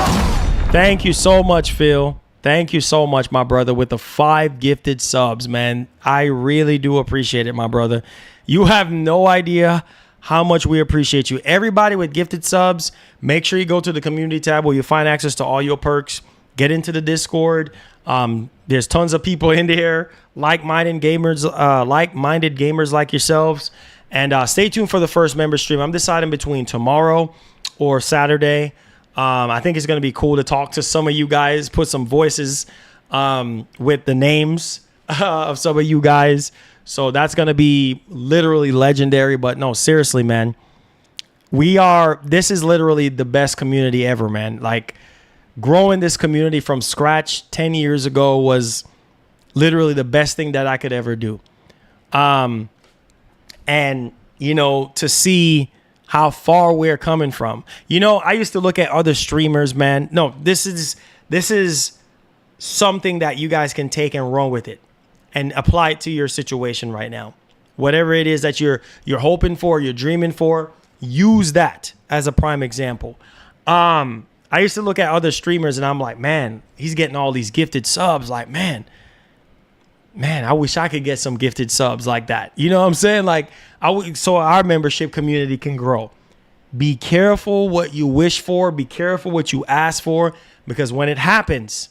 C: Thank you so much, Phil. Thank you so much, my brother, with the 5 gifted subs, man. I really do appreciate it, my brother. You have no idea how much we appreciate you. Everybody with gifted subs, make sure you go to the community tab where you find access to all your perks. Get into the Discord. There's tons of people in there, like-minded gamers like yourselves. And stay tuned for the first member stream. I'm deciding between tomorrow or Saturday. I think it's going to be cool to talk to some of you guys, put some voices with the names of some of you guys. So that's going to be literally legendary. But no, seriously, man, this is literally the best community ever, man. Like, growing this community from scratch 10 years ago was literally the best thing that I could ever do. And, you know, to see how far we're coming from. You know, I used to look at other streamers, man. No, this is something that you guys can take and run with it and apply it to your situation right now. Whatever it is that you're hoping for, you're dreaming for, use that as a prime example. I used to look at other streamers and I'm like, man, he's getting all these gifted subs. Like, man, I wish I could get some gifted subs like that. You know what I'm saying? Like, so our membership community can grow. Be careful what you wish for. Be careful what you ask for, because when it happens,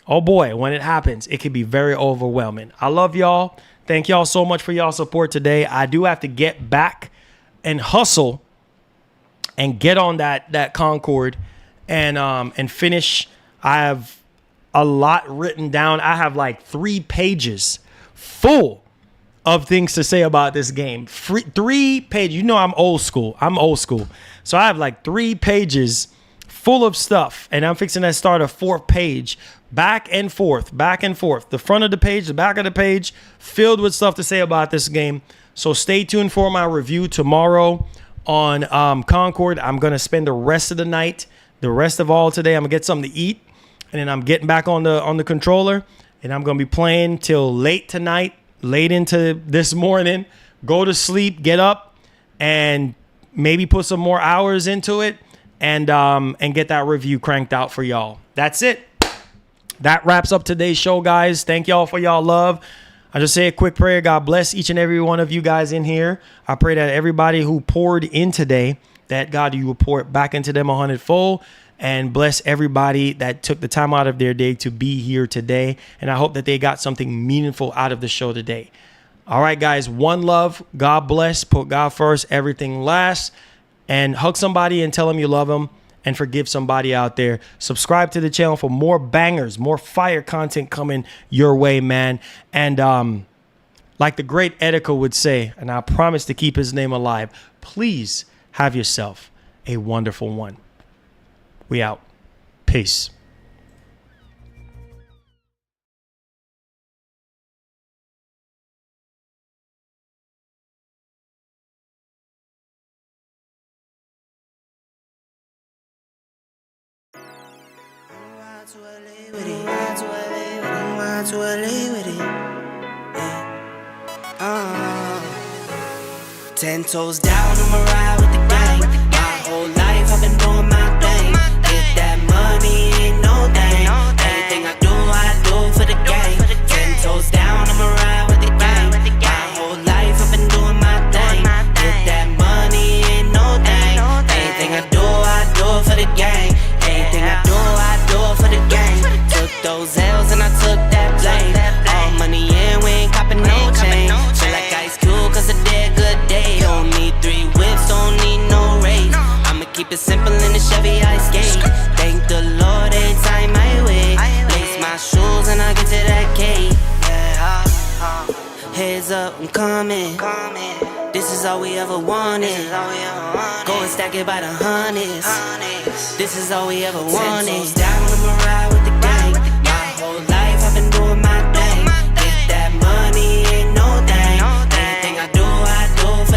C: oh boy, when it happens, it can be very overwhelming. I love y'all. Thank y'all so much for y'all support today. I do have to get back and hustle and get on that Concord and finish. I have a lot written down. I have like 3 pages full of things to say about this game. 3 pages. You know, I'm old school. So I have like 3 pages full of stuff, and I'm fixing to start a 4th page, back and forth. The front of the page, the back of the page, filled with stuff to say about this game. So stay tuned for my review tomorrow on Concord. I'm gonna spend the rest of the night, the rest of all today. I'm gonna get something to eat, and then I'm getting back on the controller, and I'm gonna be playing till late tonight, late into this morning. Go to sleep, get up, and maybe put some more hours into it, and get that review cranked out for y'all. That's it. That wraps up today's show, guys. Thank y'all for y'all love. I just say a quick prayer. God bless each and every one of you guys in here. I pray that everybody who poured in today, that God, you will pour it back into them 100-fold. And bless everybody that took the time out of their day to be here today. And I hope that they got something meaningful out of the show today. All right, guys. One love. God bless. Put God first. Everything last. And hug somebody and tell them you love them. And forgive somebody out there. Subscribe to the channel for more bangers, more fire content coming your way, man. And like the great Edico would say, and I promise to keep his name alive, please have yourself a wonderful one. We out. Peace.
B: Ten toes down, I'ma ride with the gang. My whole life I've been doing my thing. Get that money, ain't no thing. Anything I do for the gang. 10 toes down, I'ma ride with the gang. My whole life I've been doing my thing. Get that money, ain't no thing. Anything I do for the gang. Anything I do for the gang. Took those L's and I took that blame. All money in, we ain't copping no chain. Feel like Ice Cube, cause I did good day. Don't need 3 whips, don't need no race. I'ma keep it simple in the Chevy I skate. Thank the Lord every time I wait. Lace my shoes and I get to that cake. Heads up, I'm coming. This is all we ever wanted. Go and stack it by the hundreds. This is all we ever wanted. 10 toes down, I'ma ride with the gang. My whole life